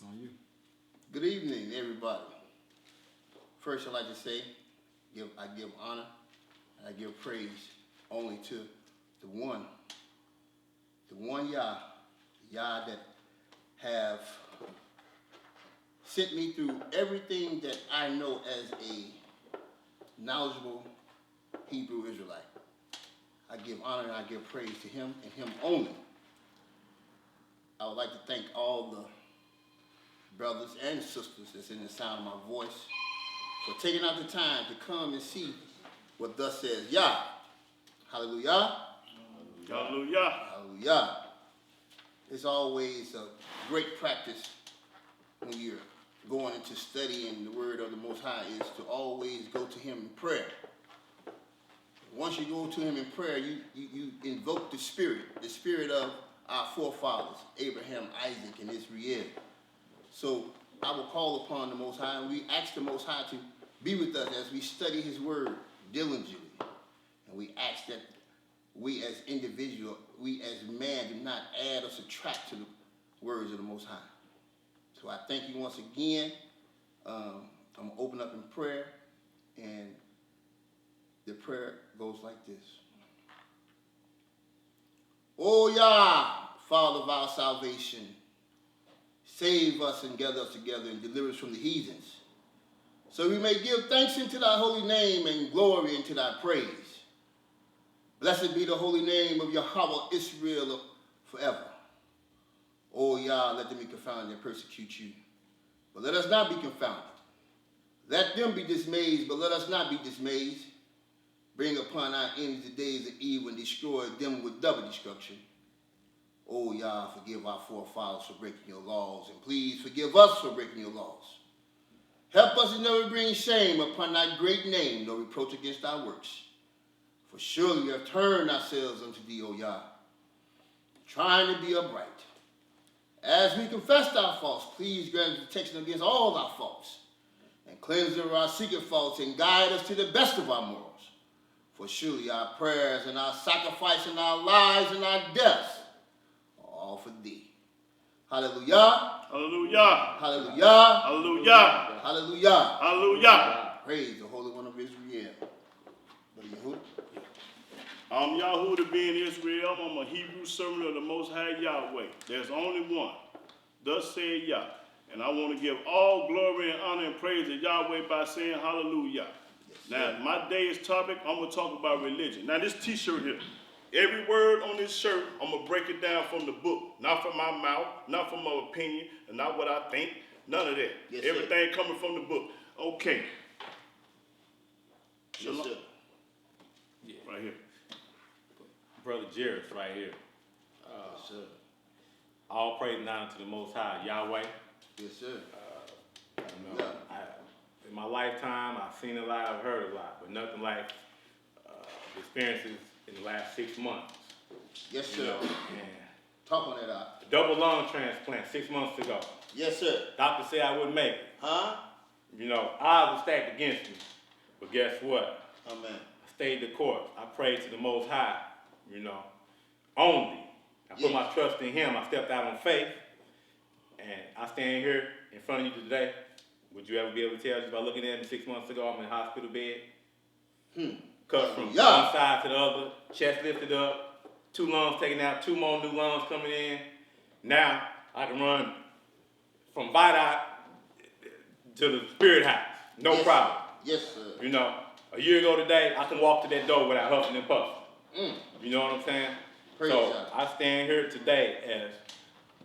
On you. Good evening, everybody. First, I'd like to say, I give honor and I give praise only to the one Yah that have sent me through everything that I know as a knowledgeable Hebrew Israelite. I give honor and I give praise to him and him only. I would like to thank all the brothers and sisters that's in the sound of my voice for taking out the time to come and see what thus says Yah. Hallelujah. Hallelujah. Hallelujah. It's always a great practice when you're going into studying the word of the Most High is to always go to him in prayer. Once you go to him in prayer, you invoke the spirit of our forefathers, Abraham, Isaac, and Israel. So I will call upon the Most High, and we ask the Most High to be with us as we study his word diligently. And we ask that we as individuals, we as man, do not add or subtract to the words of the Most High. So I thank you once again. I'm going to open up in prayer, and the prayer goes like this. O Yah, Father of our salvation, save us and gather us together and deliver us from the heathens, so we may give thanks unto thy holy name and glory unto thy praise. Blessed be the holy name of YAHWEH Israel forever. O Yah, let them be confounded and persecute you, but let us not be confounded. Let them be dismayed, but let us not be dismayed. Bring upon our enemies the days of evil and destroy them with double destruction. O Yah, forgive our forefathers for breaking your laws, and please forgive us for breaking your laws. Help us to never bring shame upon thy great name, nor reproach against thy works. For surely we have turned ourselves unto thee, O Yah, trying to be upright. As we confess our faults, please grant us protection against all our faults, and cleanse us of our secret faults, and guide us to the best of our morals. For surely our prayers and our sacrifice and our lives and our deaths are all for thee. Hallelujah. Hallelujah. Hallelujah. Hallelujah. Hallelujah. Hallelujah. Praise the Holy One of Israel. Brother Yahuwah. I'm YAHWEH being Israel. I'm a Hebrew servant of the Most High Yahweh. There's only one. Thus said Yah. And I want to give all glory and honor and praise to Yahweh by saying hallelujah. Now, my day's topic, I'm going to talk about religion. Now, this t-shirt here, every word on this shirt, I'm going to break it down from the book. Not from my mouth, not from my opinion, and not what I think. None of that. Yes, everything coming from the book. Okay. Yes, sir. Yeah. Right here. Brother Jairus right here. Yes, sir. All praise and honor to the Most High, Yahweh. Yes, sir. In my lifetime, I've seen a lot, I've heard a lot, but nothing like the experiences in the last 6 months. Yes, sir. You know, and Talk on that out. double lung transplant 6 months ago. Yes, sir. Doctor said I wouldn't make it. Huh? You know, odds were stacked against me. But guess what? Amen. I stayed the course. I prayed to the Most High, you know, only. I put my trust in him. I stepped out on faith. And I stand here in front of you today. Would you ever be able to tell just by looking at me 6 months ago, I'm in a hospital bed? Cut from one side to the other, chest lifted up, 2 lungs taken out, 2 more new lungs coming in. Now I can run from Vidoc to the Spirit House, no problem. Yes, sir. You know, a year ago today, I can walk to that door without huffing and puffing. You know what I'm saying? Praise so God. I stand here today as,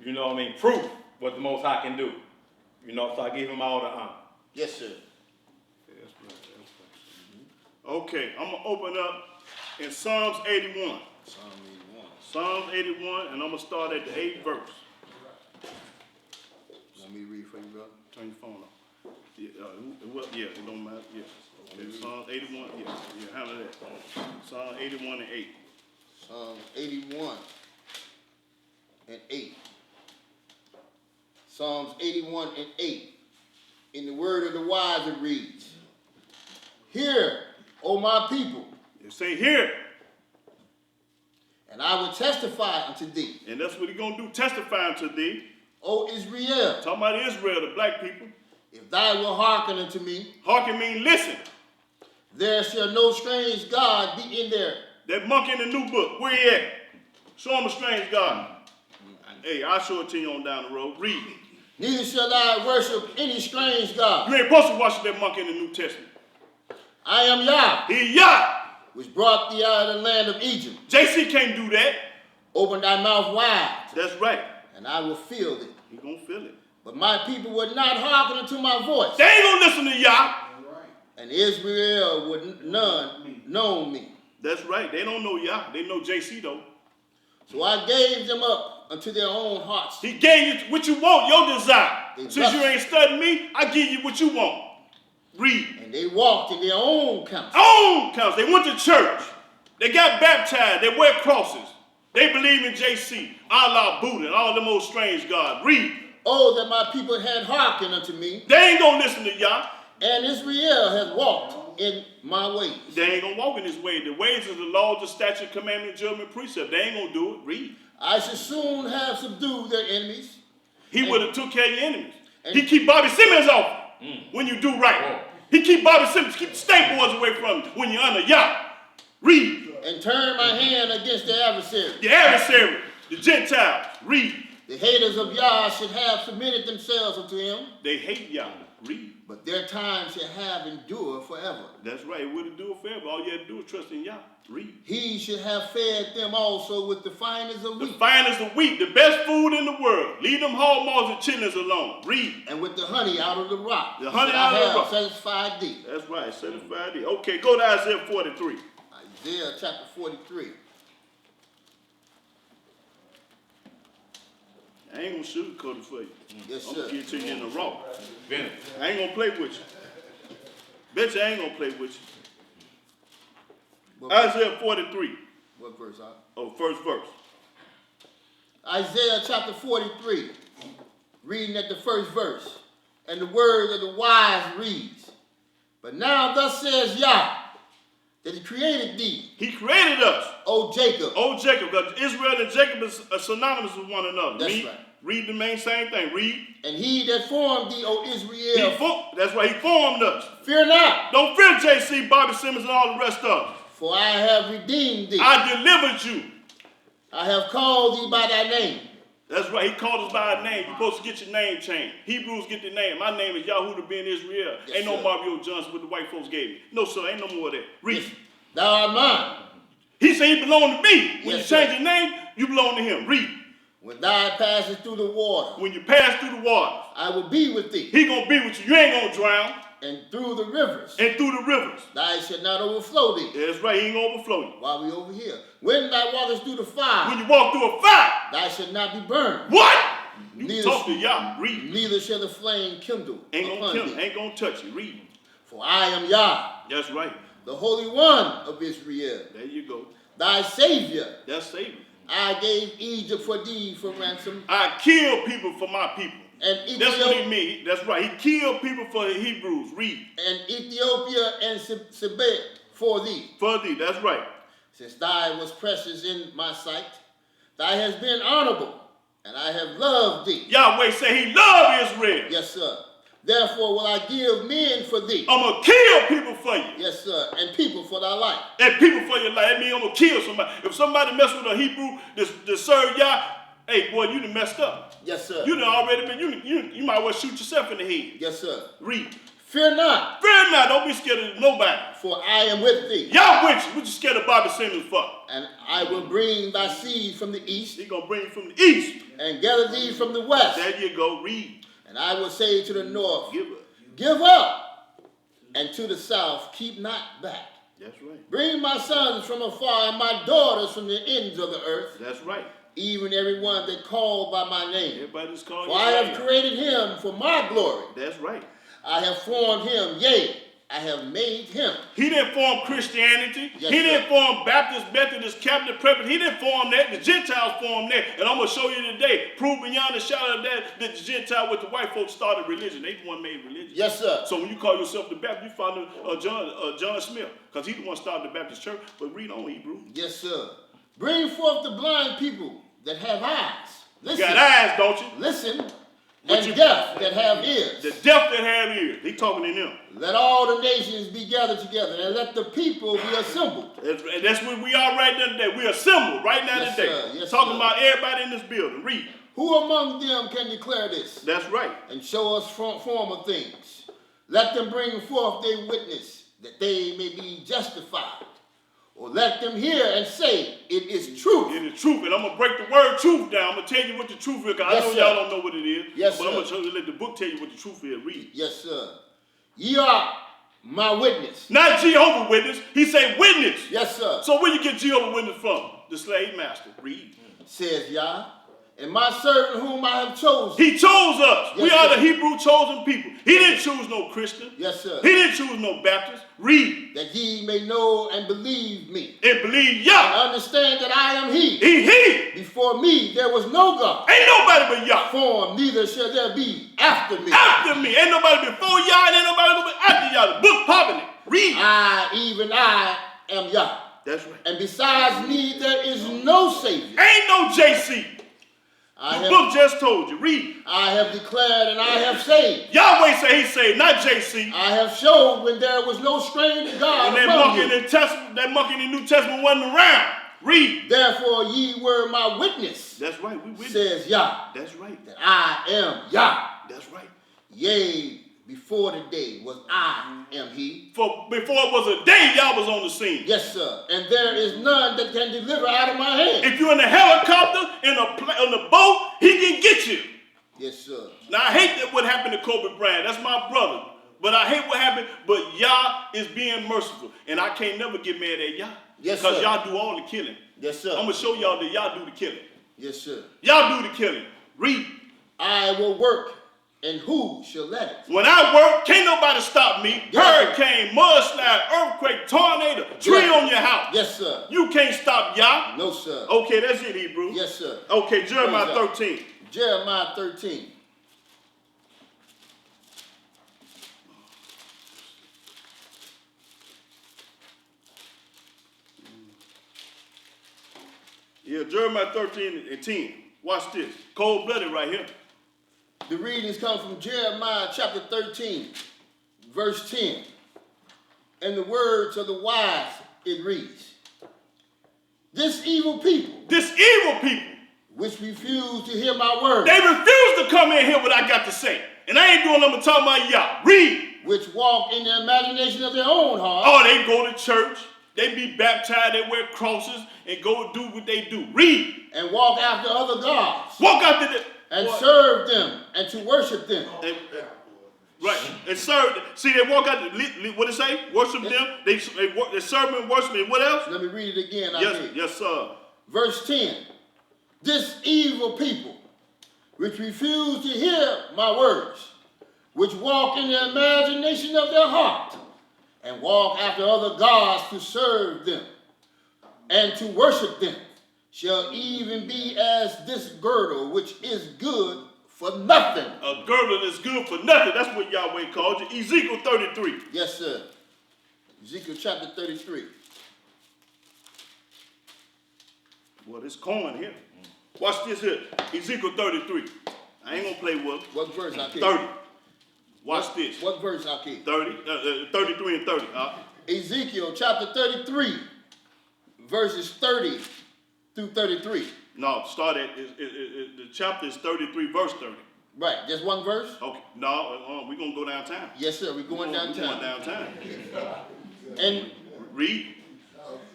you know what I mean, proof what the Most High can do. You know, so I give him all the honor. Yes, sir. Okay, I'm going to open up in Psalms 81. Psalm 81. Psalms 81, and I'm going to start at the 8th verse. Want me to read for you, brother? Turn your phone on. Yeah, it don't matter. Yeah. Okay, Psalms 81, yeah, handle that. Psalm 81 and 8. Psalm 81 and 8. Psalms 81 and 8. In the word of the wise it reads, Hear, O my people. You say here. And I will testify unto thee. And that's what he's going to do, testify unto thee. O Israel, Talking about Israel, the black people. if thou wilt hearken unto me, Hearken mean listen. there shall no strange God be in there. That monk in the new book, where he at? Show him a strange God. Hey, I'll show it to you on down the road. Read. Neither shall thou worship any strange God. You ain't supposed to worship that monk in the New Testament. I am Yah, He Yah. which brought thee out of the land of Egypt. JC can't do that. Open thy mouth wide, That's right. and I will fill thee. He gonna feel it. But my people would not hearken unto my voice, They ain't gonna listen to Yah. and Israel would none know me. That's right. They don't know Yah. They know JC though. So I gave them up unto their own hearts. He gave you what you want, your desire. They Since lust. you ain't studying me, I give you what you want. Read. And they walked in their own counsel. Own counsel. They went to church. They got baptized. They wear crosses. They believe in JC, Allah, Buddha, and all them old strange gods. Read. Oh, that my people had hearkened unto me, They ain't gonna listen to Yah. and Israel has walked in my ways. They ain't gonna walk in his way. The ways is the laws, the statute, commandment, judgment, precept. They ain't gonna do it. Read. I should soon have subdued their enemies. He would have took care of your enemies. And- He keep Bobby Simmons off when you do right. He keep Bobby Simmons, keep the state boys away from you when you're under Yah. Read. And turn my hand against their adversary. The adversary, the Gentiles. Read. The haters of Yah should have submitted themselves unto him, They hate Yah. Read. but their time shall have endured forever. That's right. It wouldn't do it forever. All you had to do is trust in Yah. Read. He should have fed them also with the finest of The wheat, finest of wheat, the best food in the world. Leave them hog maws and chitlins alone. Read. and with the honey out of the rock. The honey should out of the I have rock. satisfied thee. That's right. Satisfied thee. Okay, go to Isaiah 43. Isaiah chapter 43. I ain't gonna sugarcoat it for you. Yes, I'm sir. gonna give it to you in the raw. Finish. I ain't gonna play with you. Bet you I ain't gonna play with you. What, Isaiah 43. what verse? Oh, first verse. Isaiah chapter 43, reading at the first verse. And the word of the wise reads, but now thus says Yah, that he created thee, He created us. O Jacob. Oh, Jacob, because Israel and Jacob is synonymous with one another. That's right. Read the main same thing. Read. And he that formed thee, O Israel, That's why he formed us. fear not, Don't fear JC, Bobby Simmons, and all the rest of us. for I have redeemed thee. I delivered you. I have called thee by thy name. That's right. He called us by our name. You're supposed to get your name changed. Hebrews get the name. My name is YAHWEH to be in Israel. Yes, Ain't no sir. Mario Johnson what the white folks gave me. No, sir. Ain't no more of that. Read. Yes, thou art mine. He said he belonged to me. When Yes, you sir. change your name, you belong to him. Read. When thou passest through the water, When you pass through the water, I will be with thee. he gonna be with you. You ain't gonna drown. And through the rivers, And through the rivers. thou shalt not overflow thee. That's right. He ain't gonna overflow you. While we over here. When thou walkest through the fire, When you walk through a fire, thou shalt not be burned. what? You Neither- talk to Yah. Read. Neither shall the flame kindle Ain't gonna upon kill him. thee. Ain't gonna touch you. Read. For I am Yah, That's right. the Holy One of Israel, There you go. thy Savior. That's saving. I gave Egypt for thee for ransom, I kill people for my people. and That's what he Ethiopia, mean. That's right. He killed people for the Hebrews. Read. and Seba for thee. For thee. That's right. Since thou was precious in my sight, thou hast been honorable, and I have loved thee. Yahweh say he loved Israel. Yes, sir. Therefore will I give men for thee. I'm going to kill people for you. Yes, sir. And people for thy life. And people for your life. That means I'm going to kill somebody. If somebody mess with a Hebrew that serve Yah, hey, boy, you done messed up. Yes, sir. You done already been, you might well shoot yourself in the head. Yes, sir. Read. Fear not, Fear not. Don't be scared of nobody. for I am with thee. Yah with you. What you scared of Bobby Simmons for? And I will bring thy seed from the east, He going to bring you from the east. and gather thee from the west. There you go. Read. And I will say to the north, Give up. give up, and to the south, keep not back. That's right. Bring my sons from afar, and my daughters from the ends of the earth, That's right. even every one that called by my name. Everybody just call you. For I have created him for my glory. That's right. I have formed him, yea, I have made him. He didn't form Christianity. Yes, He sir. didn't form Baptist, Methodist, Catholic, Presbyterian. He didn't form that. The Gentiles formed that. And I'm going to show you today, prove beyond a shadow of that the Gentile with the white folks started religion. They the one made religion. Yes, sir. So when you call yourself the Baptist, you follow John Smith, because he's the one started the Baptist church. But read on Hebrew. Yes, sir. Bring forth the blind people that have eyes. You Listen. got eyes, don't you? Listen. and deaf that have ears. The deaf that have ears. He talking to them. Let all the nations be gathered together, and let the people be assembled. And that's what we are right now today. We assembled right now Yes, today. sir. Yes, talking sir. about everybody in this building. Read. Who among them can declare this? That's right. And show us former things. Let them bring forth their witness, that they may be justified. Or let them hear and say, it is truth. It is truth. And I'm going to break the word truth down. I'm going to tell you what the truth is, because Yes, I know sir. y'all don't know what it is. Yes, but sir. I'm going to let the book tell you what the truth is. Read. Yes, sir. Ye are my witness. Not Jehovah's Witness. He say witness. Yes, sir. So where you get Jehovah's Witness from? The slave master. Read. Says Yah, and my servant whom I have chosen. He chose us. Yes, we are sir. the Hebrew chosen people. He didn't choose no Christian. Yes, sir. He didn't choose no Baptist. Read. That ye may know and believe me. And believe And Yah. understand that I am he. He. Before me there was no God. Ain't nobody but Yah. Formed, neither shall there be after me. After me. Ain't nobody before Yah, and ain't nobody gonna be after Yah. The book popping it. Read. Even I am Yah. That's right. And besides me there is no Savior. Ain't no JC. The book just told you. Read. I have declared and I have saved. Yahweh say he saved, not JC. I have showed when there was no strange God And that among monkey in you. the Testament, that monkey in the New Testament wasn't around. Read. Therefore ye were my witness, That's right. We witness. says Yah, That's right. that I am Yah. That's right. Yea, before the day was I am he. For before it was a day, y'all was on the scene. Yes, sir. And there is none that can deliver out of my hand. If you're in a helicopter, on the boat, he can get you. Yes, sir. Now, I hate that what happened to Kobe Bryant. That's my brother. But I hate what happened. But Yah is being merciful. And I can't never get mad at Yah. Yes, because sir. y'all do all the killing. Yes, sir. I'm going to show y'all that y'all do the killing. Yes, sir. Y'all do the killing. Read. I will work, and who shall let it? When I work, can't nobody stop me. Yes, sir. Hurricane, mudslide, earthquake, tornado, tree Yes. on your house. Yes, sir. You can't stop Yah. No, sir. Okay, that's it, Hebrew. Yes, sir. Okay, Jeremiah Praise God. 13. Jeremiah 13. Yeah, Jeremiah 13 and 10. Watch this. Cold-blooded right here. The readings come from Jeremiah chapter 13, verse 10. And the words of the wise, it reads, this evil people, which refuse to hear my word, they refuse to come in here what I got to say. And I ain't doing nothing but talking about Yah. Read. which walk in the imagination of their own heart, Oh, they go to church. They be baptized. They wear crosses and go do what they do. Read. and walk after other gods, Walk after them. and serve them, and to worship them. Right. And serve. See, they walk out. What it say? Worship them. They serve and worship them. What else? Let me read it again. Yes, sir. Verse 10. This evil people, which refuse to hear my words, which walk in the imagination of their heart, and walk after other gods to serve them, and to worship them, shall even be as this girdle, which is good for nothing. A girdle that's good for nothing. That's what Yahweh called you. Ezekiel 33. Yes, sir. Ezekiel chapter 33. Well, it's corn here. Watch this here. Ezekiel 33. I ain't gonna play with it. What verse I keep? 30. Watch this. What verse I keep? 33 and 30. Ezekiel chapter 33, verses 30 through 33. No, start at, the chapter is 33, verse 30. Right, just one verse? Okay, no, we're going to go downtown. Yes, sir, we're going downtown. We're going downtown. And Read.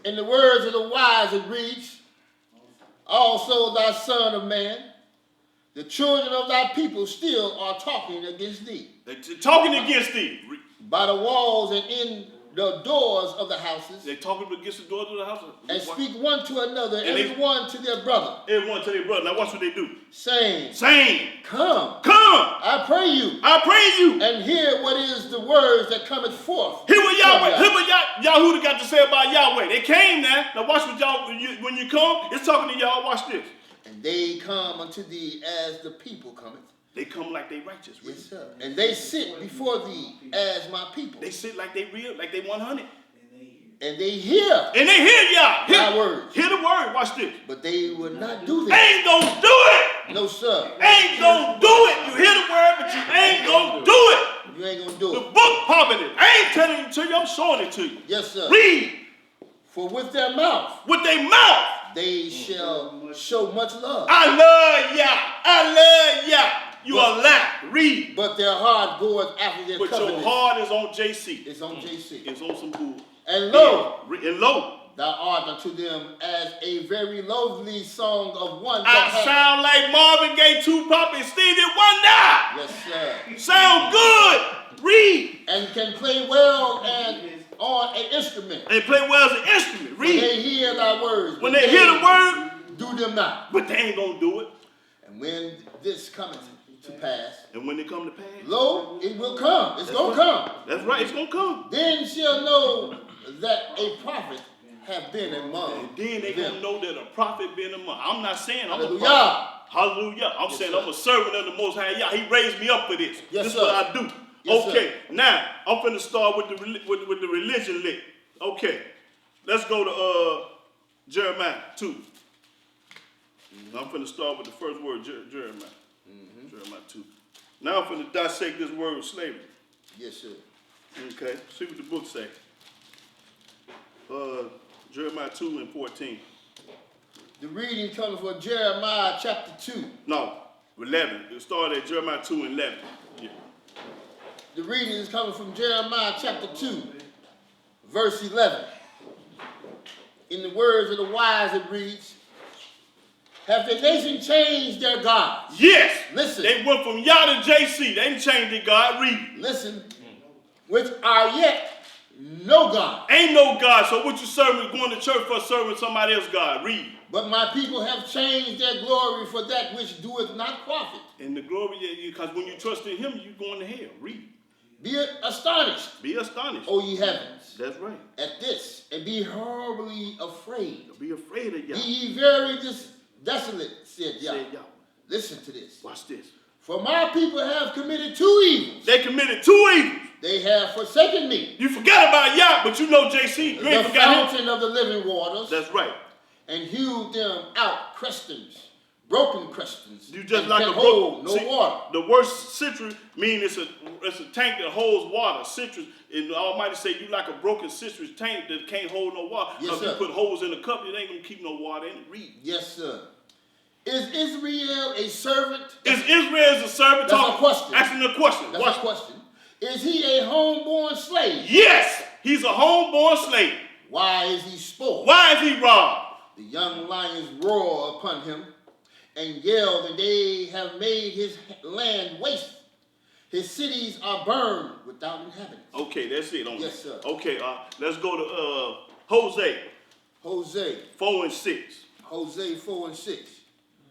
in the words of the wise it reads, also thy son of man, the children of thy people still are talking against thee. They're talking against thee. By the walls and in the doors of the houses, They're talking against the doors of the house. and speak one to another, And they- every one to their brother, Everyone to their brother. Now watch what they do. saying, Saying, come, come, I pray you, I pray you. and hear what is the words that cometh forth. Hear what Yahweh, from hear what Yahudah got to say about Yahweh. They came now. Now watch what y'all, when you come, it's talking to y'all. Watch this. And they come unto thee as the people cometh. They come like they righteous. Yes, sir. And they sit before thee as my people. They sit like they real, like they 100. And they hear, And they hear Yah. my words. Hear the word. Watch this. But they will not do They this. ain't gonna do it. No, sir. Ain't gonna do it. You hear the word, but you ain't gonna do it. You ain't gonna do The it. book popping it. I ain't telling it to you, I'm showing it to you. Yes, sir. Read. For with their mouth With their mouth. they shall show much love. I love ya. I love ya. You a lie. Read. But their heart goeth after their But your covenant. heart is on JC. It's on JC. It's on some bull. And lo, And lo. thou art unto them as a very lovely song of one I that hath. sound like Marvin Gaye, Tupac, and Stevie Wonder. Yes, sir. Sound good. Read. And can play well and on an instrument. They play well as an instrument. When Read. they hear thy words. When but they hear the word, do them not. but they ain't gonna do it. And when this cometh to pass, And when they come to pass, lo, it will come. It's gonna come. that's right, it's gonna come. Then shall know that a prophet have been among And then they them. gonna know that a prophet been among. I'm not saying I'm a Hallelujah. prophet. Hallelujah. I'm Yes, saying sir. I'm a servant of the Most High Yah. He raised me up for this. Yes, This is sir. what I do. Yes, Okay, now I'm finna start with the religion lick. Okay, let's go to Jeremiah 2. I'm finna start with the first word, Jeremiah. Jeremiah 2. Now I'm finna dissect this word of slavery. Yes, sir. Okay, see what the book say. Jeremiah 2 and 14. The reading comes from Jeremiah chapter 2. No, 11. It started at Jeremiah 2 and 11. Yeah. The reading is coming from Jeremiah chapter 2, verse 11. In the words of the wise it reads, have the nation changed their gods? Yes. Listen. They went from Yah to JC. They didn't change their God. Read. Listen, which are yet no God. Ain't no God. So what you serving, going to church for serving somebody else's God? Read. But my people have changed their glory for that which doeth not profit. And the glory, because when you trust in him, you're going to hell. Read. Be astonished, Be astonished. O ye heavens, That's right. at this, and be horribly afraid. Be afraid of Yah. Be ye very desolate, said Yah. Said Yah. Listen to this. Watch this. For my people have committed two evils. They committed two evils. They have forsaken me, You forgot about Yah, but you know JC. You ain't the forgot him. fountain of the living waters, That's right. and hewed them out crestons, broken crestons, You just and like can a hold broke. no water. The word citrus means it's a tank that holds water. Citrus, and the Almighty say you like a broken citrus tank that can't hold no water. Yes, Because you sir. put holes in the cup, it ain't gonna keep no water in it. Read. Yes, sir. Is Israel a servant? Is Israel a servant? That's a question. Asking a question. That's Watch. a question. Is he a homeborn slave? Yes, he's a homeborn slave. Why is he spoiled? Why is he robbed? The young lions roar upon him and yell that they have made his land waste. His cities are burned without inhabitants. Okay, that's it. Yes, sir. Okay, let's go to Hosea Hosea 4 and 6. Hosea 4 and 6.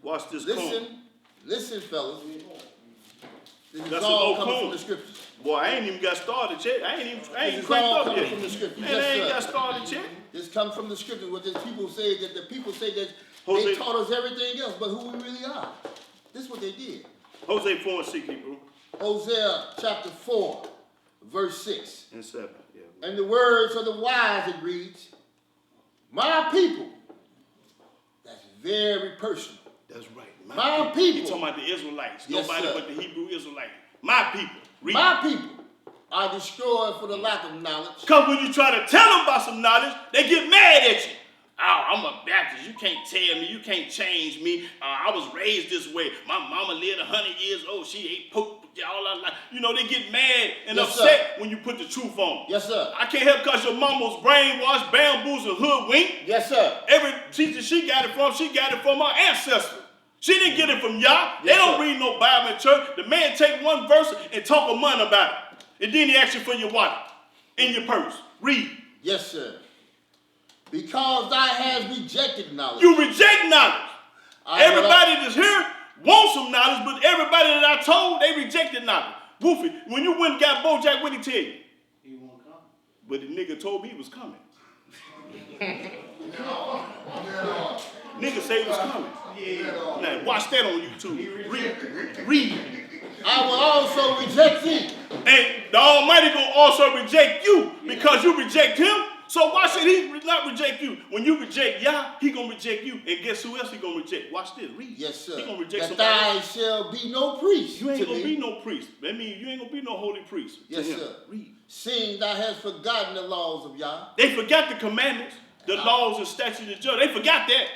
Watch this. Comb. Listen, fellas. This is That's all an old coming comb. from the scriptures. Boy, I ain't even got started yet. I ain't This is cranked all up coming yet. from the scriptures. Man, I Yes, ain't sir. got started yet. This comes from the scriptures. What the people say that they Hosea- taught us everything else, but who we really are. This is what they did. Hosea 4 and 6, Hebrew. Hosea chapter 4, verse 6. And 7. Yeah. And the words of the wise it reads, my people. That's very personal. That's right. My people. He's talking about the Israelites. Yes, Nobody sir. but the Hebrew Israelites. My people. Read. My people are destroyed for the lack of knowledge. Because when you try to tell them about some knowledge, they get mad at you. Oh, I'm a Baptist. You can't tell me. You can't change me. I was raised this way. My mama lived 100 years old. She ate pork all her life. You know, they get mad and Yes, upset sir. when you put the truth on them. Yes, sir. I can't help because your mama was brainwashed, bamboozled, and hoodwinked. Yes, sir. Every teacher she got it from our ancestors. She didn't get it from Yah. They Yes, don't sir. read no Bible in church. The man take one verse and talk a month about it. And then he asks you for your wallet in your purse. Read. Yes, sir. Because thou hast rejected knowledge. You reject knowledge. I Everybody that's here wants some knowledge, but everybody that I told, they rejected knowledge. Woofy, when you went and got Bojack, what did he tell you? He won't come. But the nigga told me he was coming. Nigga say he was coming. Now, watch that on YouTube. Read. I will also reject thee. And the Almighty gonna also reject you because you reject him. So why should he not reject you? When you reject Yah, he gonna reject you. And guess who else he gonna reject? Watch this. Read. Yes, sir. He gonna reject that somebody thou else. shall be no priest. You ain't to gonna me. be no priest. That means you ain't gonna be no holy priest. Yes, to him. sir. Read. Seeing thou hast forgotten the laws of Yah, They forgot the commandments, the laws and statutes of judge. They forgot that.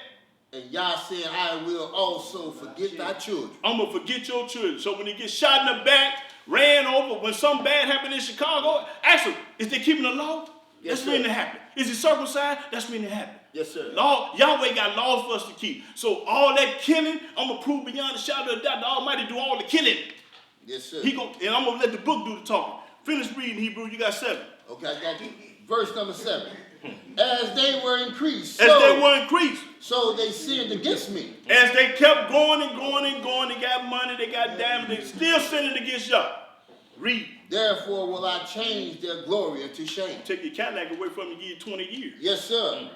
and Yah said, I will also forget thy children. I'm gonna forget your children. So when he gets shot in the back, ran over, when something bad happened in Chicago, ask them, is they keeping the law? Yes, That's when sir. it happened. Is he circumcised? That's when it happened. Yes, sir. Law, Yahweh got laws for us to keep. So all that killing, I'm gonna prove beyond the shadow of doubt the Almighty do all the killing. Yes, sir. And I'm gonna let the book do the talking. Finish reading Hebrew, you got 7. Okay, I got you. Verse number 7. As they were increased, As they were increased, so they sinned against me. as they kept going and going and going, they got money, they got diamonds, they still sinning against Yah. Read. Therefore will I change their glory into shame. Take your Cadillac away from you, give you 20 years. Yes, sir.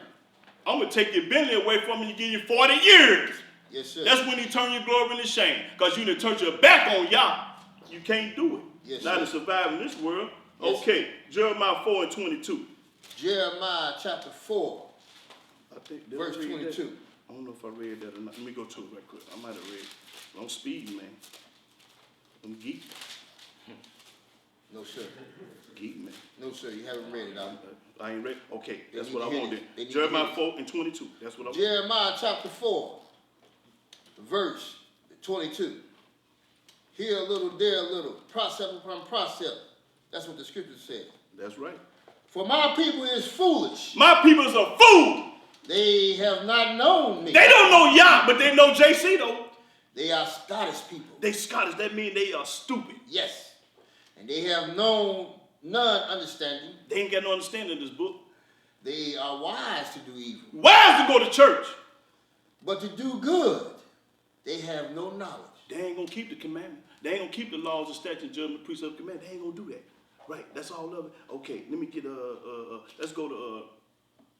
I'm gonna take your Bentley away from you and give you 40 years. Yes, sir. That's when he turn your glory into shame. Because you done turned your back on Yah. You can't do it. Yes, Not sir. to survive in this world. Yes, Okay, Jeremiah 4 and 22. Jeremiah chapter 4, I think, did I verse read that? 22. I don't know if I read that or not. Let me go to it right quick. I might have read it. Don't speed, man. I'm geek. No, sir. Geek, man. No, sir. You haven't read it. I ain't read. Okay, They that's need what to I hear want this. to They do. need to hear Jeremiah this. 4 and 22. That's what I want. Jeremiah chapter 4, verse 22. Here a little, there a little, precept upon precept. That's what the scripture said. That's right. For my people is foolish. My people's a fool. They have not known me. They don't know Yah, but they know JC though. They are Scottish people. They Scottish. That means they are stupid. Yes. And they have known none understanding. They ain't got no understanding of this book. They are wise to do evil. Wise to go to church. But to do good, they have no knowledge. They ain't gonna keep the commandment. They ain't gonna keep the laws and statutes, judgment, precepts, command. They ain't gonna do that. Right? That's all of it. Okay, let me get let's go to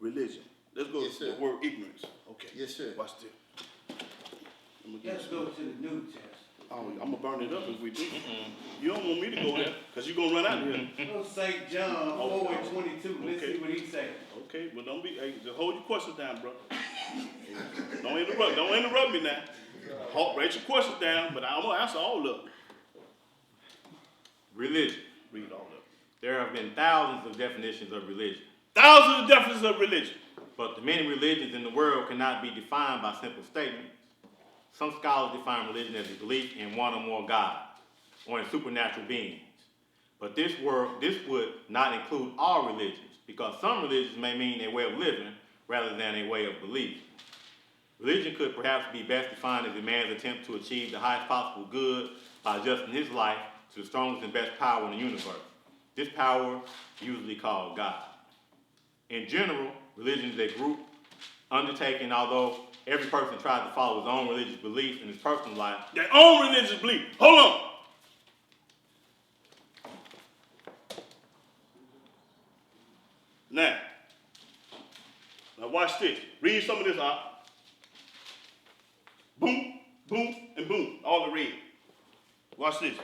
religion. Let's go Yes, to sir. the word ignorance. Okay. Yes, sir. Watch this. I'm gonna, Let's go to the New Testament. I'm gonna burn it up if we do. You don't want me to go there, because you're gonna run out of here. Go to St. John 4 and 22. Let's Okay. see what he say. Okay, well don't be just hold your questions down, bro. Don't interrupt me now. Write your questions down, but I'm gonna answer all of them. Religion. Read all of them. There have been thousands of definitions of religion, Thousands of definitions of religion. but the many religions in the world cannot be defined by simple statements. Some scholars define religion as a belief in one or more gods, or in supernatural beings. But this would not include all religions, because some religions may mean a way of living rather than a way of believing. Religion could perhaps be best defined as a man's attempt to achieve the highest possible good by adjusting his life to the strongest and best power in the universe. This power is usually called God. In general, religion is a group undertaking, although every person tries to follow his own religious beliefs in his personal life. Their own religious belief. Hold on. Now watch this. Read some of this out. Boom, boom, and boom. All the red. Watch this.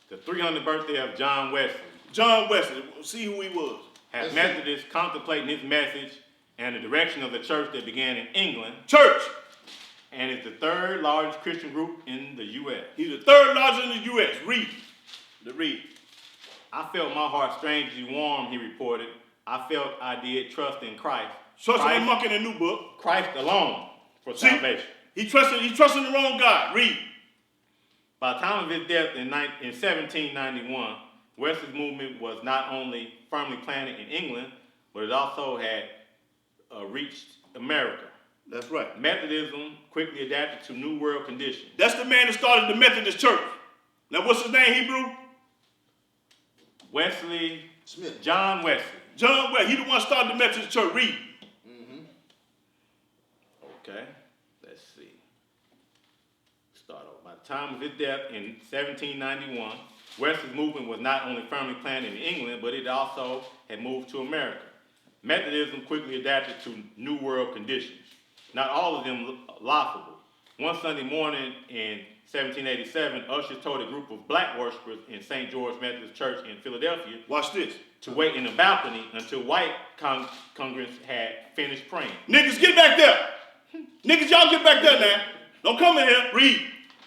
The 300th birthday of John Wesley John Wesley. See who he was. has Methodists contemplating his message and the direction of the church that began in England, Church. and is the third largest Christian group in the U.S. He's the third largest in the U.S. Read. The read. I felt my heart strangely warm, he reported. I felt I did trust in Christ. Trust in Christ, the monk in the new book. Christ alone for See? salvation. He trusted the wrong God. Read. By the time of his death in 1791, Wesley's movement was not only firmly planted in England, but it also had reached America. That's right. Methodism quickly adapted to New World conditions. That's the man that started the Methodist Church. Now, what's his name, Hebrew? Wesley, Smith. John Wesley. John Wesley. He the one that started the Methodist Church. Read. Okay, let's see. Start over. By the time of his death in 1791, Wesley's movement was not only firmly planted in England, but it also had moved to America. Methodism quickly adapted to New World conditions, not all of them laughable. One Sunday morning in 1787, ushers told a group of black worshipers in St. George Methodist Church in Philadelphia Watch this. to wait in the balcony until white congregants had finished praying. Niggas, get back there. Niggas, y'all get back there now. Don't come in here. Read.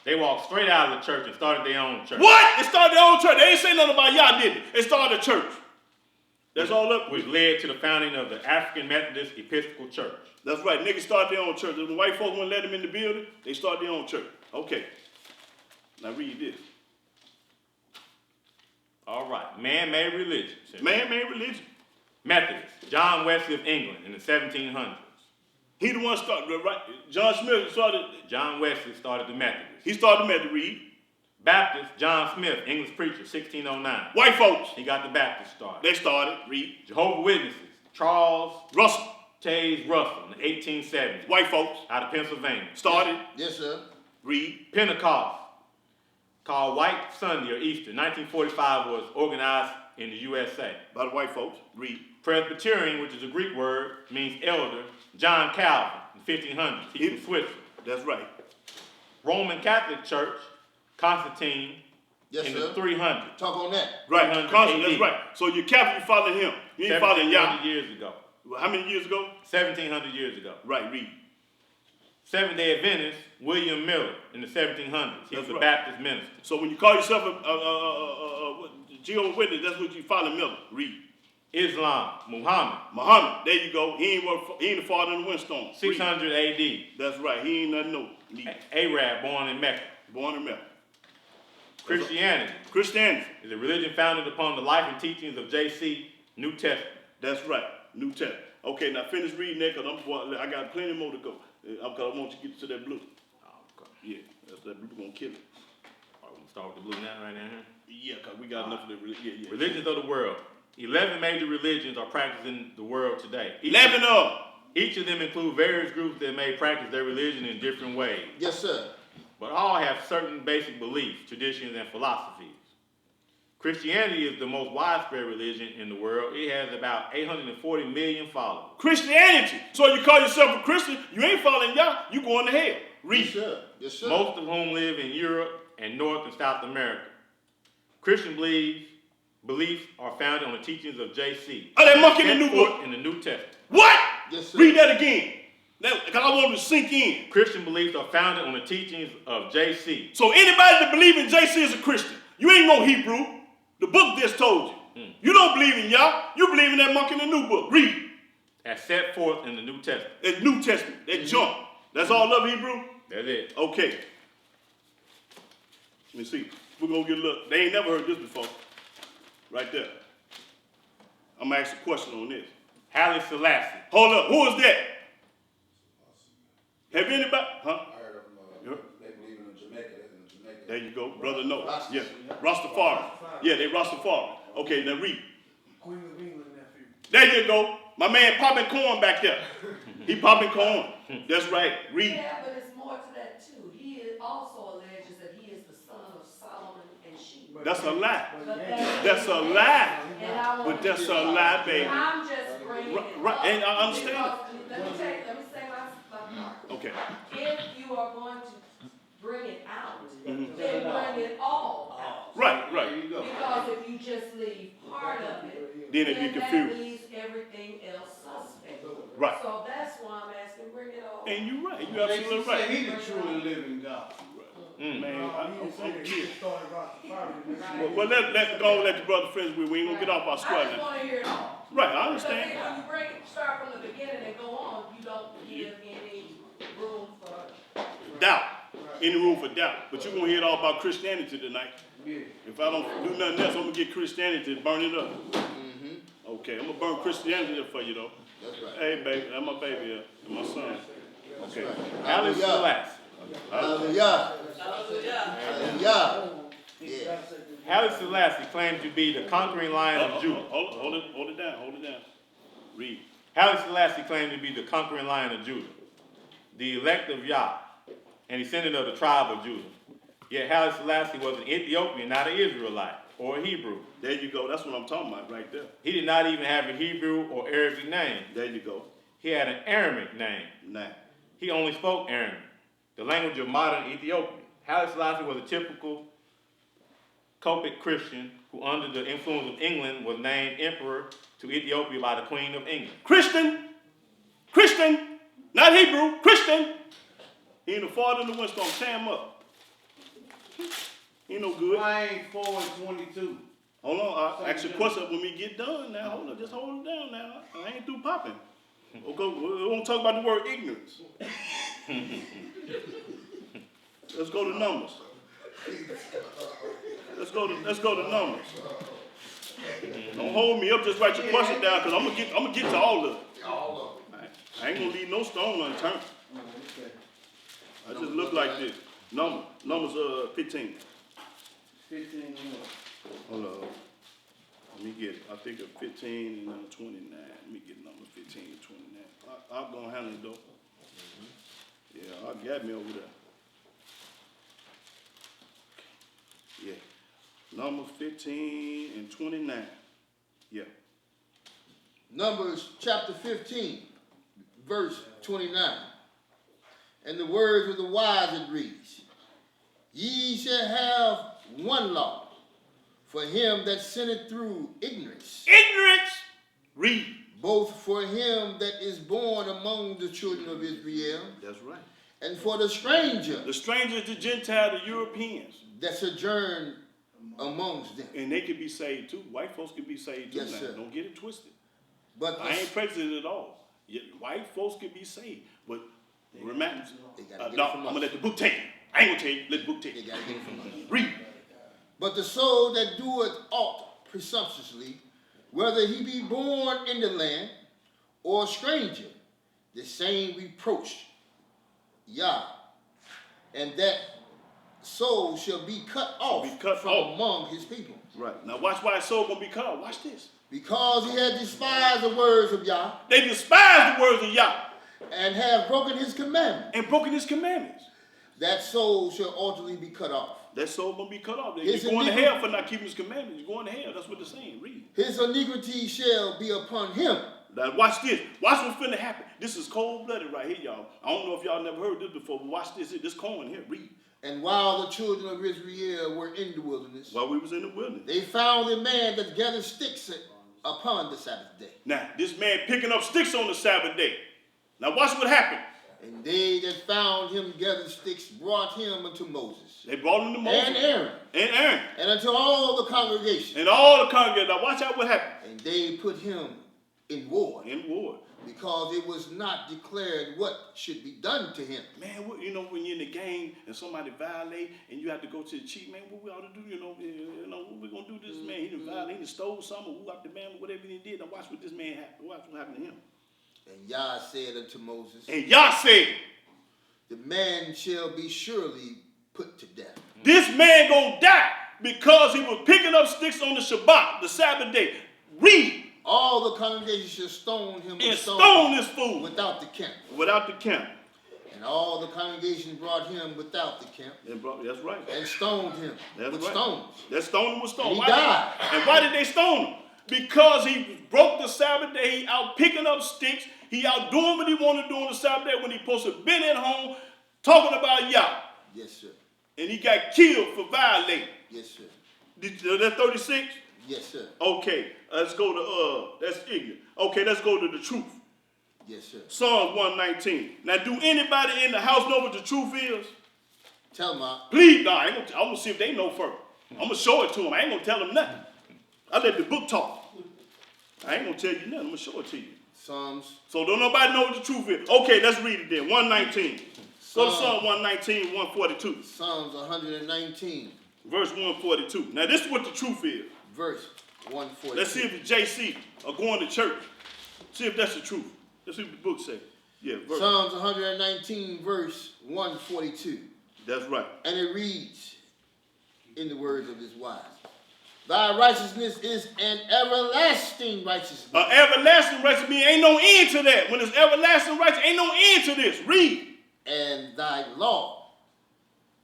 They walked straight out of the church and started their own church. What? They started their own church. They ain't say nothing about y'all, did it? They started a church. That's all up. Which led to the founding of the African Methodist Episcopal Church. That's right. Niggas started their own church. If the white folks wouldn't let them in the building, they started their own church. Okay. Now read this. All right. Man-made religion. Man-made religion. Methodist. John Wesley of England in the 1700s. He the one started, right? John Smith started. John Wesley started the Methodists. He started the Methodist. Read. Baptist. John Smith, English preacher, 1609. White folks. He got the Baptist started. They started. Read. Jehovah's Witnesses. Charles Russell. Taze Russell in the 1870s. White folks. Out of Pennsylvania. Started. Yes, sir. Read. Pentecost, called White Sunday or Easter, 1945, was organized in the USA. By the white folks. Read. Presbyterian, which is a Greek word, means elder. John Calvin in 1500s. He's from Switzerland. That's right. Roman Catholic Church, Constantine Yes, in sir. the 300s. Talk on that. Right. 300 Constant, that's AD. right. So you're Catholic, you following him. You ain't following Yah. 1700 years ago. How many years ago? 1700 years ago. Right. Read. Seventh-day Adventist, William Miller in the 1700s. He was That's a right. Baptist minister. So when you call yourself a Jehovah's Witness, that's what you follow Miller. Read. Islam, Muhammad, Muhammad, there you go. He ain't the father in the windstorm. Read. 600 AD. That's right. He ain't nothing new. Read. Arab, born in Mecca. Born in Mecca. Christianity Christianity. is a religion founded upon the life and teachings of J.C. New Testament. That's right. New Testament. Okay, now finish reading that because I got plenty more to go. Because I want you to get to that blue. Okay. Yeah, that's that blue gonna kill it. All right, we can start with the blue now, right now. Yeah, because we got enough of that. Yeah. Religions of the world. 11 major religions are practiced in the world today. 11 of them. Each of them include various groups that may practice their religion in different ways, Yes, sir. but all have certain basic beliefs, traditions, and philosophies. Christianity is the most widespread religion in the world. It has about 840 million followers. Christianity. So you call yourself a Christian, you ain't following Yah, you going to hell. Read. Yes, sir. Yes, sir. Most of whom live in Europe and North and South America. Christian beliefs are founded on the teachings of J.C. Oh, that monkey in the new set forth book. in the New Testament. What? Yes, sir. Read that again. Because I want it to sink in. Christian beliefs are founded on the teachings of J.C. So anybody that believes in JC is a Christian. You ain't no Hebrew. The book just told you. You don't believe in Yah. You believe in that monkey in the new book. Read. as set forth in the New Testament. It's New Testament. That jump. That's all of Hebrew? That's it. Okay. Let me see. We're going to get a look. They ain't never heard this before. Right there. I'm going to ask a question on this. Haile Selassie. Hold up. Who is that? Have anybody? Huh? I heard of they believe in Jamaica. In Jamaica. There you go. Brother, no. Rastas. Yeah. Rastafari. Yeah, they Rastafari. Okay, now read. Queen of England nephew. There you go. My man popping corn back there. He popping corn. That's right. Read. Yeah, but it's more to that too. He also alleges that he is the son of Solomon and Sheba. That's a lie. But That's a lie. And I want But that's a lie, baby. I'm just bringing it Right, up and I understand. because- let me say my part. Okay. If you are going to bring it out, then bring it all out. Right. Because if you just leave part of it, Then it be that confused. leaves everything else suspect. Right. So that's why I'm asking, bring it all. And you're right. You're absolutely He right. the truly living God. Man, He I'm didn't say that he kid. started Rastafari. Well, let the brother friends. We ain't gonna get off our I square just now. want to hear it all. Right, I Because understand. then when you start from the beginning and go on, you don't give any room for. Doubt. Any room for doubt. But you're gonna hear it all about Christianity tonight. Yeah. If I don't do nothing else, I'm gonna get Christianity and burn it up. Okay, I'm gonna burn Christianity up for you though. That's right. Hey, baby, that's my baby, that's my son. Okay. Haile Selassie. Hallelujah. Hallelujah. Yeah. Haile Selassie claimed to be the conquering lion of Judah. Hold it down. Read. Haile Selassie claimed to be the conquering lion of Judah, the elect of Yah, and descendant of the tribe of Judah. Yet Haile Selassie was an Ethiopian, not an Israelite or a Hebrew. There you go. That's what I'm talking about right there. He did not even have a Hebrew or Arabic name. There you go. He had an Aramaic name. Now. He only spoke Aramaic, the language of modern Ethiopia. Haile Selassie was a typical Coptic Christian who, under the influence of England, was named emperor to Ethiopia by the Queen of England. Christian, not Hebrew, Christian. He ain't the father in the windstorm. Tear him up. He ain't no good. I ain't 4 and 22. Hold on, I'll ask you a question when we get done now. Hold on, just hold it down now. I ain't through popping. Okay, we won't talk about the word ignorance. Let's go to Numbers. Let's go to Numbers. Don't hold me up, just write your question down, because I'm gonna get to all of it. I ain't gonna leave no stone unturned. I just look like this. Numbers 15. 15 Hold on. Let me get, I think of 15 and number 29. Let me get number 15 and 29. I'm gonna handle it though. Yeah, I got me over there. Yeah. Number 15 and 29. Yeah. Numbers chapter 15, verse 29. And the words of the wise it reads, ye shall have one law for him that sinneth through ignorance. Ignorance! Read. Both for him that is born among the children of Israel, That's right. and for the stranger The strangers, the Gentiles, the Europeans. that sojourn amongst them. And they can be saved too. White folks can be saved too. Yes, now. sir. Don't get it twisted. But I ain't prejudiced at all. Yeah, white folks can be saved. But remember, They gotta get no, it from I'm us. going to let the book take it. I ain't going to tell you. Let the book take they it. got to get it from us. Read. But the soul that doeth aught presumptuously, whether he be born in the land or a stranger, the same reproach Yah, and that soul shall be cut off from among his people. Right. Now watch why his soul going to be cut off. Watch this. Because he had despised the words of Yah, They despise the words of Yah and have broken his commandment, and broken his commandments. that soul shall ultimately be cut off. That soul going to be cut off. His You're going to iniquity- hell for not keeping his commandments. You're going to hell. That's what they're saying. Read. His iniquity shall be upon him. Now watch this. Watch what's finna happen. This is cold-blooded right here, y'all. I don't know if y'all never heard this before, but watch this. This corn here. Read. And while the children of Israel were in the wilderness, While we was in the wilderness. they found a man that gathered sticks upon the Sabbath day. Now, this man picking up sticks on the Sabbath day. Now watch what happened. And they that found him gathered sticks brought him unto Moses They brought him to Moses. and Aaron, and unto all the congregation. And all the congregation. Now watch out what happened. And they put him in ward, In war. because it was not declared what should be done to him. Man, what, you know, when you're in the game and somebody violate and you have to go to the chief, man, what we ought to do, what we going to do to this man? He done violated, he done stole something, who up the man, whatever he did. Now watch what this man happened. Watch what happened to him. And Yah said unto Moses, And Yah said, the man shall be surely put to death. this man gonna die because he was picking up sticks on the Shabbat, the Sabbath day. Read. All the congregation shall stone him with And stones stone this fool without the camp. without the camp. And all the congregation brought him without the camp That's right. and stoned him That's with right. stones. That stone was stoned. And he Why died. And why did they stone him? Because he broke the Sabbath day. He out picking up sticks. He out doing what he wanted to do on the Sabbath day when he supposed to have been at home talking about Yah. Yes, sir. And he got killed for violating. Yes, sir. That 36? Yes, sir. Okay, let's go to, that's ignorant. Okay, let's go to the truth. Yes, sir. Psalms 119. Now, do anybody in the house know what the truth is? Tell him, Please, nah, I'm going to see if they know first. I'm going to show it to them. I ain't going to tell them nothing. I let the book talk. I ain't going to tell you nothing. I'm going to show it to you. Psalms. So don't nobody know what the truth is. Okay, let's read it then. 119. Go to Psalm 119, 142. Psalms 119, Verse 142. Now, this is what the truth is. verse 142. Let's see if it's JC or going to church. See if that's the truth. Let's see what the book say. Yeah, verse. Psalms 119, verse 142. That's right. And it reads, in the words of his wise, thy righteousness is an everlasting righteousness. Everlasting righteousness means ain't no end to that. When it's everlasting righteousness, ain't no end to this. Read. And thy law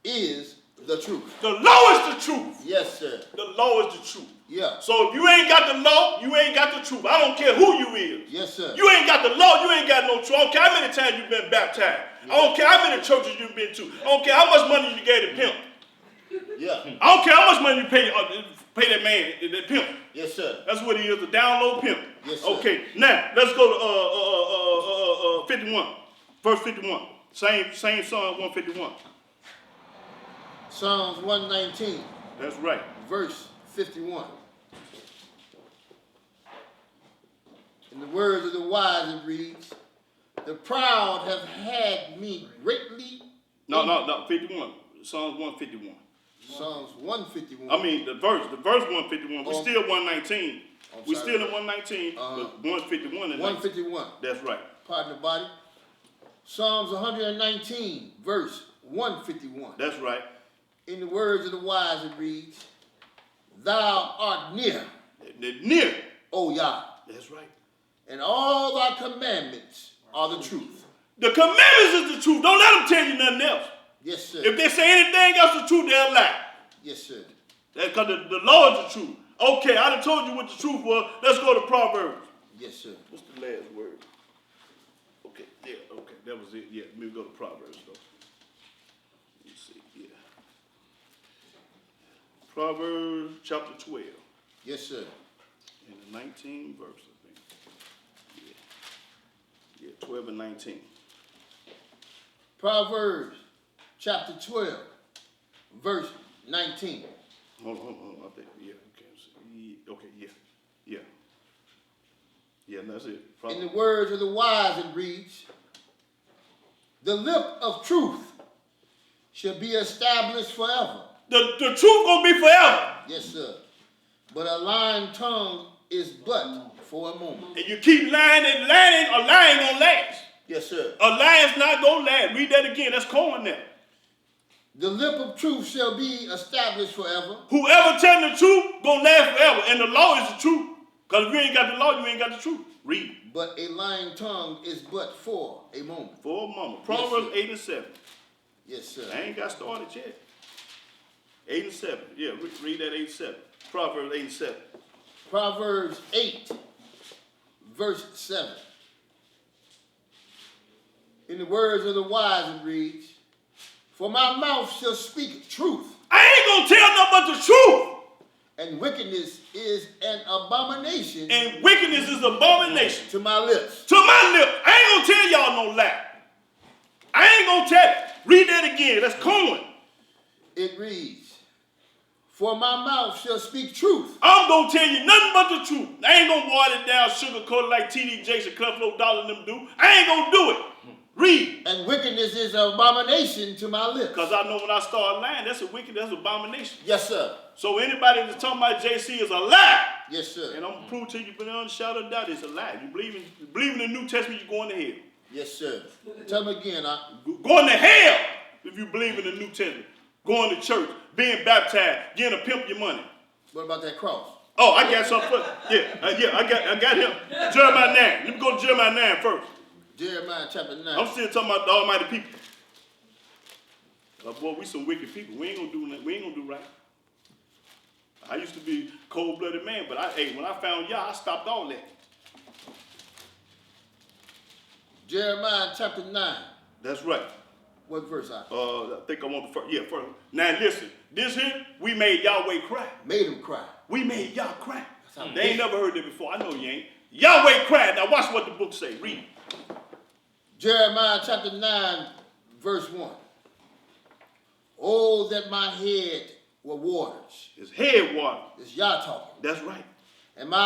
is the truth. The law is the truth. Yes, sir. The law is the truth. Yeah. So if you ain't got the law, you ain't got the truth. I don't care who you is. Yes, sir. You ain't got the law, you ain't got no truth. I don't care how many times you've been baptized. I don't care how many churches you've been to. I don't care how much money you gave the pimp. Yeah. I don't care how much money you pay that man, that pimp. Yes, sir. That's what he is, the down low pimp. Yes, sir. Okay, now let's go to 51, verse 51. Same Psalm 151. Psalms 119, That's right. verse 51. In the words of the wise it reads, the proud have had me greatly. No, 51. Psalms 151. Psalms 151. I mean the verse 151. We Oh. still 119. I'm We sorry. still in 119, but 151 is 151. That's right. Pardon the body. Psalms 119, verse 151. That's right. In the words of the wise it reads, thou art near, Near. O Yah, That's right. and all thy commandments are the truth. The commandments is the truth. Don't let them tell you nothing else. Yes, sir. If they say anything else the truth, they'll lie. Yes, sir. Because the law is the truth. Okay, I done told you what the truth was. Let's go to Proverbs. Yes, sir. What's the last word? Okay, yeah, okay, that was it. Yeah, let me go to Proverbs though. Let's see, yeah. Proverbs chapter 12, Yes, sir. in the 19th verse, I think. Yeah, 12 and 19. Proverbs chapter 12, verse 19. Hold on, I think, yeah, okay, yeah, that's it. In the words of the wise it reads, the lip of truth shall be established forever. The truth gonna be forever. Yes, sir. But a lying tongue is but for a moment. And you keep lying and lying, a lie ain't gonna last. Yes, sir. A lie is not gonna last. Read that again, that's Cohen now. The lip of truth shall be established forever. Whoever tell the truth gonna last forever, and the law is the truth. Because if you ain't got the law, you ain't got the truth. Read. But a lying tongue is but for a moment. For a moment. Yes, Proverbs sir. 8 and 7. Yes, sir. I ain't got started yet. 8 and 7. Yeah, read that 8 and 7. Proverbs 8 and 7. Proverbs 8, verse 7. In the words of the wise it reads, for my mouth shall speak truth, I ain't gonna tell nothing but the truth. and wickedness is an abomination And wickedness is abomination. to my lips. To my lips. I ain't gonna tell y'all no lie. I ain't gonna tell it. Read that again. That's Cohen. It reads, for my mouth shall speak truth, I'm gonna tell you nothing but the truth. I ain't gonna water it down, sugarcoat it like T.D. Jakes and Creflo Dollar and them do. I ain't gonna do it. Read. and wickedness is an abomination to my lips. Because I know when I start lying, that's an abomination. Yes, sir. So anybody that's talking about JC is a lie. Yes, sir. And I'm gonna prove to you beyond a shadow of doubt it's a lie. You believe in the New Testament, you're going to hell. Yes, sir. Tell me again. Going to hell if you believe in the New Testament. Going to church, being baptized, getting a pimp your money. What about that cross? Oh, I got something first. I got him. Jeremiah 9. Let me go to Jeremiah 9 first. Jeremiah chapter 9. I'm still talking about the almighty people. Boy, we some wicked people. We ain't gonna do right. I used to be a cold-blooded man, but when I found y'all, I stopped all that. Jeremiah chapter 9. That's right. What verse? I think I want the first. Yeah, first. Now listen, this here, we made Yahweh cry. Made him cry. We made Yah cry. how They ain't never heard that before. I know you ain't. Yahweh cried. Now watch what the book say. Read. Jeremiah chapter 9, verse 1. Oh, that my head were waters. It's head water. It's Yah talking. That's right. And my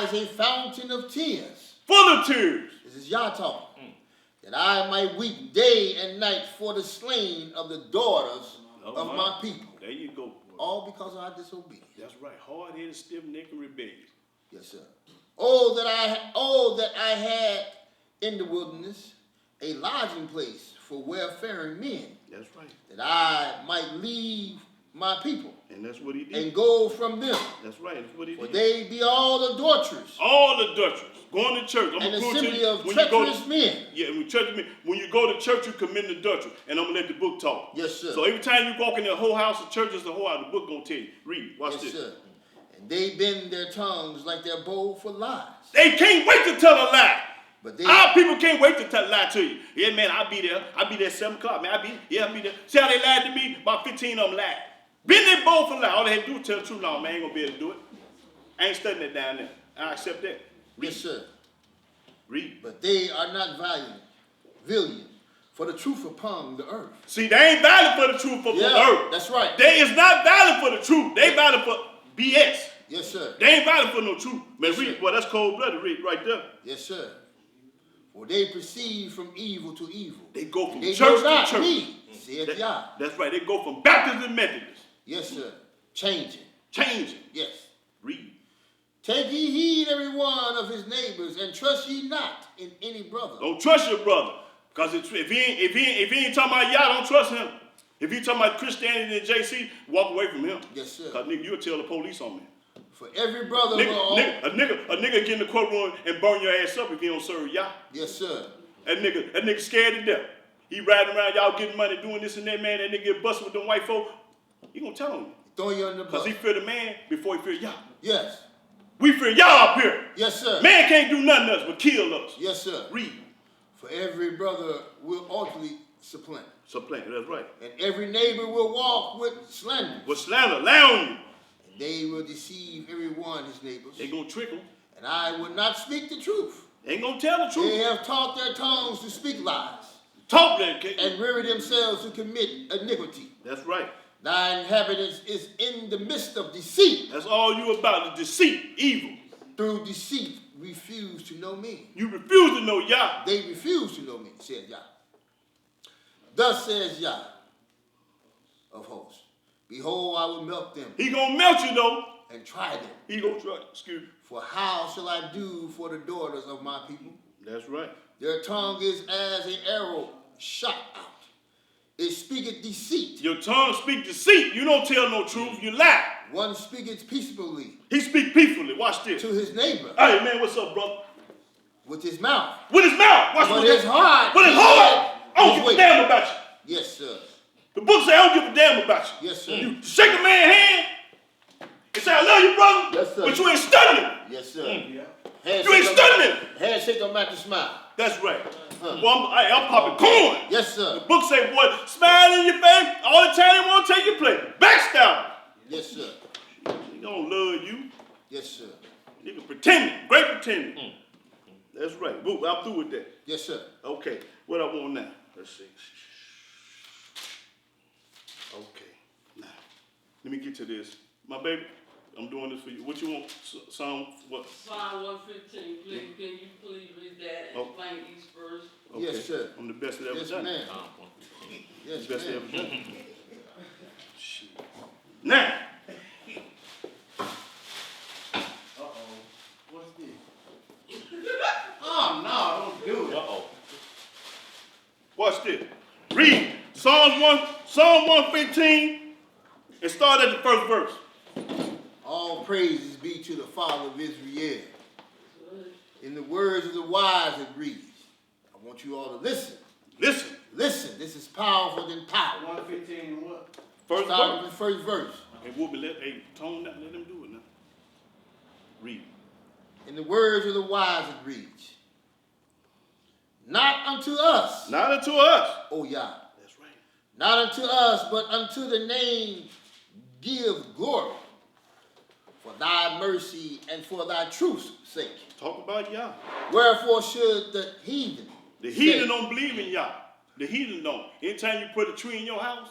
eyes a fountain of tears. Full of tears. This is Yah talking. That I might weep day and night for the slain of the daughters of my people. There you go, boy. All because of our disobedience. That's right. Hard-headed, stiff-necked, and rebellious. Yes, sir. Oh, that I had in the wilderness a lodging place for wayfaring men. That's right. That I might leave my people And that's what he did. and go from them. That's right. That's what he For did. they be all adulterers All adulterers. Going to church. I'm and gonna prove to assembly you, of when you go treacherous to, men. yeah, when you go to church, you commit adultery. And I'm going to let the book talk. Yes, sir. So every time you walk in the whole house of church, it's the whole house. The book going to tell you. Read. Watch Yes, this. sir. And they bend their tongues like their bow for lies. They can't wait to tell a lie. But they, Our people can't wait to lie to you. Yeah, man, I'll be there. I'll be there 7 o'clock, man. I'll be there. See how they lied to me? About 15 of them lied. Been they both for lie. All they had to do was tell the truth. No, man, I ain't gonna be able to do it. I ain't studying that down there. I accept that. Read. yes, sir. Read. But they are not valiant for the truth upon the earth. See, they ain't valid for the truth upon the earth. That's right. They is not valid for the truth. They valid for BS. Yes, sir. They ain't valid for no truth. Man, Yes, read. sir. Boy, that's cold-blooded. Read right there. Yes, sir. For they proceed from evil to evil. They go from They church know not to church. me, saith Yah. That's right. They go from Baptist to Methodist. Yes, sir. Changing. Changing. Yes. Read. Take ye heed every one of his neighbors, and trust ye not in any brother. Don't trust your brother. Because if he ain't talking about y'all, don't trust him. If he talking about Christianity and JC, walk away from him. Yes, sir. Because nigga, you'll tell the police on me. For every brother A nigga get in the courtroom and burn your ass up if he don't serve y'all. Yes, sir. That nigga scared to death. He riding around y'all getting money, doing this and that, man. That nigga get busted with them white folk. He gonna tell him. Throw you under the bus. Because he fear the man before he fear y'all. Yes. We fear y'all up here. Yes, sir. Man can't do nothing else but kill us. Yes, sir. Read. For every brother will ultimately supplant. Supplant, that's right. And every neighbor will walk with slander. With slander, lie on you. They will deceive every one his neighbors. They gonna trick him. And I will not speak the truth. They ain't gonna tell the truth. They have taught their tongues to speak lies. Talk that. And weary themselves to commit iniquity. That's right. Thy inhabitants is in the midst of deceit. That's all you about, the deceit, evil. Through deceit refuse to know me. You refuse to know Yah. They refuse to know me, said Yah. Thus says Yah of hosts. Behold, I will melt them He gonna melt you though. and try them. He gonna try. Excuse me. For how shall I do for the daughters of my people? That's right. Their tongue is as an arrow shot out. It speaketh deceit. Your tongue speak deceit. You don't tell no truth. You lie. One speaketh peaceably He speak peacefully. Watch this. to his neighbor Hey man, what's up, brother? with his mouth. With his mouth. Watch But what his heart. With his heart. I don't give a Wait. damn about you. Yes, sir. The book say I don't give a damn about you. Yes, sir. You shake a man's hand and say I love you, brother. Yes, sir. But you ain't studying. Yes, sir. Yeah. You ain't studying. Handshake don't match the smile. That's right. Well, I'm popping corn. Yes, sir. The book say, boy, smile in your face all the time they want to take your place. Backstab. Yes, sir. He don't love you. Yes, sir. Nigga pretending. Great pretending. That's right. Boop, I'm through with that. Yes, sir. Okay. What I want now? Let's see. Okay. Now, let me get to this. My baby, I'm doing this for you. What you want? Psalm what? Psalm 115, please, can you please read that and explain each verse? Okay. Yes, sir. I'm the best that ever Yes, done. ma'am. Yes, The best that ma'am. ever done. Shit. Now, What's this? Oh, no, don't do it. watch this. Read Psalm 115 and start at the first verse. All praises be to the Father of Israel. In the words of the wise it reads. I want you all to listen. Listen. Listen, this is powerful than power. 115 and what? First Start verse. with the first verse. Hey, Whoopi, hey, tone that. Let them do it now. Read. In the words of the wise it reads. Not unto us, Not unto us. O Yah. That's right. Not unto us, but unto the name give glory. For thy mercy and for thy truth's sake. Talk about Yah. Wherefore should the heathen The heathen say, don't believe in Yah. The heathen don't. Anytime you put a tree in your house,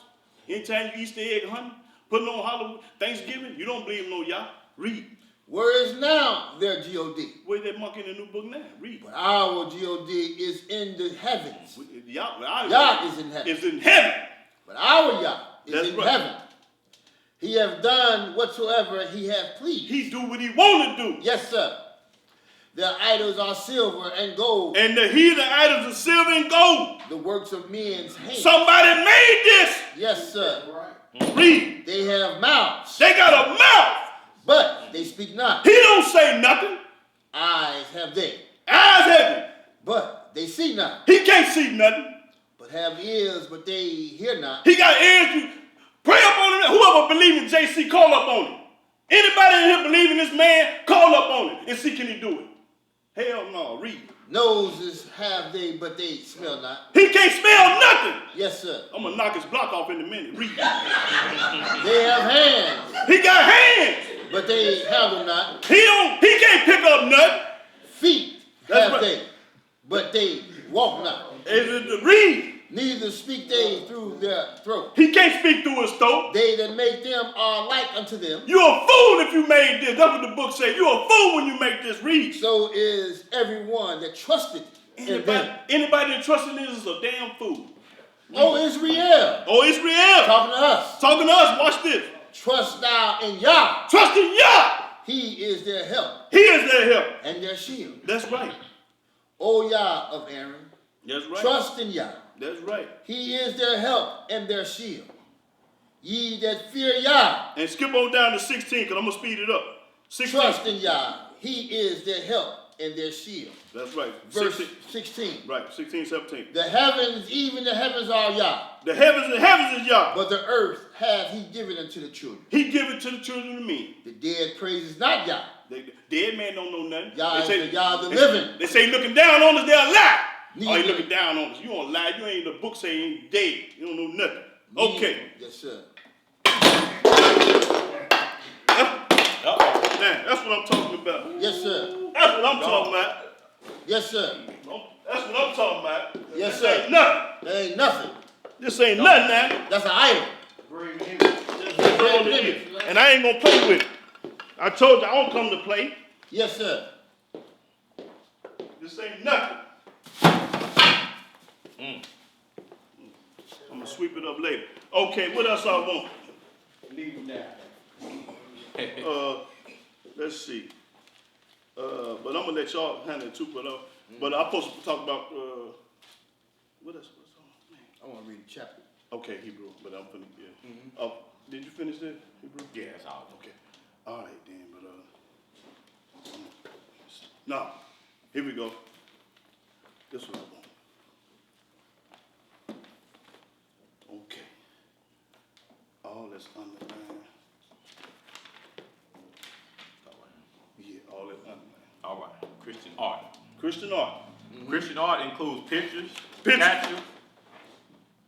anytime you Easter egg hunting, putting on Halloween, Thanksgiving, you don't believe in no Yah. Read. where is now their G-O-D? Where's that monkey in the new book now? Read. But our G-O-D is in the heavens. Yah Yah is in heaven. Is in heaven. But our Yah is That's in right. heaven. He hath done whatsoever he hath pleased. He do what he want to do. Yes, sir. Their idols are silver and gold, And the heathen idols are silver and gold. the works of men's hands. Somebody made this. Yes, sir. Right. Read. They have mouths, They got a mouth. but they speak not. He don't say nothing. Eyes have they, Eyes heavy. but they see not. He can't see nothing. But have ears, but they hear not. He got ears. You pray up on him. Whoever believes in JC, call up on him. Anybody in here believe in this man, call up on him and see can he do it. Hell no, read. Noses have they, but they smell not. He can't smell nothing. Yes, sir. I'm gonna knock his block off in a minute. Read. They have hands, He got hands. but they handle not. He can't pick up nothing. Feet That's have right. they, but they walk not. Read. Neither speak they through their throat. He can't speak through his throat. They that make them are like unto them. You're a fool if you made this. That's what the book says. You're a fool when you make this. Read. So is everyone that trusted in them. Anybody that trusts in this is a damn fool. Oh, Israel, Oh, it's real. talking to us. Talking to us. Watch this. Trust thou in Yah. Trust in Yah. He is their help He is their help. and their shield. That's right. O Yah of Aaron, That's right. trust in Yah. That's right. He is their help and their shield. Ye that fear Yah, And skip on down to 16 because I'm going to speed it up. 16. trust in Yah. He is their help and their shield. That's right. Verse 16. 16. Right. 16, 17. The heavens, even the heavens are Yah, The heavens and heavens is Yah. but the earth hath he given unto the children. He give it to the children of men. The dead praises not Yah. The dead man don't know nothing. Yah is They the Yah of the they- living. They say looking down on us, they'll lie. Oh, Neither- you looking down on us. You don't lie. You ain't, the book say you ain't dead. You don't know nothing. Okay. Yes, sir. Man, that's what I'm talking about. Yes, sir. That's what I'm talking about. Yes, sir. That's what I'm talking about. Yes, This sir. ain't nothing. There ain't nothing. This ain't nothing now. That's an idol. And I ain't gonna play with it. I told you I don't come to play. Yes, sir. This ain't nothing. I'm gonna sweep it up later. Okay, what else I want? Leave now. Let's see. But I'm gonna let y'all handle it too. But I'm supposed to talk about what else? What's on? Man. I want to read the chapter. Okay, Hebrew. But I'm finna yeah. Did you finish that, Hebrew? Yeah, that's all. Okay. All right then. But no. Here we go. This is what I want. Okay. All that's underlined. Yeah, all that's underlined. All right. Christian art. Christian art. Christian art includes pictures, Pictures. statues,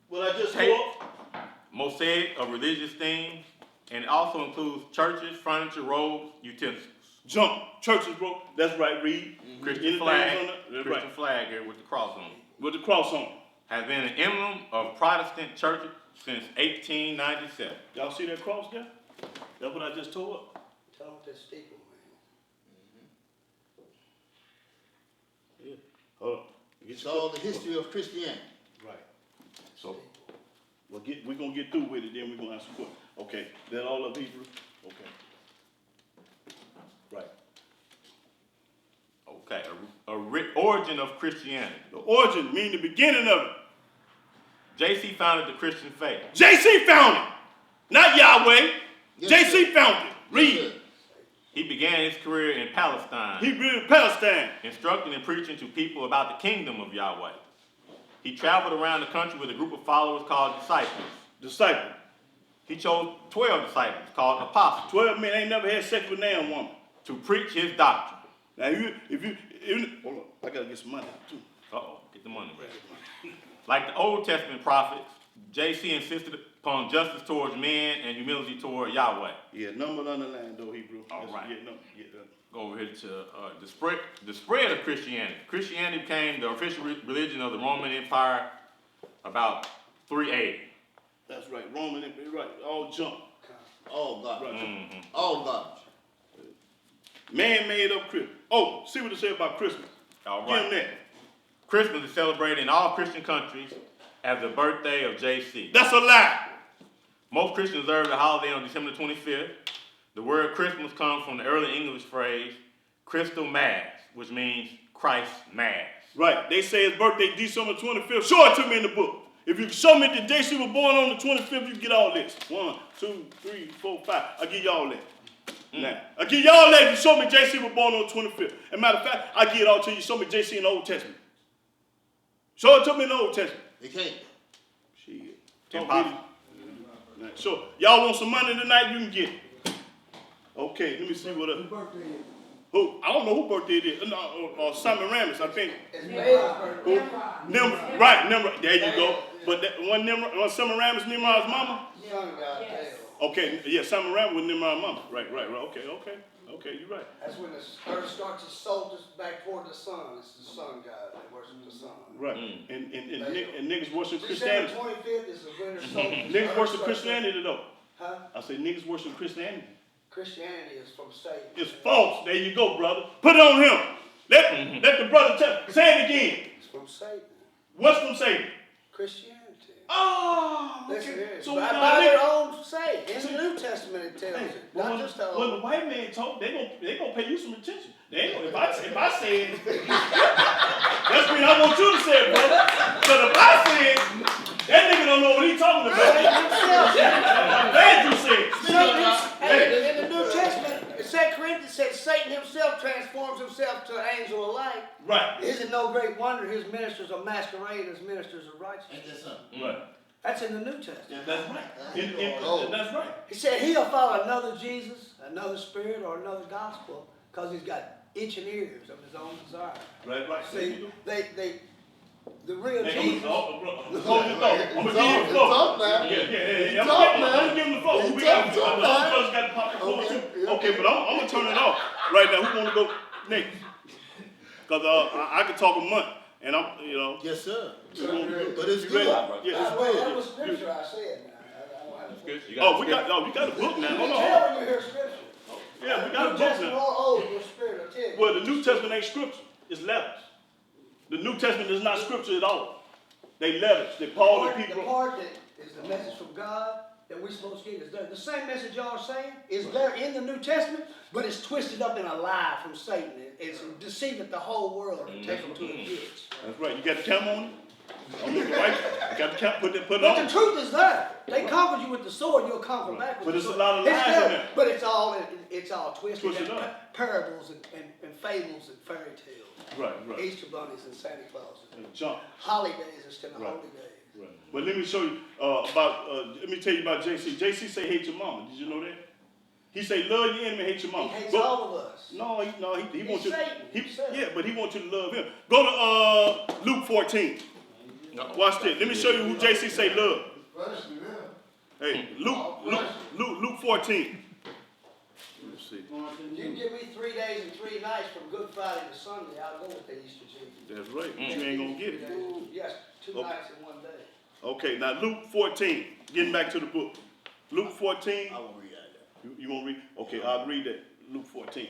What I just tape, told. mosaic of religious themes, and it also includes churches, furniture, robes, utensils. Jump. Churches, bro. That's right, read. Christian Anything flag, on it? That's Christian right. flag here with the cross on it. With the cross on it. Has been an emblem of Protestant churches since 1897. Y'all see that cross there? That's what I just told. Tell them that staple, man. Yeah. Hold on. It's all the history of Christianity. Right. So we're gonna get through with it, then we're gonna answer questions. Okay. That all of Hebrew? Okay. Right. Okay, origin of Christianity. The origin, mean the beginning of it. JC founded the Christian faith. JC found it. Not Yahweh. Yes, JC sir. found it. Read. Yes, sir. He began his career in Palestine, He read Palestine. instructing and preaching to people about the kingdom of Yahweh. He traveled around the country with a group of followers called disciples. Disciple. He chose 12 disciples called apostles 12 men ain't never had sex with a woman. to preach his doctrine. Now, hold on, I gotta get some money out too. Uh-oh, get the money ready. Like the Old Testament prophets, JC insisted upon justice towards men and humility toward Yahweh. Yeah, number underline though, Hebrew. All right. Yeah, number. Yeah, Go over here to the spread of Christianity. Christianity became the official religion of the Roman Empire about 380. that's right. Roman, right. All jump. All God. Right. All God. Man made up Christmas. Oh, see what it said about Christmas. All Give right. him that. Christmas is celebrated in all Christian countries as the birthday of JC. That's a lie. Most Christians observe the holiday on December 25th. The word Christmas comes from the early English phrase, Christal Mass, which means Christ's Mass. Right. They say his birthday December 25th. Show it to me in the book. If you show me that JC was born on the 25th, you get all this. 1, 2, 3, 4, 5. I'll give y'all that. Now, I'll give y'all that if you show me JC was born on the 25th. As a matter of fact, I'll give it all to you. Show me JC in the Old Testament. Show it to me in the Old Testament. They can't. Shit. Impossible. Now, so, y'all want some money tonight? You can get it. Okay, let me see what Whose up. birthday is it? Who? I don't know who birthday it is. No, Simon Ramis, I think. It's Bail's birthday. Nimrod, right, Nimrod. There you go. But that one Simon Ramis, Nimrod's mama? Son got Yes. tail. Okay, yeah, Simon Ramis was Nimrod's mama. Right. Okay, you're right. That's when the earth starts its solstice back toward the sun. It's the sun god. They worship the sun. Right. And niggas worship December Christianity. 25th is the winter solstice. Niggas Earth worship starts- Christianity though. Huh? I say niggas worship Christianity. Christianity is from Satan. It's false. There you go, brother. Put it on him. Let the brother tell. Say it again. It's from Satan. What's from Satan? Christianity. Oh, Listen okay. here. So by now their own say. In the New Testament it tells Hey, it. Not just the when the old. white man talk, they gonna pay you some attention. They ain't gonna, if I say it, that's mean I want you to say it, brother. But if I say it, that nigga don't know what he talking about. I'm glad you said it. In the New Testament, 2 Corinthians said Satan himself transforms himself to an angel of light. Right. Is it no great wonder his ministers are masquerade as ministers of righteousness? Right. That's in the New Testament. That's right. That's right. He said he'll follow another Jesus, another spirit, or another gospel because he's got itching ears of his own desire. Right. See, the real Hey, Jesus. I'm gonna give you the floor. Yeah. I'm gonna give him the floor. We got the brothers got to pop the floor too. Okay, but I'm gonna turn it off right now. Who wanna go next? Cause I can talk a month, and Yes, sir. But it's you good. ready? Yeah, it's good. That was scripture I said now. I don't have a Good. You Oh, we got a book now. Hold on. tell when you hear scripture. Yeah, we got a New book Testament now. or old, your spirit will tell you. Well, the New Testament ain't scripture. It's letters. The New Testament is not scripture at all. They letters. They Paul and The people. part that is the message from God that we're supposed to get is there. The same message y'all are saying is there in the New Testament, but it's twisted up in a lie from Satan. It's deceiving the whole world and take them to the ditch. That's right. You got the camera on it? I'm looking right. You got the camera. Put it But on. the truth is there. They conquered you with the sword, you'll conquer back with But the there's sword. a lot of It's lies there, in there. but it's all twisted. Twisted and up. Parables and fables and fairy tales. Right. Easter bunnies and Santa Clauses. Jump. Holidays instead of Right. holy days. Right. But let me show you let me tell you about JC. JC say hate your mama. Did you know that? He say love your enemy, hate your He mama. hates Go- all of us. No, he He's wants you. Satan himself. Yeah, but he wants you to love him. Go to Luke 14. Watch this. Let me show you who JC say love. Hey, Luke 14. Let's see. You can give me 3 days and 3 nights from Good Friday to Sunday, I'll go with the Easter Jesus. That's right. But you ain't gonna get it. Yes, 2 Okay. nights and 1 day. Okay, now Luke 14. Getting back to the book. Luke 14. I won't read that. You won't read? Okay, I'll read that. Luke 14.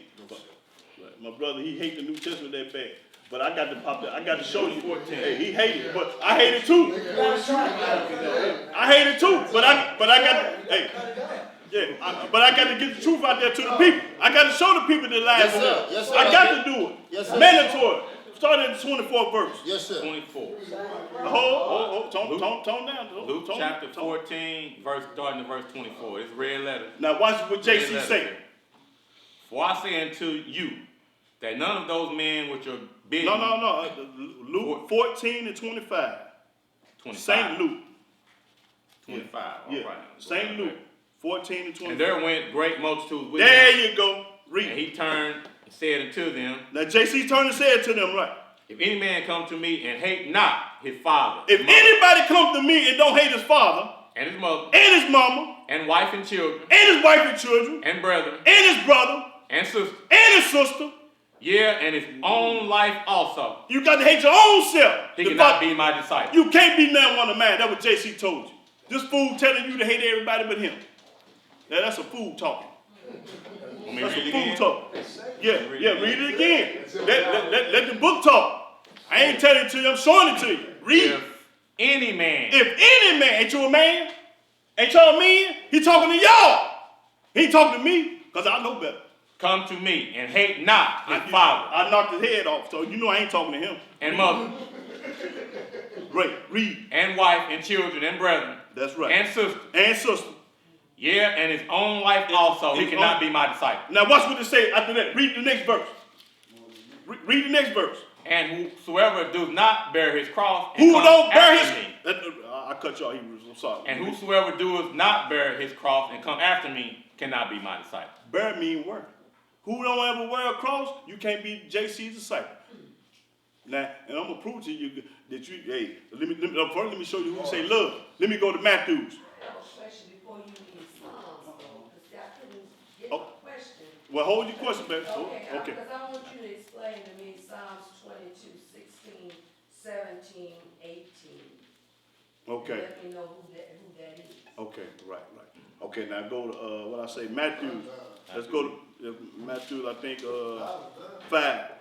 Right. My brother, he hate the New Testament that bad. But I got to pop that. I got to show you. 14. Hey, he hated it, but I hate it too. I hate it too. But I got hey. But I got to get the truth out there to the people. I got to show the people the lies. Yes, sir. Yes, sir. I got to do it. Yes, sir. Mandatory. Start at the 24th verse. Yes, sir. 24. Tone down. Luke Tone chapter down. 14, starting at verse 24. It's red letter. Now watch what Red JC letter say. here. For I say unto you that none of those men which are bidden. No. Luke 14 and 25. 25. Saint Luke. 25. Yeah. All right. Saint Luke 14 and 25. And there went great multitudes with There him. you go. Read. And he turned and said unto them, Now JC turned and said to them, right? if any man come to me and hate not his father, If mother, anybody comes to me and don't hate his father, and his mother, and his mama, and wife and children, and his wife and children, and brethren, and his brother, and sister, and his sister, yeah, and his own life also, you got to hate your own self. he The cannot fa- be my disciple. You can't be none one of mine. That's what JC told you. This fool telling you to hate everybody but him. Now that's a fool talking. Want me to That's read a it fool again? talk. Yeah, read it again. Let the book talk. I ain't telling it to you, I'm showing it to you. Read. If any man, If any man, ain't you a man? Ain't y'all a man? He talking to y'all. He ain't talking to me, because I know better. come to me and hate not his father, I knocked his head off, so you know I ain't talking to him. and mother, Great, read. and wife, and children, and brethren, That's right. and sister, And sister. yeah, and his own life also, he his cannot own- be my disciple. Now watch what it say after that. Read the next verse. Read the next verse. And whosoever does not bear his cross and Who come don't bear after his... me, I cut y'all Hebrews, I'm sorry. and whosoever doeth not bear his cross and come after me cannot be my disciple. Bear mean work. Who don't ever wear a cross, you can't be JC's disciple. Now, and I'm gonna prove to you that you, hey, first let me show you who say love. Let me go to Matthews. I have a question before you read Psalms, though, because I couldn't get Oh. my question. Well, hold your question, baby. Okay, Okay. because I want you to explain to me Psalms 22, 16, 17, 18. Okay. Let me know who that is. Okay, right. Okay, now go to, what I say, Matthews. Let's go to Matthews, I think, 5.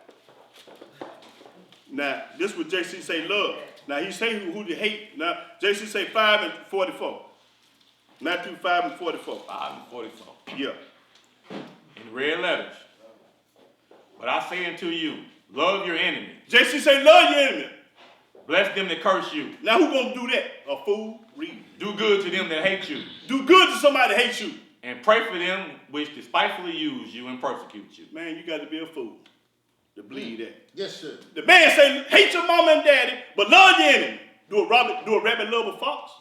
Now, this what JC say love. Now, he say who they hate. Now, JC say 5 and 44. Matthew 5 and 44. 5 and 44. Yeah. In red letters. But I say unto you, love your enemy. JC say love your enemy. Bless them that curse you. Now, who gonna do that? A fool? Read. Do good to them that hate you. Do good to somebody that hates you. And pray for them which despitefully use you and persecute you. Man, you got to be a fool to believe that. Yes, sir. The man say, hate your mama and daddy, but love your enemy. Do a rabbit love a fox?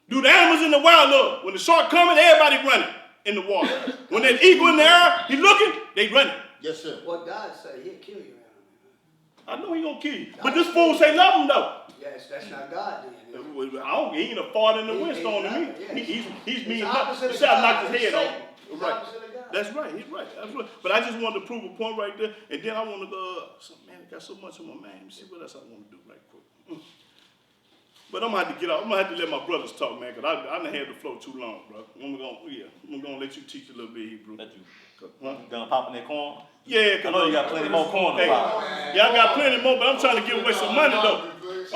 Do the animals in the wild love? When the shark coming, everybody running in the water. When that eagle in the air, he looking, they running. Yes, sir. What God say, he'll kill you. I know he gonna kill you. But this fool say love him though. Yes, that's not God then. He ain't a fart in the windstorm to me. Yes. He's mean It's enough. opposite He of said I God. knocked his It's head Satan. off. It's Right. opposite of God. That's right. He's right. That's right. But I just wanted to prove a point right there. And then I want to go, man, I got so much on my mind. Let me see what else I want to do right quick. But I'm going to have to get out. I'm going to have to let my brothers talk, man, because I done had the flow too long, bro. I'm going to let you teach a little bit, Hebrew. Let you done popping that corn? Yeah, I know you got plenty more corn to hey, pop. y'all got plenty more, but I'm trying to give away some money, though.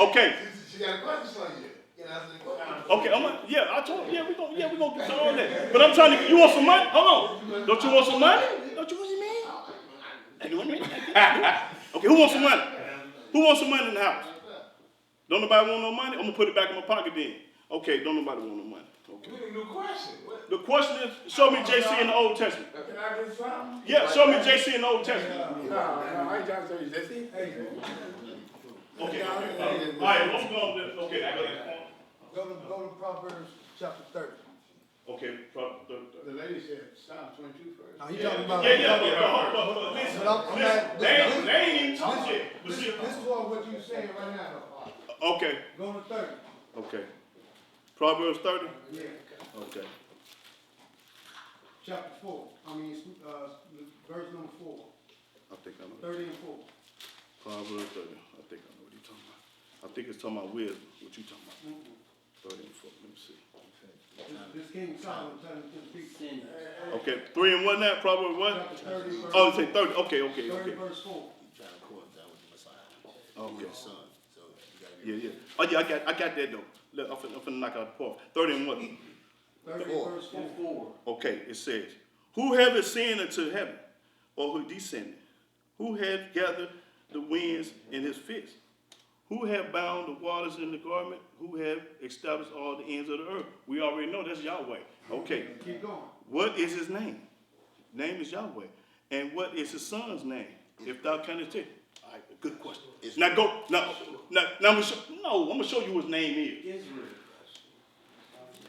Okay. She got a question for you. You know, Okay, I told you, we're gonna do all that. But I'm trying to, you want some money? Hold on. Don't you want some money? Don't you want some money? You want me? Okay, who wants some money? Who wants some money in the house? Don't nobody want no money? I'm gonna put it back in my pocket then. Okay, don't nobody want no money. Okay. we need a new question. What? The question is, show me JC in the Old Testament. Can I get some? Yeah, show me JC in the Old Testament. No, I ain't trying to say this. Okay. All right, let's go on this. Okay, I got it. Go to Proverbs chapter 30. Okay, The lady said Psalm 22 first. Now, he talking about. Hold on. Listen, But I'm at- they ain't even talking yet. But This see- is what you're saying right now. Okay, Go to 30. okay. Proverbs 30? Yeah. Okay. Chapter 4. Verse number 4. I think I know. 30 and 4. Proverbs 30. I think I know what you're talking about. I think it's talking about wisdom. What you talking about? 30 and 4. Let me see. This King Solomon telling to the people. Okay, 3 and what now? Proverbs what? Chapter 30, verse Oh, say 30. Okay. 30 verse 4. Trying to coincide with the Messiah. Okay. His son. So you gotta Yeah. Oh, yeah, I got that though. Look, I'm finna knock out the part. 30 and what? 30 4. verse 4. Okay, it says, who have ascended to heaven, or who descended? Who hath gathered the winds in his fist? Who have bound the waters in the garment? Who have established all the ends of the earth? We already know that's Yahweh. Okay. Keep going. What is his name? Name is Yahweh. And what is his son's name? If thou canst tell. All right, good question. Now go. Now I'm gonna show you what his name is.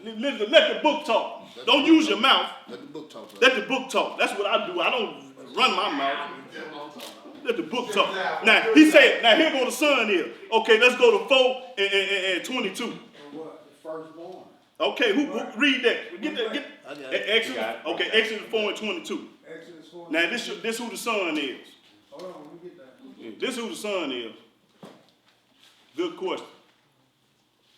Listen, let the book talk. Don't use your mouth. Let the book talk, brother. Let the book talk. That's what I do. I don't run my mouth. Let the book talk. Now he said. Now here go the son here. Okay, let's go to 4 and 22. What? The firstborn. Okay, who read that? Get that. I got it. Exodus. Okay, Exodus 4 and 22. Exodus 4. Now this who the son is. Hold on, let me get that. Yeah, this who the son is. Good question.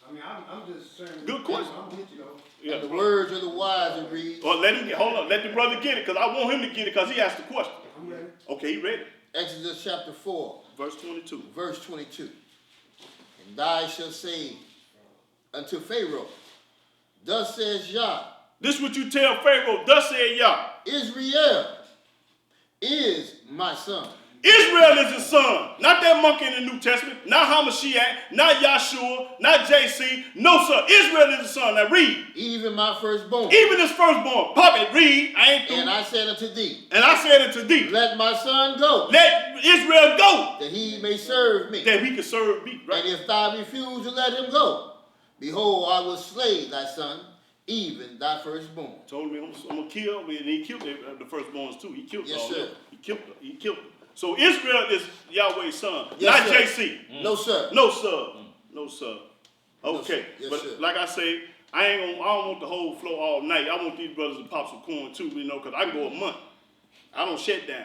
I mean, I'm just saying. Good question. I'm with you though. Yeah. The words of the wise, it reads. Or let him get. Hold on. Let the brother get it, because I want him to get it, because he asked the question. I'm ready. Okay, he ready. Exodus chapter 4, Verse 22. verse 22. And thou shalt say unto Pharaoh, thus says Yah, This what you tell Pharaoh. Thus said Yah. Israel is my son. Israel is his son. Not that monkey in the New Testament. Not Hamashiach. Not Yahshua. Not JC. No, sir. Israel is his son. Now read. Even my firstborn. Even his firstborn. Pop it. Read. I ain't through. And I said unto thee, And I said unto thee, let my son go, let Israel go, that he may serve me. that we can serve me. Right? And if thou refuse to let him go, behold, I will slay thy son, even thy firstborn. Told me I'm gonna kill, and he killed the firstborns too. He killed Yes, all sir. them. He killed them. He killed them. So Israel is Yahweh's son, Yes, not sir. JC. No, sir. No, sir. No, sir. No, Okay, sir. Yes, but sir. like I say, I don't want the whole flow all night. I want these brothers to pop some corn too, you know, because I can go a month. I don't shut down.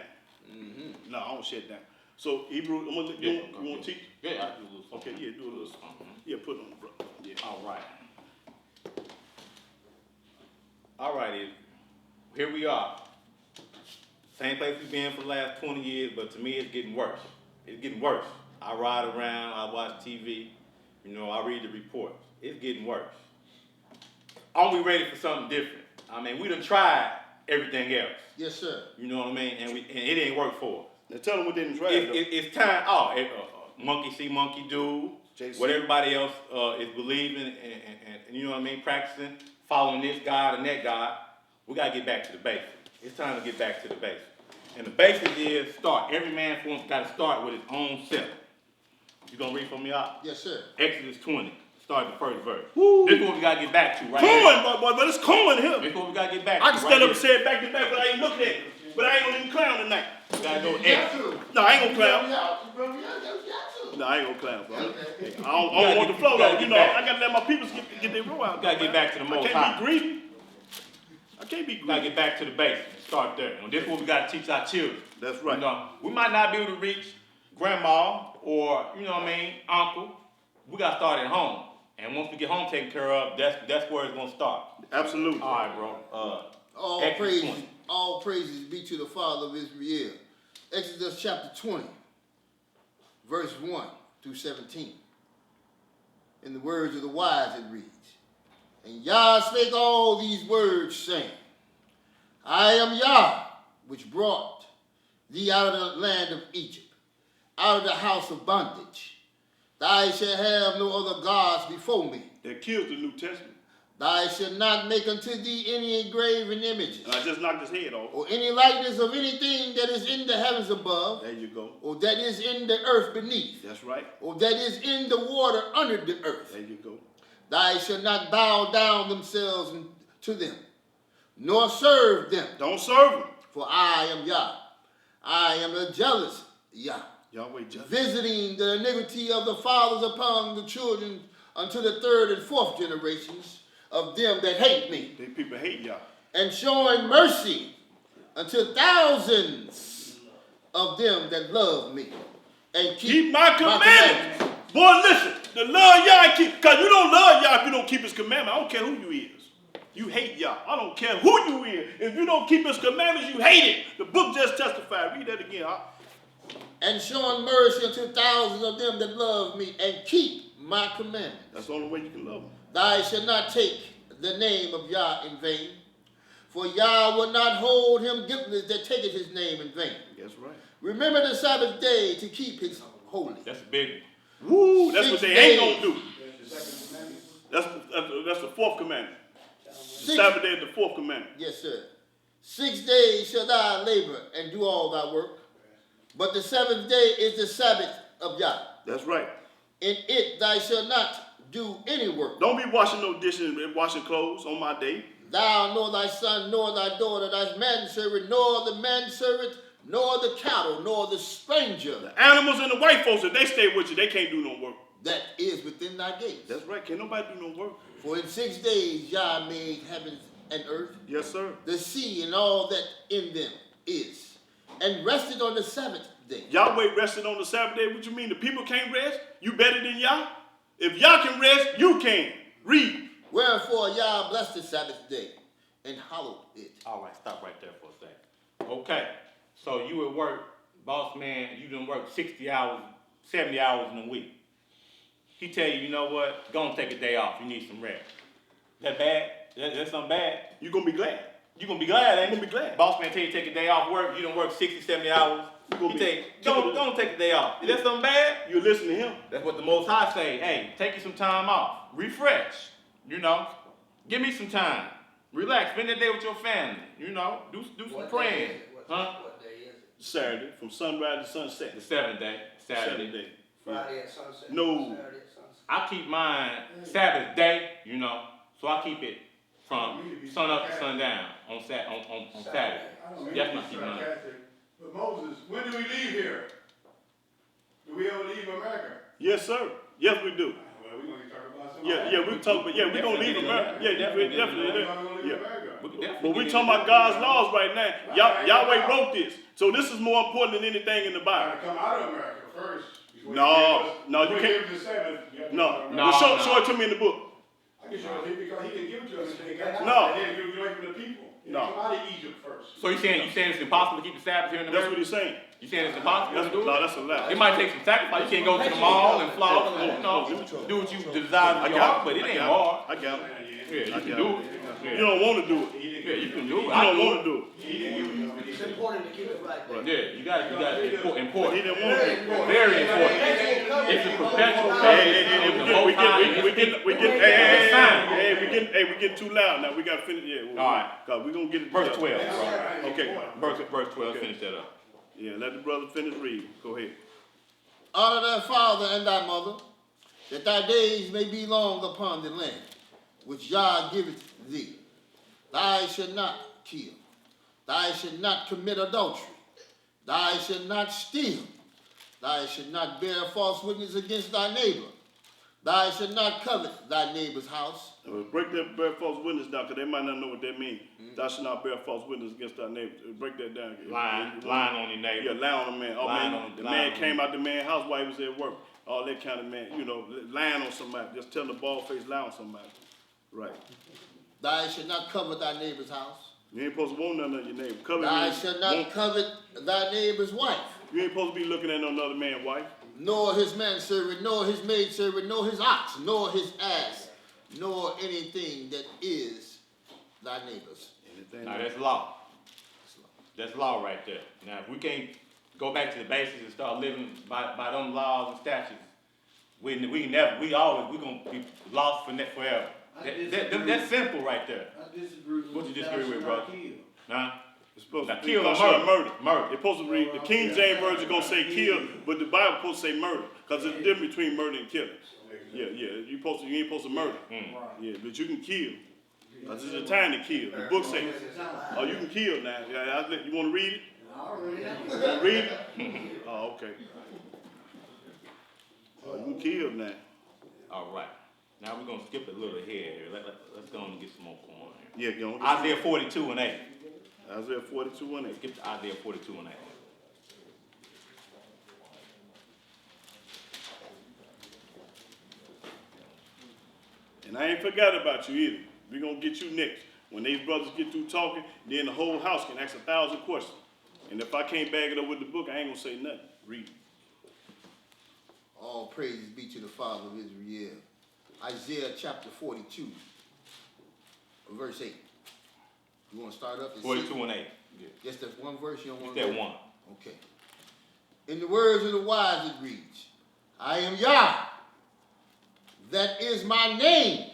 No, I don't shut down. So Hebrew, you want to teach? Yeah, I do a little Okay, yeah, do a little something. Yeah, put it on, bro. Yeah. All right. All righty. Here we are. Same place we've been for the last 20 years, but to me it's getting worse. It's getting worse. I ride around, I watch TV, you know, I read the reports. It's getting worse. Are we ready for something different? I mean, we done tried everything else. Yes, sir. You know what I mean? And it ain't worked for us. Now tell them what they didn't try. It's time. Monkey see, monkey do. JC. What everybody else is believing and you know what I mean, practicing, following this God and that God. We gotta get back to the basics. It's time to get back to the basics. And the basics is start. Every man for him got to start with his own self. You gonna read for me out? Yes, sir. Exodus 20. Start the first verse. Woo. This is what we gotta get back to right Corn, but it's corn here. here. This is what we gotta get back to. I can stand right up and say it back to back, but I ain't looking at it. But I ain't gonna even clown tonight. We gotta go You got Exodus. to. No, I ain't gonna clown. You got to. No, I ain't gonna clown, bro. Okay. I don't want the flow though. You know, I gotta let my people get their roll out. We gotta get back to the Most I High. can't be greedy. I can't be We gotta greedy. get back to the basics. Start there. And this is what we gotta teach our children. That's right. You know, we might not be able to reach grandma or, you know what I mean, uncle. We gotta start at home. And once we get home taken care of, that's where it's gonna start. Absolutely. All right, bro. All Exodus praises, 20. all praises be to the Father of Israel. Exodus chapter 20, verse 1 through 17. In the words of the wise it reads, And Yah spake all these words, saying, I am Yah, which brought thee out of the land of Egypt, out of the house of bondage. Thou shalt have no other gods before me. That kills the New Testament. Thou shalt not make unto thee any engraven images, And I just knocked his head off. or any likeness of anything that is in the heavens above, There you go. or that is in the earth beneath, That's right. or that is in the water under the earth. There you go. Thou shalt not bow down themselves to them, nor serve them, Don't serve him. for I am Yah. I am a jealous Yah, Yahweh just. visiting the iniquity of the fathers upon the children unto the third and fourth generations of them that hate me, They people hate y'all. and showing mercy unto thousands of them that love me and Keep my commandments. Boy, listen. The love y'all and keep. Because you don't love y'all if you don't keep his commandments. I don't care who you is. You hate y'all. I don't care who you is. If you don't keep his commandments, you hate it. The book just testified. Read that again. And showing mercy unto thousands of them that love me and keep my commandments. That's the only way you can love him. Thou shalt not take the name of Yah in vain, for Yah will not hold him guiltless that taketh his name in vain. That's right. Remember the Sabbath day to keep his holy. That's a big one. Woo, that's 6 what they days. ain't gonna do. That's the fourth commandment. The 6 Sabbath day is the fourth commandment. Yes, sir. 6 days shall thou labor and do all thy work, but the seventh day is the Sabbath of Yah. That's right. In it thou shalt not do any work. Don't be washing no dishes and washing clothes on my day. Thou, nor thy son, nor thy daughter, thy manservant, nor the manservant, nor the cattle, nor the stranger The animals and the white folks, if they stay with you, they can't do no work. that is within thy gates. That's right. Can't nobody do no work. For in 6 days Yah made heaven and earth, Yes, sir. the sea and all that in them is, and rested on the seventh day. Yahweh rested on the Sabbath day. What you mean? The people can't rest? You better than Yah? If Yah can rest, you can. Read. Wherefore Yah blessed the Sabbath day and hallowed it. All right, stop right there for a second. Okay, so you at work, boss man, you done work 60 hours, 70 hours in a week. He tell you, you know what, go and take a day off, you need some rest. That bad? That's something bad? You're going to be glad. You gonna be glad, ain't you? You gonna be glad. Boss man tell you to take a day off work, you done work 60, 70 hours. You gonna He be- tell you, go take a day off. Is that something bad? You listen to him. That's what the Most High say. Hey, take you some time off. Refresh. You know, give me some time. Relax. Spend the day with your family. You know, do some What praying. day is it? Huh? What day is it? Saturday, from sunrise to sunset. The seventh day, Saturday. Saturday. Friday at sunset? No. Saturday at sunset? I keep mine Sabbath day. You know, so I keep it from sun up to sundown on Saturday. I don't mean That's to my be keep on. sarcastic, but Moses, when do we leave here? Do we ever leave America? Yes, sir. Yes, we do. Well, we're gonna talk about something. Yeah, we talk, but yeah, we're gonna leave America. Yeah, definitely. We're gonna leave Yeah. America. But we talking about God's laws right now. Yahweh wrote this. So this is more important than anything in the Bible. Gotta come out of America first. before No, you give us- no, you before can't- give us the Sabbath, you have to No, come out of No. America. show it to me in the book. I can show it to you because he didn't give it to us until he got No. And then give it away from the people. You No. Come out of Egypt first. So you saying it's impossible to keep the Sabbath here in That's what America? he's saying. You saying it's impossible to do No, it? that's a lie. It might take some sacrifice. You can't go to the mall and floss and do what you desire in your heart, but it ain't hard. I got it. Yeah, you I can got do it. it. You don't want to do it. Yeah, you can do it. You I don't do want it. to do it. It's important to keep it right there. Yeah, you got important. But he didn't want to do it. Very important. It's a perpetual Hey, covenant. of the Most High. we get too loud now. We got to finish. Yeah. All right. Cause we're gonna get it. Verse together. 12, bro. Okay. Verse 12, finish that up. Yeah, let the brother finish reading. Go ahead. Honor thy father and thy mother, that thy days may be long upon the land, which Yah giveth thee. Thou shalt not kill. Thou shalt not commit adultery. Thou shalt not steal. Thou shalt not bear false witness against thy neighbor. Thou shalt not covet thy neighbor's house. Break that bear false witness down, because they might not know what that means. Thou shalt not bear false witness against thy neighbor. Break that down. Lying on your neighbor. Yeah, lying on a man. Oh, Lying man, on- the lying man on- came out the man's house while he was at work. All that kind of man, lying on somebody. Just telling the bald face lie on somebody. Right. Thou shalt not covet thy neighbor's house. You ain't supposed to want none of your neighbor. Cover Thou means shalt not covet thy neighbor's wife, you ain't supposed to be looking at another man's wife. nor his manservant, nor his maidservant, nor his ox, nor his ass, nor anything that is thy neighbor's. Anything Now like- that's law. That's law right there. Now if we can't go back to the basics and start living by them laws and statutes, we gonna be lost forever. That's simple right there. I disagree with What you thou disagree with, shalt bro? not kill. Huh? It's supposed Now to be kill or murder. murder? Murder. It's supposed to read, the King James Version gonna say kill, but the Bible supposed to say murder, because there's a difference between murder and killing. Yeah, you ain't supposed to murder. Yeah, but you can kill. Cause there's a time to kill. The book says, oh, you can kill now. Yeah, you wanna read it? You wanna read it? Oh, okay. Oh, you can kill now. All right. Now we're gonna skip a little ahead here. Let's go and get some more corn here. Yeah, go on. Isaiah 42 and 8. Isaiah 42:8. Skip to Isaiah 42 and 8. And I ain't forgot about you either. We gonna get you next. When these brothers get through talking, then the whole house can ask 1,000 questions. And if I can't bag it up with the book, I ain't gonna say nothing. Read it. All praises be to the Father of Israel. Isaiah chapter 42, verse 8. You want to start up? And 42 and 8. Yeah. Yes, that's one verse. You don't want Just to that one. Okay. In the words of the wise it reads, I am Yah, that is my name,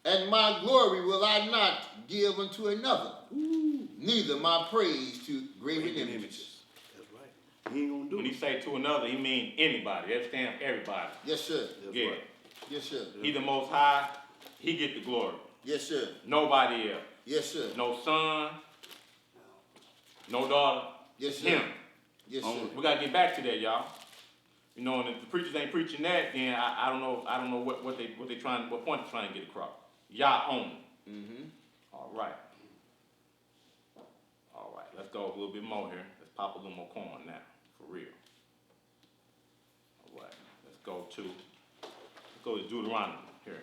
and my glory will I not give unto another, neither my praise to graven images. That's right. He ain't gonna do When it. he say to another, he mean anybody. That stands for everybody. Yes, sir. That's Yeah. right. Yes, sir. He the Most High. He get the glory. Yes, sir. Nobody else. Yes, sir. No son. No daughter. Yes, sir. Him. Yes, sir. We gotta get back to that, y'all. You know, and if the preachers ain't preaching that, then I don't know what point they're trying to get across. Yah only. Mm-hmm. All right. All right. Let's go a little bit more here. Let's pop a little more corn now, for real. All right. Let's go to Deuteronomy here.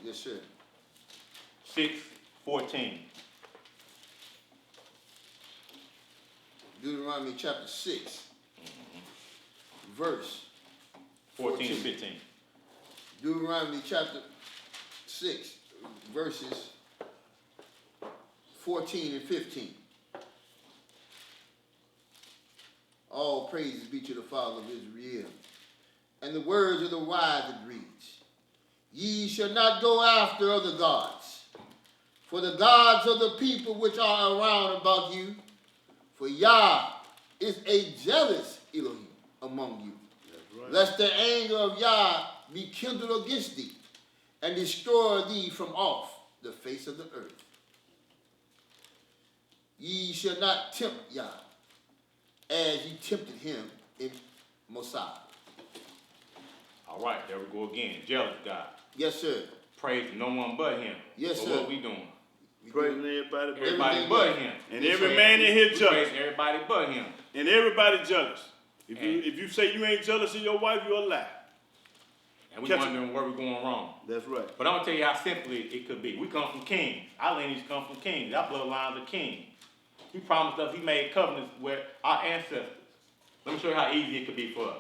Yes, sir. 6:14. Deuteronomy chapter 6, verse 14 and 15. Deuteronomy chapter 6, verses 14 and 15. All praises be to the Father of Israel. And the words of the wise it reads, Ye shall not go after other gods, for the gods of the people which are around about you, for Yah is a jealous Elohim among you. That's right. Lest the anger of Yah be kindled against thee, and destroy thee from off, the face of the earth. Ye shall not tempt Yah, as ye tempted him in Mosiah. All right, there we go again. Jealous God. Yes, sir. Praise to no one but him. Yes, so sir. what we doing? Praising everybody but Everybody Everything but else. him. And We every praise- man in here we jealous. praise everybody but him. And everybody jealous. If And- you say you ain't jealous of your wife, you're a lie. And we Catch it. wondering where we're going wrong. That's right. But I'm going to tell you how simply it could be. We come from kings. Our lineage come from kings. Our bloodlines are kings. He promised us, he made covenants with our ancestors. Let me show you how easy it could be for us.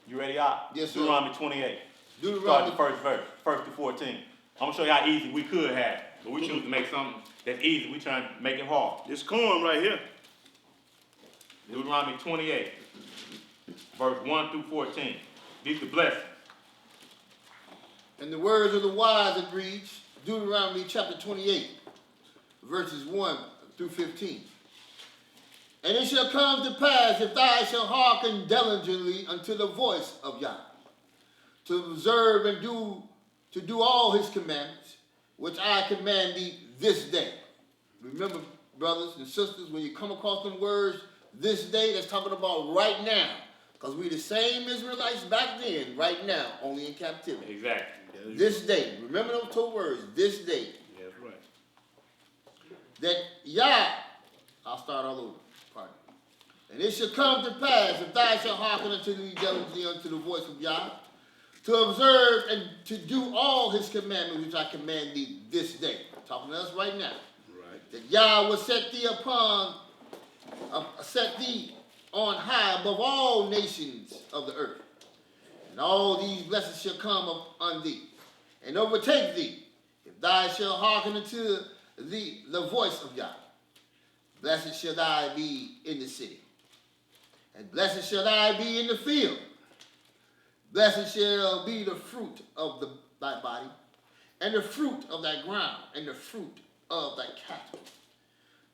You ready, Op? Yes, sir. Deuteronomy 28. Start Deuteronomy. the first verse, 1 to 14. I'm going to show you how easy we could have. But we choose to make something that's easy. We trying to make it hard. This corn right here. Deuteronomy 28, verse 1 through 14. These are blessings. In the words of the wise, it reads, Deuteronomy chapter 28, verses 1 through 15. And it shall come to pass, if thou shalt hearken diligently unto the voice of Yah, to observe and to do all his commandments, which I command thee this day. Remember, brothers and sisters, when you come across them words, this day, that's talking about right now. Because we the same Israelites back then, right now, only in captivity. Exactly. This day, remember those two words, this day, That's right. that Yah, I'll start all over, pardon. And it shall come to pass, if thou shalt hearken unto thee diligently unto the voice of Yah, to observe and to do all his commandments which I command thee this day. Talking to us right now. Right. That Yah will set thee on high above all nations of the earth. And all these blessings shall come upon thee, and overtake thee, if thou shalt hearken unto the voice of Yah. Blessed shall thou be in the city, and blessed shall thou be in the field. Blessed shall be the fruit of thy body, and the fruit of thy ground, and the fruit of thy cattle,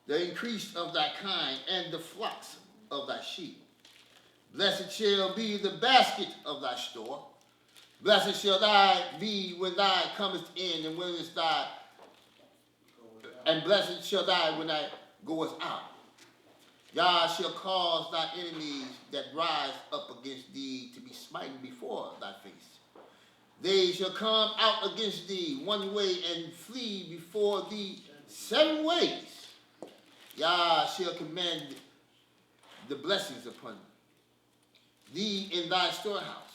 the increase of thy kind, and the flocks of thy sheep. Blessed shall be the basket of thy store. Blessed shall thou be when thou comest in, and blessed shall thou when thou goest out. Yah shall cause thy enemies that rise up against thee to be smitten before thy face. They shall come out against thee one way and flee before thee 7 ways. Yah shall command the blessings upon thee in thy storehouse,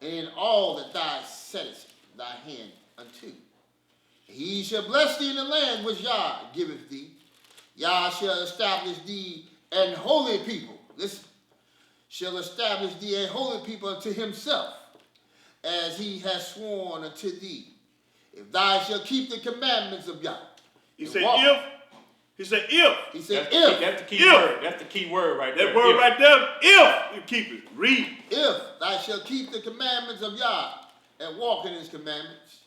and in all that thou settest thy hand unto. He shall bless thee in the land which Yah giveth thee. Yah shall establish thee an holy people. Listen. Shall establish thee a holy people unto himself, as he has sworn unto thee. If thou shalt keep the commandments of Yah. He said if. He said if. He said That's the key If. word. That's the key word right there. That word If. right there, if you keep it. Read. If thou shalt keep the commandments of Yah and walk in his commandments,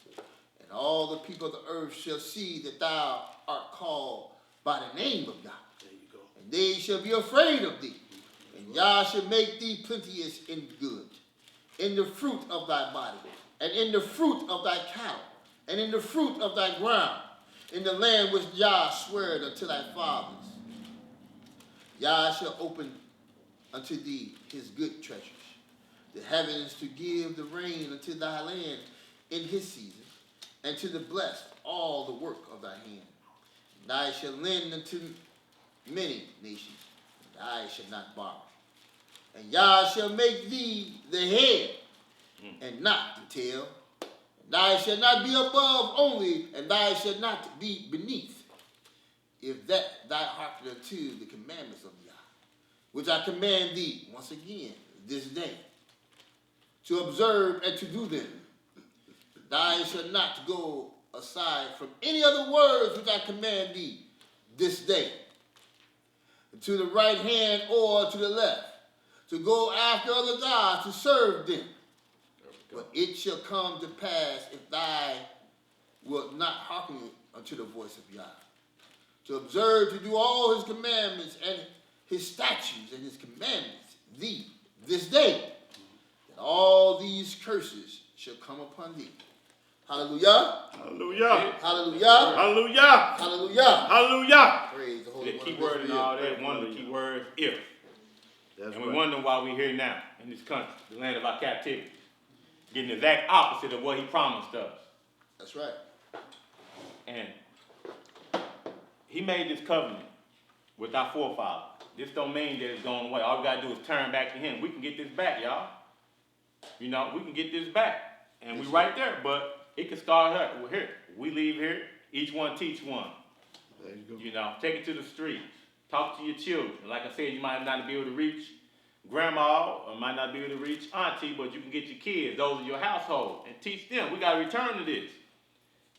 and all the people of the earth shall see that thou art called by the name of Yah. There you go. And they shall be afraid of thee. And Yah shall make thee plenteous in good, in the fruit of thy body, and in the fruit of thy cattle, and in the fruit of thy ground, in the land which Yah sware unto thy fathers. Yah shall open unto thee his good treasures, the heavens to give the rain unto thy land in his season, and to the blessed all the work of thy hand. And thou shalt lend unto many nations, and thou shalt not borrow. And Yah shall make thee the head, and not the tail. And thou shalt not be above only, and thou shalt not be beneath, if that thou hearken unto the commandments of Yah, which I command thee, once again, this day, to observe and to do them. Thou shalt not go aside from any other words which I command thee this day, to the right hand or to the left, to go after other gods, to serve them. But it shall come to pass, if thou wilt not hearken unto the voice of Yah, to observe, to do all his commandments and his statutes and his commandments, thee, this day, that all these curses shall come upon thee. Hallelujah. Hallelujah. Hallelujah. Hallelujah. Hallelujah. Hallelujah. Praise the Holy The One key of word in Israel. all that, one of the key words, if. That's And we're right. wondering why we're here now in this country, the land of our captivity. Getting the exact opposite of what he promised us. That's right. And he made this covenant with our forefathers. This don't mean that it's going away. All we gotta do is turn back to him. We can get this back, y'all. You know, we can get this back. And we right there, but it can start here. We're here. We leave here, each one teach one. There you go. You know, take it to the streets. Talk to your children. Like I said, you might not be able to reach grandma or might not be able to reach auntie, but you can get your kids, those in your household, and teach them. We got to return to this.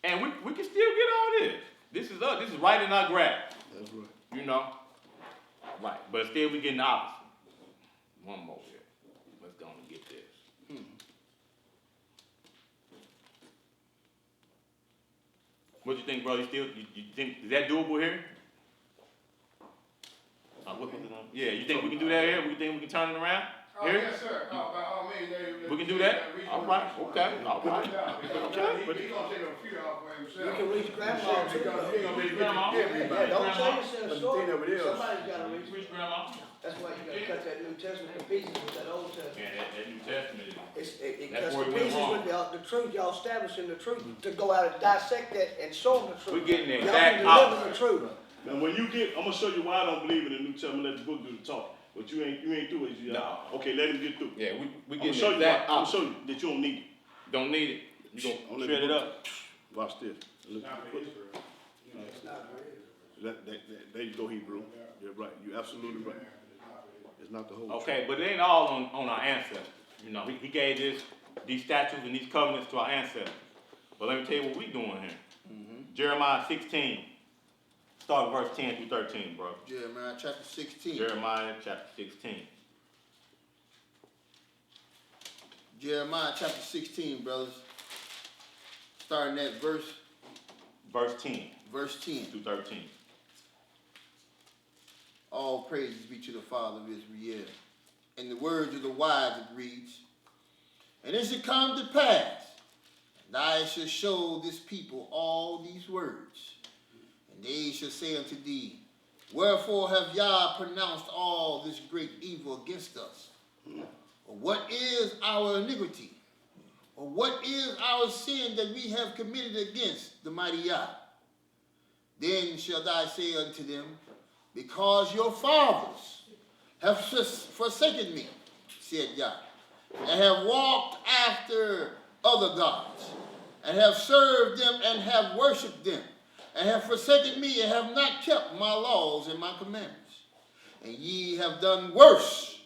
And we can still get all this. This is us. This is right in our grasp. That's right. You know? Right. But still we getting the opposite. One more here. Let's go and get this. What you think, brother? You think, is that doable here? Yeah, you think we can do that here? We think we can turn it around? Oh, Here? yes, sir. By all means, We can do that? All right, okay, all right. He's gonna take a few off for You himself. can reach grandma too. He gonna be Grandma. Yeah, don't tell yourself But the short. thing of it is- Somebody's gotta reach. Reach grandma. That's why you gotta cut that New Testament to pieces with that Old Testament. Yeah, that New Testament is. It That's cuts where to it went pieces wrong. with the truth, y'all establishing the truth, to go out and dissect that and show them the truth. We're getting the Y'all exact can deliver opposite. the truth. Now when you get, I'm gonna show you why I don't believe in the New Testament. Let the book do the talking. But you ain't through it. No. Okay, let him get through. Yeah, we I'm gonna getting show the you why. exact I'm gonna opposite. show you that you don't need it. Don't need it. You I'm gonna gonna shred it let up. Watch this. Look, Not for Israel. It's not real. there you go, Hebrew. You're right. You're absolutely right. It's not the whole truth. Okay, but it ain't all on our ancestors. You know, he gave these statutes and these covenants to our ancestors. But let me tell you what we doing here. Jeremiah 16. Start with verse 10 through 13, bro. Jeremiah chapter 16. Jeremiah chapter 16. Jeremiah chapter 16, brothers. Starting at verse 10 10. through 13. All praises be to the Father of Israel. In the words of the wise it reads, and it shall come to pass, and I shall show this people all these words, and they shall say unto thee, wherefore have Yah pronounced all this great evil against us? Or what is our iniquity? Or what is our sin that we have committed against the mighty Yah? Then shall thou say unto them, because your fathers have forsaken me, said Yah, and have walked after other gods, and have served them and have worshipped them, and have forsaken me and have not kept my laws and my commandments. And ye have done worse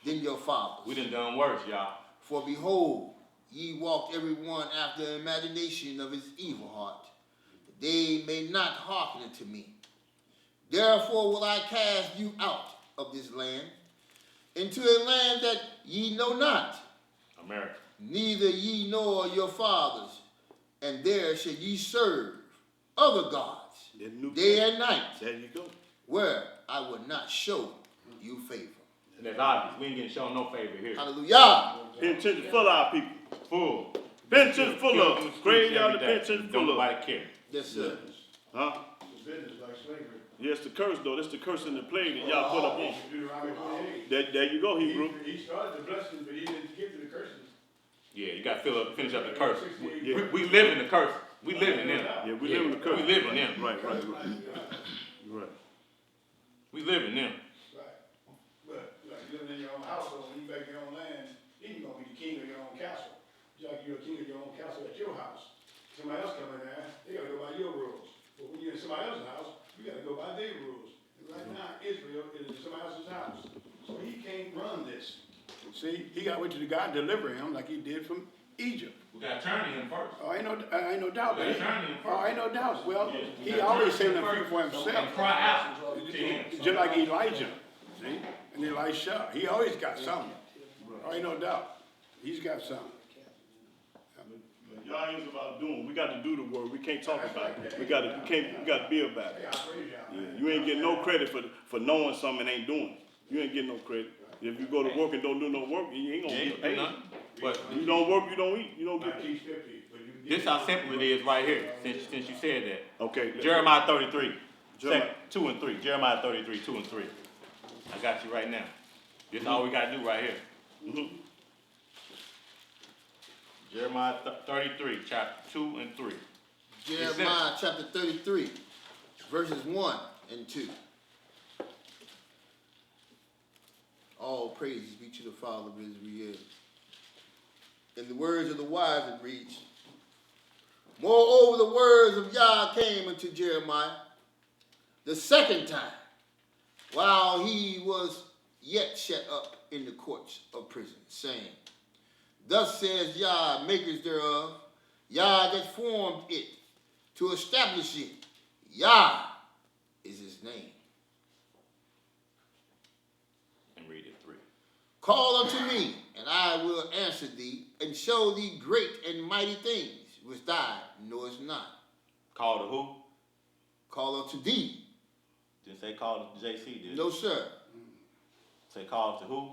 than your fathers. We done worse, y'all. For behold, ye walked every one after the imagination of his evil heart, that they may not hearken unto me. Therefore will I cast you out of this land, into a land that ye know not, America. neither ye nor your fathers, and there shall ye serve other gods, day and night, There you go. where I would not show you favor. And that's obvious. We ain't getting shown no favor here. Hallelujah. Penitentiary full of our people. Full. Penitentiary full Killed of. in the streets Graveyard every the day. penitentiary Don't full of. nobody care. Yes, sir. Huh? It's business like slavery. Yes, the curse though. That's the curse and the plague that y'all put up on. Deuteronomy 28. There you go, Hebrew. He started the blessings, but he didn't get to the curses. Yeah, you got to finish up the curse. Yeah. We live in the curse. We live in them. Yeah, we live in the curse. We live in them. Right. You're right. We live in them. Right. But like living in your own household, when you back your own land, then you're gonna be the king of your own castle. Just like you're a king of your own castle at your house. Somebody else come in there, they gotta go by your rules. But when you're in somebody else's house, you gotta go by their rules. And right now, Israel is in somebody else's house. So he can't run this. See, he got to wait till God deliver him like he did from Egypt. We got to turn to him first. Oh, ain't no doubt. We got to turn to him first. Oh, ain't no doubt. Well, Yeah, we he gotta always turn saving to the him people for first. himself. And cry out to him. Just like Elijah, see? And Elisha, he always got something. Oh, ain't no doubt. He's got something. Y'all ain't about doing. We got to do the word. We can't talk about it. We got to be about it. Yeah, you ain't getting no credit for knowing something and ain't doing it. You ain't getting no credit. If you go to work and don't do no work, you ain't gonna get paid. But You don't work, you don't eat. You don't get I paid. teach 50, but you This how simple it is right here, since you said that. Okay. Jeremiah 33, Jeremiah. 2 and 3. Jeremiah 33, 2 and 3. I got you right now. This is all we got to do right here. Mm-hmm. Jeremiah 33, chapter 2 and 3. Jeremiah chapter 33, verses 1 and 2. All praises be to the Father of Israel. In the words of the wise it reads, moreover the words of Yah came unto Jeremiah the second time, while he was yet shut up in the courts of prison, saying, thus says Yah, makers thereof, Yah that formed it, to establish it. Yah is his name. And read it 3. Call unto me, and I will answer thee, and show thee great and mighty things, which thou knowest not. Call to who? Call unto thee. Didn't say call to JC, did it? No, sir. Say call to who?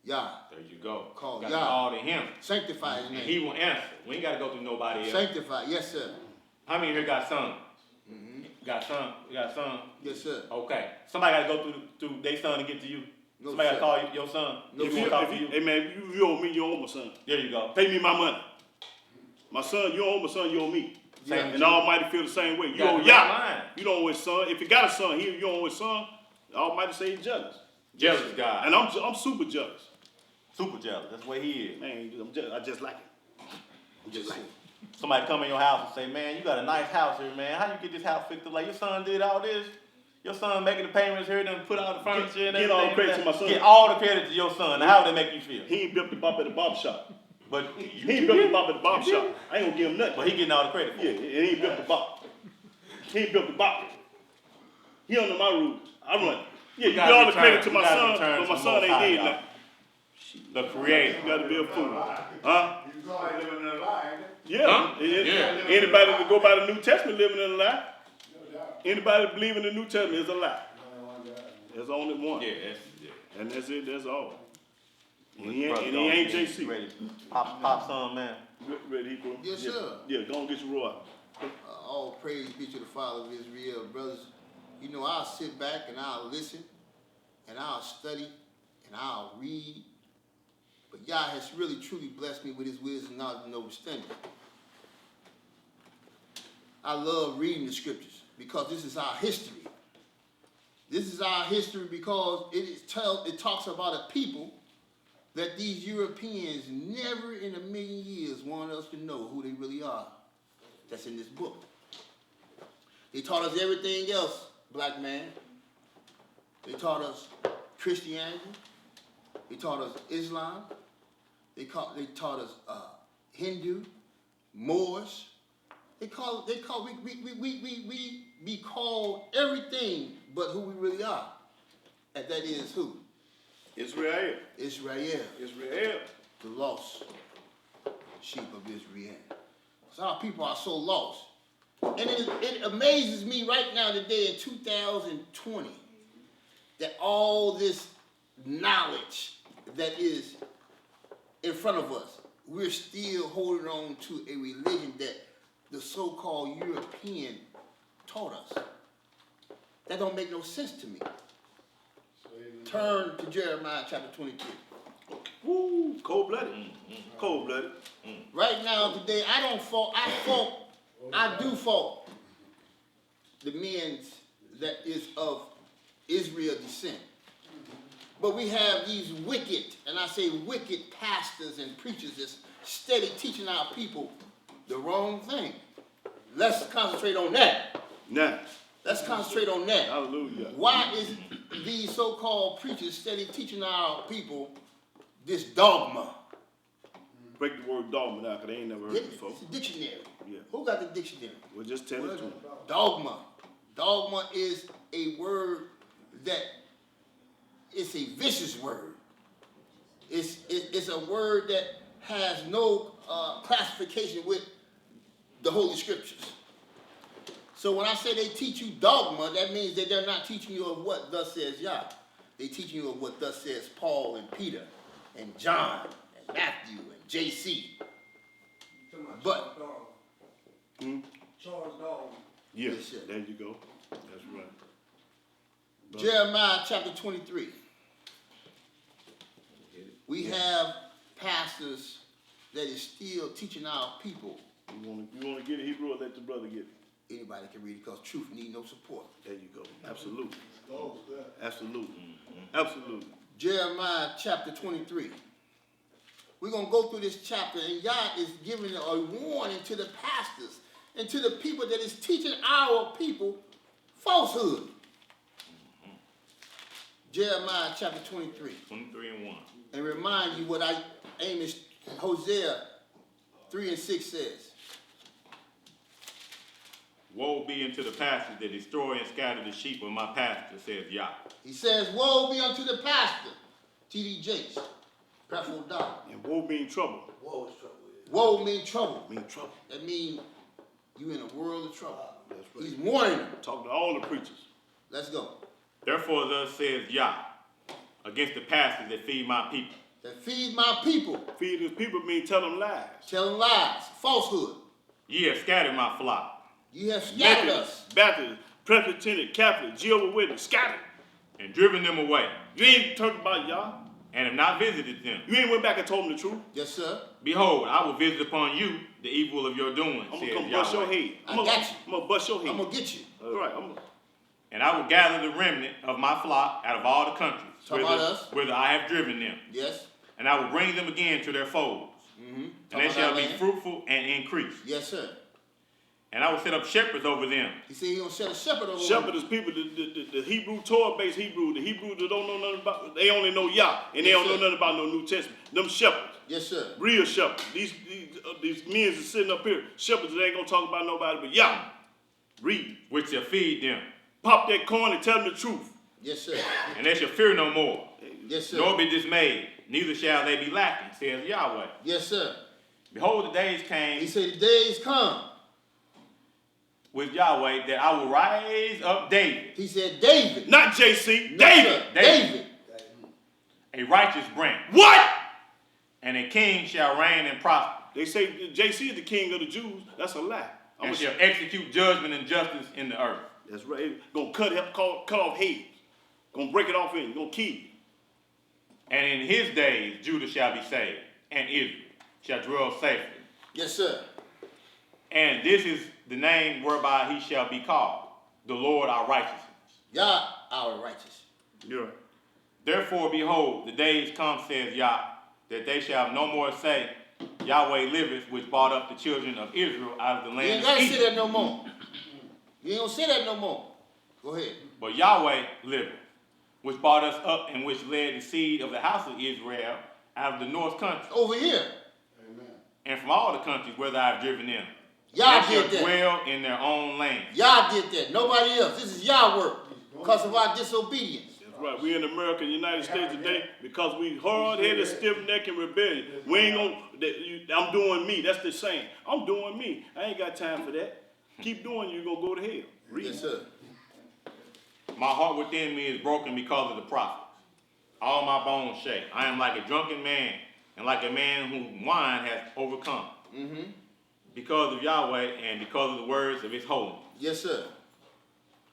Yah. There you go. Call Got Yah. to call to him. Sanctify his And name. he will answer. We ain't got to go through nobody else. Sanctify. Yes, sir. How many here got son? Mm-hmm. Got son? You got son? Yes, sir. Okay. Somebody got to go through their son to get to you. No, Somebody got sir. to call your son. No, If sir. you want to talk to you. Hey man, you owe me, you owe my son. There you go. Pay me my money. My son, you owe my son, you owe me. Same And as the you. Almighty feel the same way. You Got owe the Yah. right line. You don't owe his son. If you got a son here, you don't owe his son. The Almighty say he's jealous. Jealous God. And I'm super jealous. Super jealous. That's the way he is. Man, I'm jealous. I just like it. I'm just like it. Somebody come in your house and say, man, you got a nice house here, man. How you get this house fixed up? Like, your son did all this. Your son making the payments here, then put all the furniture and Get everything. all the credit to my son. Get all the credit to your son. Now, how would that make you feel? He ain't built the bop at the barber shop. But He ain't built the bop at the barber shop. I ain't gonna give him nothing. But he getting all the credit for Yeah, it. and he ain't built the bop. He ain't built the bop. He under my rules. I run. Yeah, you get all the credit to my son, but my son ain't did nothing. The creator. You gotta be a fool. Huh? You go out living in a lie, ain't it? Yeah. Huh? Yeah. Anybody that go by the New Testament living in a lie. No doubt. Anybody that believe in the New Testament is a lie. No doubt. There's only one. Yeah, yeah. And that's it, that's all. And he Brother, ain't go, JC. Ready. Pop son, man. Ready, Hebrew? Yes, Yeah. sir. Yeah, go and get your roll out. All praise be to the Father of Israel. Brothers, you know, I'll sit back and I'll listen, and I'll study, and I'll read. But Yah has really, truly blessed me with his wisdom, knowledge, and understanding. I love reading the scriptures because this is our history. This is our history because it talks about a people that these Europeans never in a million years wanted us to know who they really are. That's in this book. They taught us everything else, black man. They taught us Christianity. They taught us Islam. They taught us Hindu, Moors. We be called everything but who we really are. And that is who? Israel. Israel. Israel. The lost sheep of Israel. So our people are so lost. And it amazes me right now today in 2020 that all this knowledge that is in front of us, we're still holding on to a religion that the so-called European taught us. That don't make no sense to me. Turn to Jeremiah chapter 22. Woo, cold-blooded. Cold-blooded. Right now, today, I do fault the men that is of Israel descent. But we have these wicked, and I say wicked pastors and preachers that's steady teaching our people the wrong thing. Let's concentrate on that. Now, Let's concentrate on that. hallelujah. Why is these so-called preachers steady teaching our people this dogma? Break the word dogma now, because they ain't never heard it before. It's a dictionary. Yeah. Who got the dictionary? Well, just tell it to them. Dogma. Dogma is a word that it's a vicious word. It's a word that has no classification with the Holy Scriptures. So when I say they teach you dogma, that means that they're not teaching you of what thus says Yah. They're teaching you of what thus says Paul and Peter and John and Matthew and JC. But Charles Dawson. Yes, Yes, sir. there you go. That's right. Jeremiah chapter 23. We have pastors that is still teaching our people. You want to get it Hebrew or let the brother get it? Anybody can read it because truth need no support. There you go. Absolutely. Oh, good. Absolutely. Absolutely. Jeremiah chapter 23. We're going to go through this chapter, and Yah is giving a warning to the pastors and to the people that is teaching our people falsehood. Jeremiah chapter 23. 23 and 1. And remind you what Amos, Hosea 3 and 6 says. Woe be unto the pastors that destroy and scatter the sheep of my pasture, says Yah. He says, woe be unto the pastor, T.D. Jakes, Prayerful Dog. And woe mean trouble. Woe is trouble. Woe mean trouble. Mean trouble. That means you in a world of trouble. That's right. He's warning them. Talking to all the preachers. Let's go. Therefore thus says Yah, against the pastors that feed my people. That feed my people. Feed his people mean tell them lies. Tell them lies, falsehood. Ye have scattered my flock. You have scattered us. Baptist, Presbyterian, Catholic, Jehovah's Witness, scattered. And driven them away, You ain't talking about y'all. and have not visited them. You ain't went back and told them the truth. Yes, sir. Behold, I will visit upon you the evil of your doings, I'm says gonna come bust your Yahweh. head. I got you. I'm gonna bust your head. I'm going to get you. All right. And I will gather the remnant of my flock out of all the countries, Talk about us. whither I have driven them. Yes. And I will bring them again to their folds, and they about shall our be land. fruitful and increase. Yes, sir. And I will set up shepherds over them, He said he's going to set a shepherd over Shepherd them. is people, the Hebrew, Torah-based Hebrew, the Hebrew that don't know nothing about, they only know Yah, and they Yes, don't sir. know nothing about no New Testament. Them shepherds, Yes, sir. real shepherds. These men is sitting up here, shepherds that ain't gonna talk about nobody but Yah. Read. which shall feed them, Pop that coin and tell them the truth. Yes, sir. and they shall fear no more, Yes, sir. nor be dismayed, neither shall they be lacking, says Yahweh. Yes, sir. Behold, the days He came said the days come. with Yahweh that I will raise up David, He said David. Not JC, No, David. sir. David. David. a righteous branch, What? and a king shall reign and prosper, They say JC is the king of the Jews. That's a lie. and shall execute judgment and justice in the earth. That's right. Gonna cut off heads. Gonna break it off in. Gonna kill you. And in his days Judah shall be saved, and Israel shall dwell safely. Yes, sir. And this is the name whereby he shall be called, the Lord our righteousness. Yah, our righteous. You're right. Therefore, behold, the days come, says Yah, that they shall no more say, Yahweh liveth, which brought up the children of Israel out of the You land ain't of got to say Egypt. that no more. You ain't going to say that no more. Go ahead. But Yahweh liveth, which brought us up and which led the seed of the house of Israel out of the north country, Over here. Amen. and from all the countries whither I have driven them. Yah They shall did that. dwell in their own land. Yah did that. Nobody else. This is Yah work because of our disobedience. That's right. We in America, United States today, because we hard-headed, stiff-necked, and rebellious. We ain't gonna. I'm doing me. That's the saying. I'm doing me. I ain't got time for that. Keep doing you, gonna go to hell. Read. Yes, sir. My heart within me is broken because of the prophets. All my bones shake. I am like a drunken man, and like a man whom wine has overcome. Because of Yahweh and because of the words of his holiness. Yes, sir.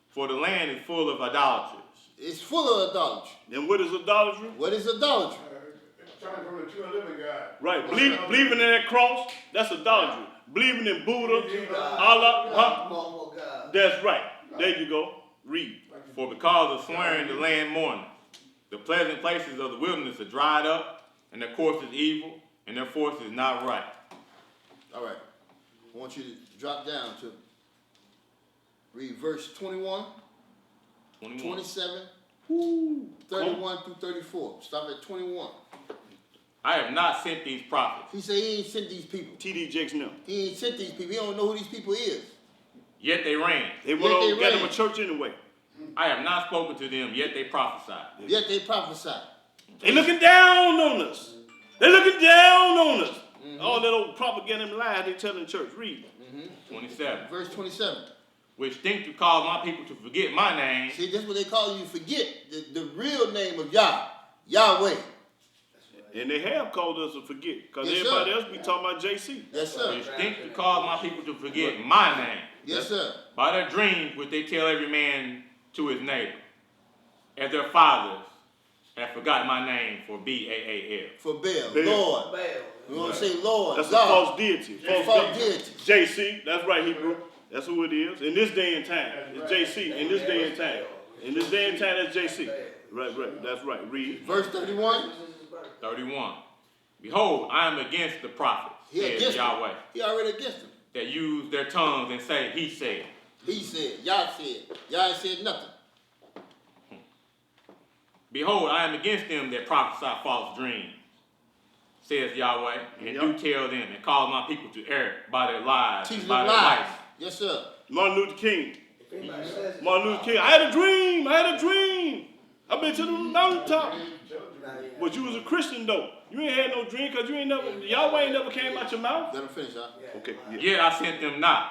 For the land is full of idolaters. It's full of idolatry. Then what is idolatry? What is idolatry? Turning from the true and living God. Right. Believing in that cross, that's idolatry. Believing in Buddha, Allah, huh? More God. That's right. There you go. Read. For because of swearing the land mourneth, the pleasant places of the wilderness are dried up, and their course is evil, and their force is not right. All right. I want you to drop down to read verse 21, 21. 27, 31 through 34. Stop at 21. I have not sent these prophets, He said he ain't sent these people. T.D. Jakes now. He ain't sent these people. He don't know who these people is. yet they ran. They went Yet they on, got them ran. a church anyway. I have not spoken to them, yet they prophesied. Yet they prophesy. They looking down on us. They looking down on us. All that old propaganda and lies they tell in church. Read. 27. Verse 27. Which think to cause my people to forget my name, See, that's what they call you. Forget the real name of Yah, Yahweh. And they have called us to forget. Because Yes, everybody sir. else be talking about JC. Yes, sir. You think to cause my people to forget my name. Yes, sir. By their dreams which they tell every man to his neighbor, as their fathers have forgotten my name for Baal. For Baal, Baal. Lord. Baal. We want to say Lord, That's a God. false deity. False deity. JC, that's right, Hebrew. That's who it is. In this day and time. It's JC. In this day and time. In this day and time, that's JC. Right. That's right. Read. Verse 31. 31. Behold, I am against the prophets, He says against Yahweh, him. He already against him. that use their tongues and say, he said. He said. Yah said. Yah ain't said nothing. Behold, I am against them that prophesy false dreams, says Yahweh, and do tell them, and cause my people to err by their lies, Teach and them by their lies. life. Yes, sir. Martin Luther King. If anybody says it, Martin Luther King. I had a dream. I've been to the mountaintop. But you was a Christian though. You ain't had no dream because you ain't never, Yahweh ain't never came out your mouth. Let him finish, huh? Okay. Yeah. Yet I sent them not,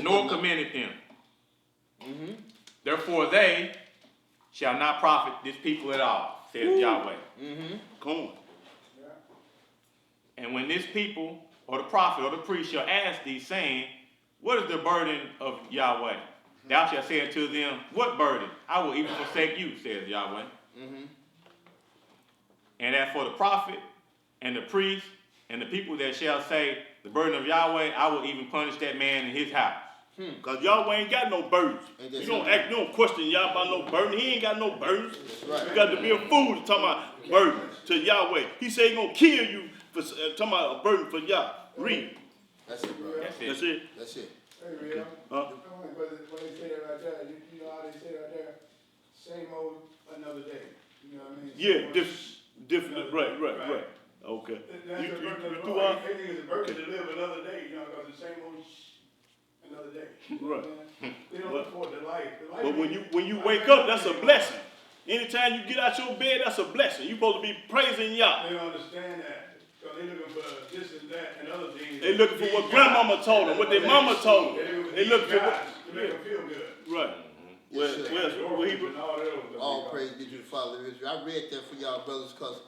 nor commended them. Mm-hmm. Therefore they shall not profit this people at all, says Yahweh. Mm-hmm. Come on. And when this people, or the prophet, or the priest shall ask thee, saying, what is the burden of Yahweh? Thou shalt say unto them, what burden? I will even forsake you, says Yahweh. Mm-hmm. And as for the prophet, and the priest, and the people that shall say, the burden of Yahweh, I will even punish that man in his house. Because Yahweh ain't got no burdens. You don't question Yah about no burden. He ain't got no burdens. Right. You got to be a fool to talk about burdens to Yahweh. He said he gonna kill you for talking about a burden for Yah. Read. That's it, bro. That's it. That's it. That's it. Hey, Real. Huh? When they say that right there, you know how they say right there? Same old, another day. You know what I mean? Yeah, different. Right. Okay. That's You the burden of the threw Lord. out? They think it's a burden to live another day, you know, because the same old another day. You know what I'm saying? They don't look forward to life. The life But ain't- when you wake up, that's a blessing. Anytime you get out your bed, that's a blessing. You supposed to be praising Yah. They don't understand that. Because they looking for this and that and other things. They looking for what grandmama told them, what their mama told them. They looking for what. To make them feel good. Right. Yes, sir. Where Hebrew? All praise be to the Father of Israel. I read that for y'all brothers because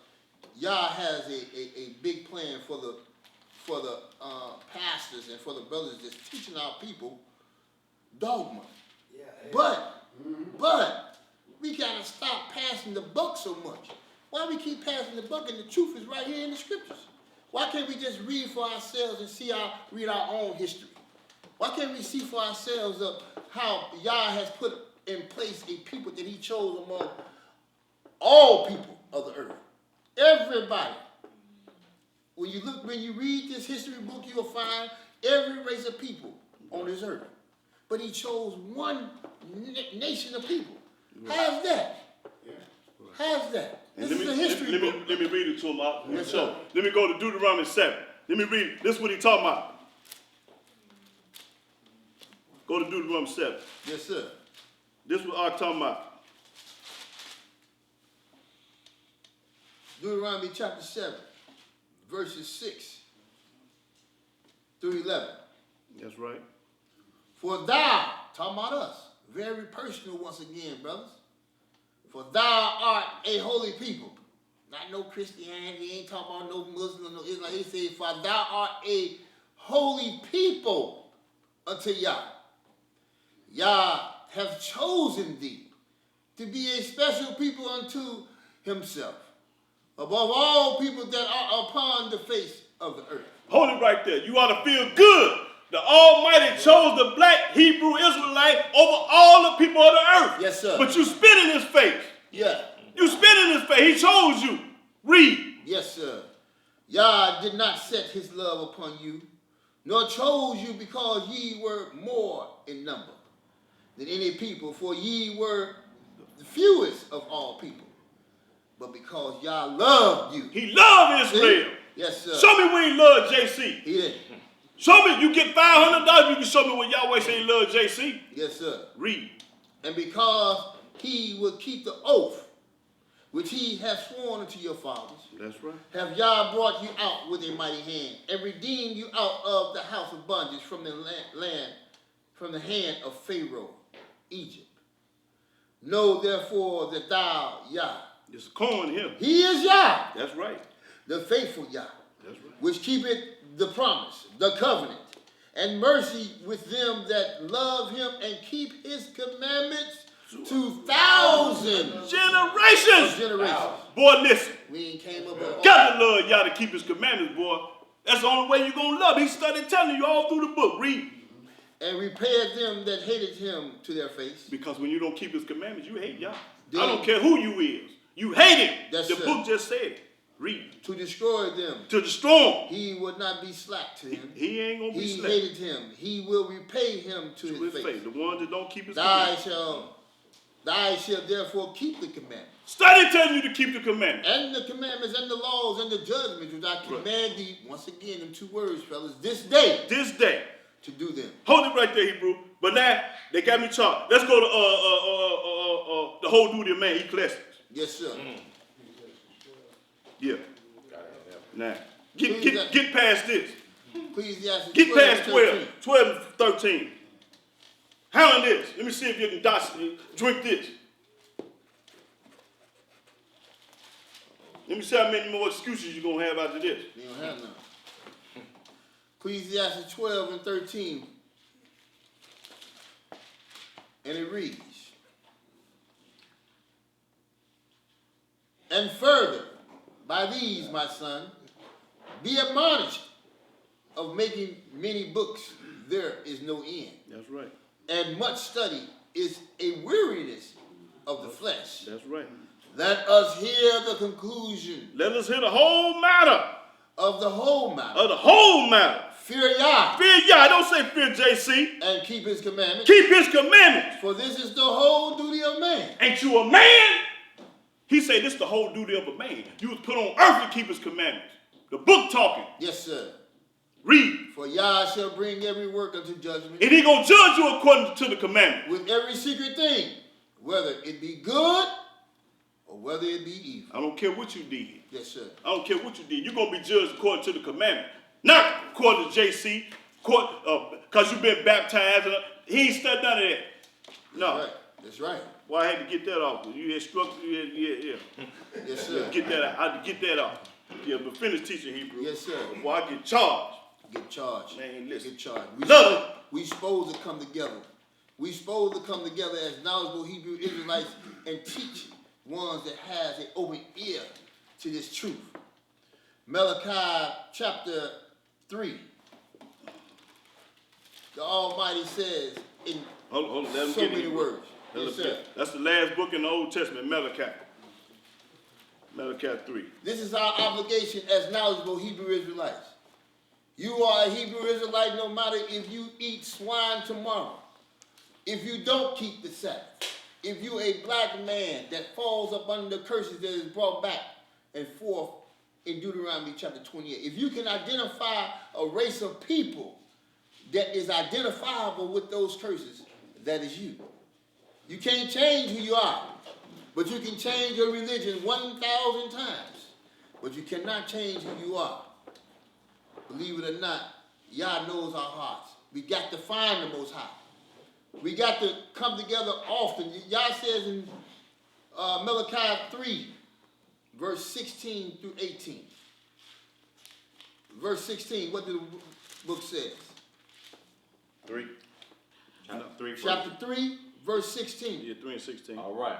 Yah has a big plan for the pastors and for the brothers that's teaching our people dogma. yeah, But we gotta stop passing the buck so much. Why we keep passing the buck and the truth is right here in the scriptures? Why can't we just read for ourselves and read our own history? Why can't we see for ourselves how Yah has put in place a people that he chose among all people of the earth? Everybody. When you read this history book, you'll find every race of people on this earth. But he chose one nation of people. How's that? How's that? This is a history book. Let me read it to him. Yes, So, sir. let me go to Deuteronomy 7. Let me read it. This is what he talking about. Go to Deuteronomy 7. Yes, sir. This is what I'm talking about. Deuteronomy chapter 7, verses 6 through 11. That's right. For thou, talking about us, very personal once again, brothers. For thou art a holy people. Not no Christianity, ain't talking about no Muslim, no Islam. He said, for thou art a holy people unto Yah. Yah have chosen thee to be a special people unto himself, above all people that are upon the face of the earth. Hold it right there. You ought to feel good. The Almighty chose the black Hebrew Israelite over all the people of the earth. Yes, sir. But you spit in his face. Yeah. You spit in his face. He chose you. Read. Yes, sir. Yah did not set his love upon you, nor chose you because ye were more in number than any people, for ye were the fewest of all people. But because Yah loved you. He loved Israel. Yes, sir. Show me where he loved JC. He did. Show me. You get $500. You can show me where Yahweh say he loved JC. Yes, sir. Read. And because he would keep the oath which he has sworn unto your fathers, That's right. have Yah brought you out with a mighty hand, and redeemed you out of the house of bondage from the land, from the hand of Pharaoh, Egypt. Know therefore that thou, Yah, It's calling him. He is Yah, That's right. the faithful Yah, That's right. which keepeth the promise, the covenant, and mercy with them that love him and keep his commandments to thousands Generations. of generations. Boy, listen. We ain't came up with Got to love y'all to keep his commandments, boy. That's the only way you're going to love. He started telling you all through the book. Read. and repaired them that hated him to their face. Because when you don't keep his commandments, you hate y'all. Then- I don't care who you is. You hate him. Yes, The sir. book just said it. Read. To destroy them. To destroy him. He would not be slack to him. He ain't going to be He slack hated him. He will repay him to to his his face. face. The ones that don't keep his Thou commandments. shalt therefore keep the commandments. Study telling you to keep the commandments. And the commandments and the laws and the judgments which I command thee, once again, in 2 words, fellas, this day This day. to do them. Hold it right there, Hebrew. But now, they got me charged. Let's go to the whole duty of man, Ecclesiastes. Yes, sir. Yeah. Now, get past this. Ecclesiastes Get 12 past and 12. 13. 12 and 13. Hound this. Let me see if you can drink this. Let me see how many more excuses you're going to have after this. You don't have none. Ecclesiastes 12 and 13. And it reads, and further, by these, my son, be admonished of making many books, there is no end. That's right. And much study is a weariness of the flesh. That's right. Let us hear the conclusion Let us hear the whole matter. of the whole matter. Of the whole matter. Fear Yah Fear Yah. Don't say fear JC. and keep his commandments. Keep his commandments. For this is the whole duty of man. Ain't you a man? He said this is the whole duty of a man. You was put on earth to keep his commandments. The book talking. Yes, sir. Read. For Yah shall bring every work unto judgment And he going to judge you according to the commandment. with every secret thing, whether it be good or whether it be evil. I don't care what you did. Yes, sir. I don't care what you did. You're going to be judged according to the commandment. Not according to JC, because you've been baptized. He ain't studied none of that. No. Right. That's right. Well, I had to get that off. You instructed, yeah. Yes, sir. Get that out. I had to get that off. Yeah, but finish teaching Hebrew. Yes, sir. Before I get charged. Get charged. Man, listen. Get charged. Love We supposed to come together. We supposed to come together as knowledgeable Hebrew Israelites and teach ones that has an open ear to this truth. Malachi chapter 3. The Almighty says in Hold on, let him so get many Hebrew. words. Let Yes, him sir. get- That's the last book in the Old Testament, Malachi. Malachi 3. This is our obligation as knowledgeable Hebrew Israelites. You are a Hebrew Israelite no matter if you eat swine tomorrow, if you don't keep the Sabbath, if you a black man that falls up under the curses that is brought back and forth in Deuteronomy chapter 28. If you can identify a race of people that is identifiable with those curses, that is you. You can't change who you are. But you can change your religion 1,000 times. But you cannot change who you are. Believe it or not, Yah knows our hearts. We got to find the Most High. We got to come together often. Yah says in Malachi 3, verse 16 through 18. Verse 16, what the book says? 3. Chapter 3. Chapter 3, verse 16. Yeah, 3 and 16. All right.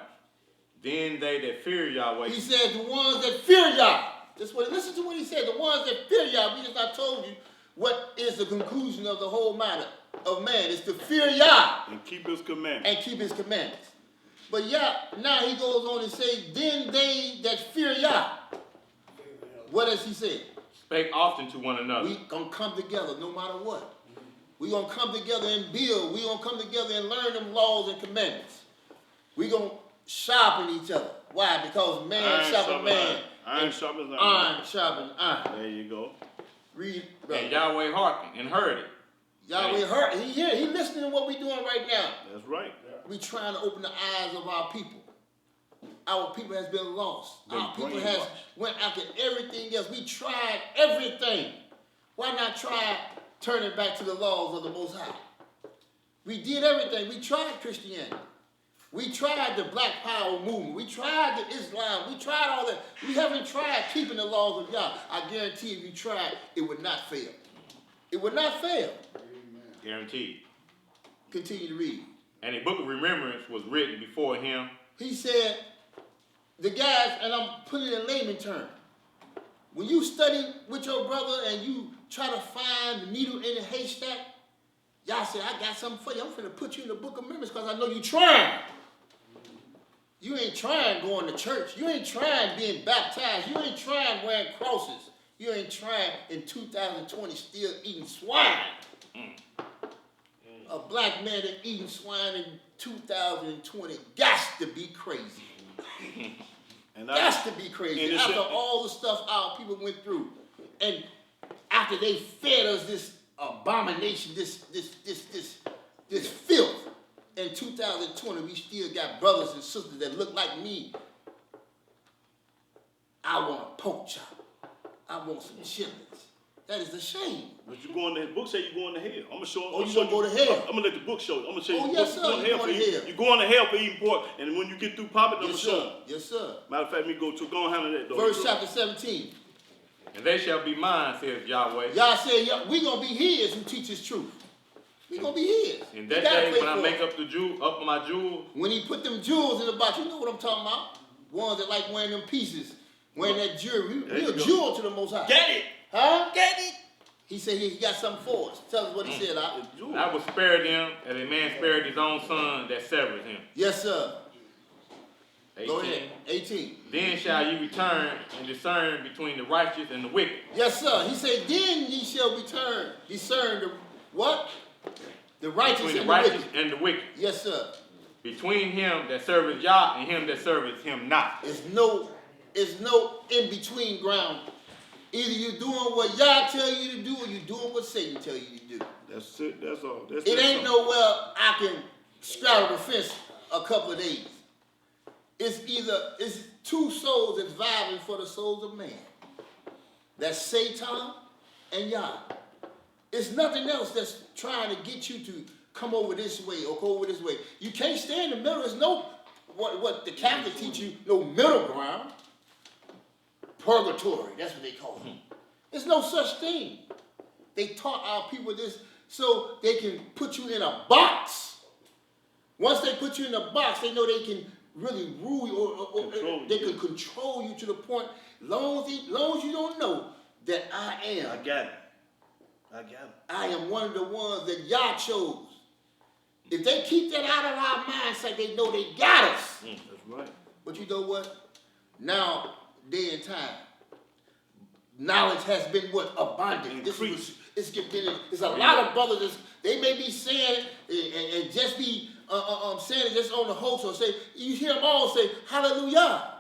Then they that fear Yahweh. He said the ones that fear Yah. Listen to what he said. The ones that fear Yah. Because I told you what is the conclusion of the whole matter of man. It's to fear Yah And keep his commandments. and keep his commandments. But Yah, now he goes on and say, then they that fear Yah. What does he say? Spake often to one another. We gonna come together no matter what. We gonna come together and build. We gonna come together and learn them laws and commandments. We gonna sharpen each other. Why? Because man Iron sharpen sharpen man. iron. Iron sharpens iron. Iron sharpen iron. There you go. Read, And brother. Yahweh hearkened and heard it. Yahweh heard. He listening to what we doing right now. That's right. We trying to open the eyes of our people. Our people has been lost. Been Our people brainwashed. has went after everything else. We tried everything. Why not try turning back to the laws of the Most High? We did everything. We tried Christianity. We tried the Black Power movement. We tried the Islam. We tried all that. We haven't tried keeping the laws of Yah. I guarantee if you tried, it would not fail. It would not fail. Guaranteed. Continue to read. And the book of remembrance was written before him. He said, the guys, and I'm putting it in layman terms, when you study with your brother and you try to find the needle in the haystack, Yah said, I got something for you. I'm finna put you in the book of remembrance because I know you trying. You ain't trying going to church. You ain't trying being baptized. You ain't trying wearing crosses. You ain't trying in 2020 still eating swine. A black man that eating swine in 2020 got to be crazy. Got to be crazy. After all the stuff our people went through, and after they fed us this abomination, this filth. In 2020, we still got brothers and sisters that look like me. I want a pork chop. I want some chitlins. That is a shame. But you going to the book say you're going to hell. I'm gonna show. Oh, you gonna go to hell? I'm gonna let the book show you. I'm gonna show you. Oh, the yes, book. sir. You're going to hell. You're going to hell for eating pork, and when you get through popping, I'm gonna show you. Yes, sir. Matter of fact, go on handle that though. Verse chapter 17. And they shall be mine, says Yahweh. Yah said, we gonna be his who teaches truth. We gonna be his. In that day when I make up my jewels. When he put them jewels in the box, you know what I'm talking about? Ones that like wearing them pieces, wearing that jewelry. We a jewel to the Most High. Get it? Huh? Get it? He said he got something for us. Tell us what he said. I will spare them as a man spared his own son that severs him. Yes, sir. 18. Go ahead. 18. Then shall you return and discern between the righteous and the wicked. Yes, sir. He said, then ye shall discern the what? The righteous, between and, the righteous the wicked. and the wicked. Yes, sir. Between him that serveth Yah and him that serveth him not. It's no in-between ground. Either you're doing what Yah tell you to do or you're doing what Satan tell you to do. That's it. That's all. It ain't nowhere I can straddle the fence a couple of days. It's two souls that's vying for the souls of man. That's Satan and Yah. It's nothing else that's trying to get you to come over this way or go over this way. You can't stay in the middle. There's no, what the Catholic teach you, no middle ground. Purgatory, that's what they call it. There's no such thing. They taught our people this so they can put you in a box. Once they put you in a box, they know they can really rule you or they can control you to the point, long as you don't know that I am. I got it. I am one of the ones that Yah chose. If they keep that out of our mindset, they know they got us. That's right. But you know what? Now, day and time, knowledge has been what? Abundant. It's a lot of brothers, they may be saying and just be saying it just on the host or say, you hear them all say, hallelujah.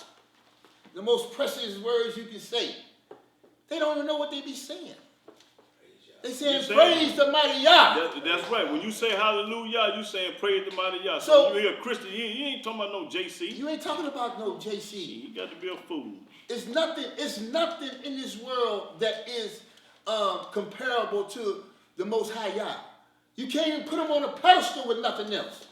The most precious words you can say. They don't even know what they be saying. They saying praise the mighty Yah. That's right. When you say hallelujah, you saying praise the mighty Yah. So you hear a Christian, you ain't talking about no JC. You ain't talking about no JC. You got to be a fool. It's nothing in this world that is comparable to the Most High Yah. You can't even put him on a pedestal with nothing else.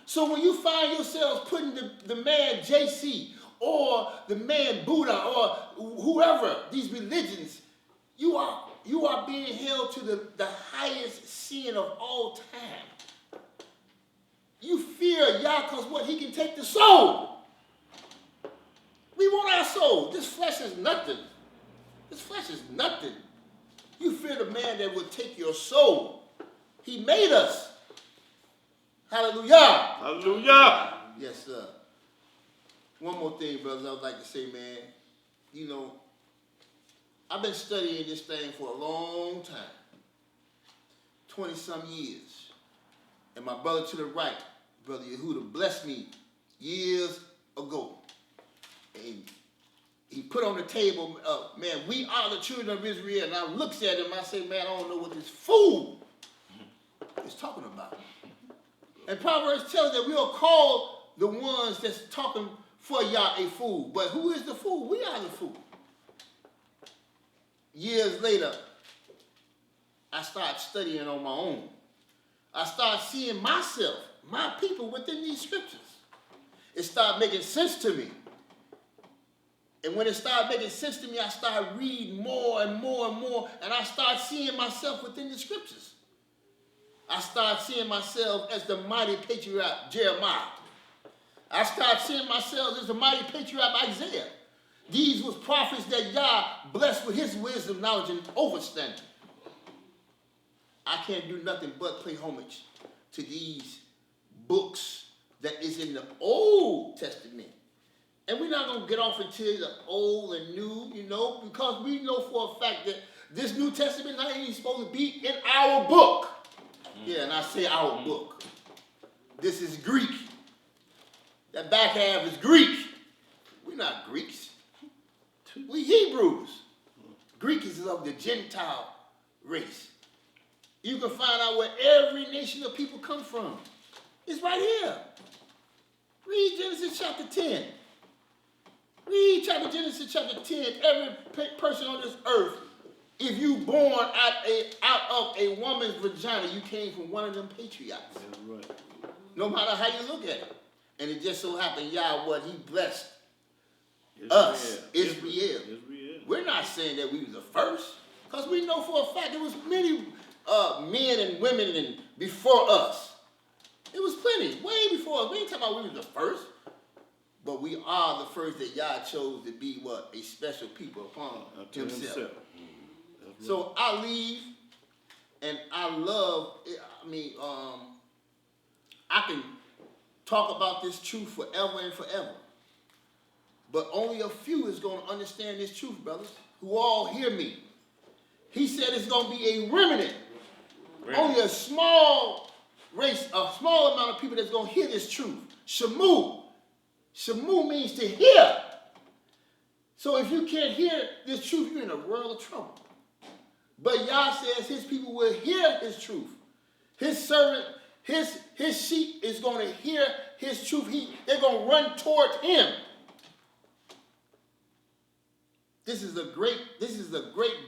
So when you find yourselves putting the man JC or the man Buddha or whoever, these religions, you are being held to the highest sin of all time. You fear Yah because what? He can take the soul. We want our soul. This flesh is nothing. This flesh is nothing. You fear the man that will take your soul. He made us. Hallelujah. Hallelujah. Yes, sir. One more thing, brothers, I would like to say, man. You know, I've been studying this thing for a long time. 20-some years. And my brother to the right, Brother Yehuda, blessed me years ago. And he put on the table, man, we are the children of Israel. And I looked at him, I said, man, I don't know what this fool is talking about. And Proverbs tells us that we'll call the ones that's talking for Yah a fool. But who is the fool? We are the fool. Years later, I started studying on my own. I started seeing myself, my people within these scriptures. it started making sense to me. And when it started making sense to me, I started reading more and more and more, and I started seeing myself within the scriptures. I started seeing myself as the mighty patriarch Jeremiah. I started seeing myself as the mighty patriarch Isaiah. These was prophets that Yah blessed with his wisdom, knowledge, and understanding. I can't do nothing but pay homage to these books that is in the Old Testament. And we're not going to get off into the old and new, you know, because we know for a fact that this New Testament not even supposed to be in our book. Yeah, and I say our book. This is Greek. That back half is Greek. We're not Greeks. We Hebrews. Greek is of the Gentile race. You can find out where every nation of people come from. It's right here. Read Genesis chapter 10. Read Genesis chapter 10. Every person on this earth, if you born out of a woman's vagina, you came from one of them patriarchs. That's right. No matter how you look at it. And it just so happened, Yahweh, he blessed us, Israel. We're not saying that we were the first, because we know for a fact there was many men and women before us. It was plenty, way before us. We ain't talking about we were the first, but we are the first that Yah chose to be what? A special people upon himself. Right. So I leave, and I love, I can talk about this truth forever and forever. But only a few is going to understand this truth, brothers, who all hear me. He said it's going to be a remnant. Only a small race, a small amount of people that's going to hear this truth. Shamu. Shamu means to hear. So if you can't hear this truth, you're in a world of trouble. But Yah says his people will hear his truth. His servant, his sheep is going to hear his truth. They're going to run toward him. This is a great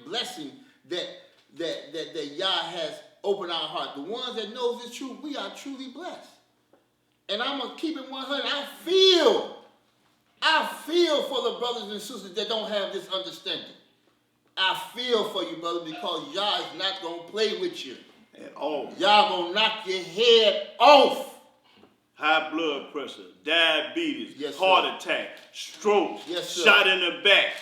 blessing that Yah has opened our heart. The ones that knows this truth, we are truly blessed. And I'm going to keep it 100. I feel for the brothers and sisters that don't have this understanding. I feel for you, brother, because Yah is not going to play with you. At all. Yah going to knock your head off. High blood pressure, diabetes, yes, heart attack, stroke, yes, shot in the back.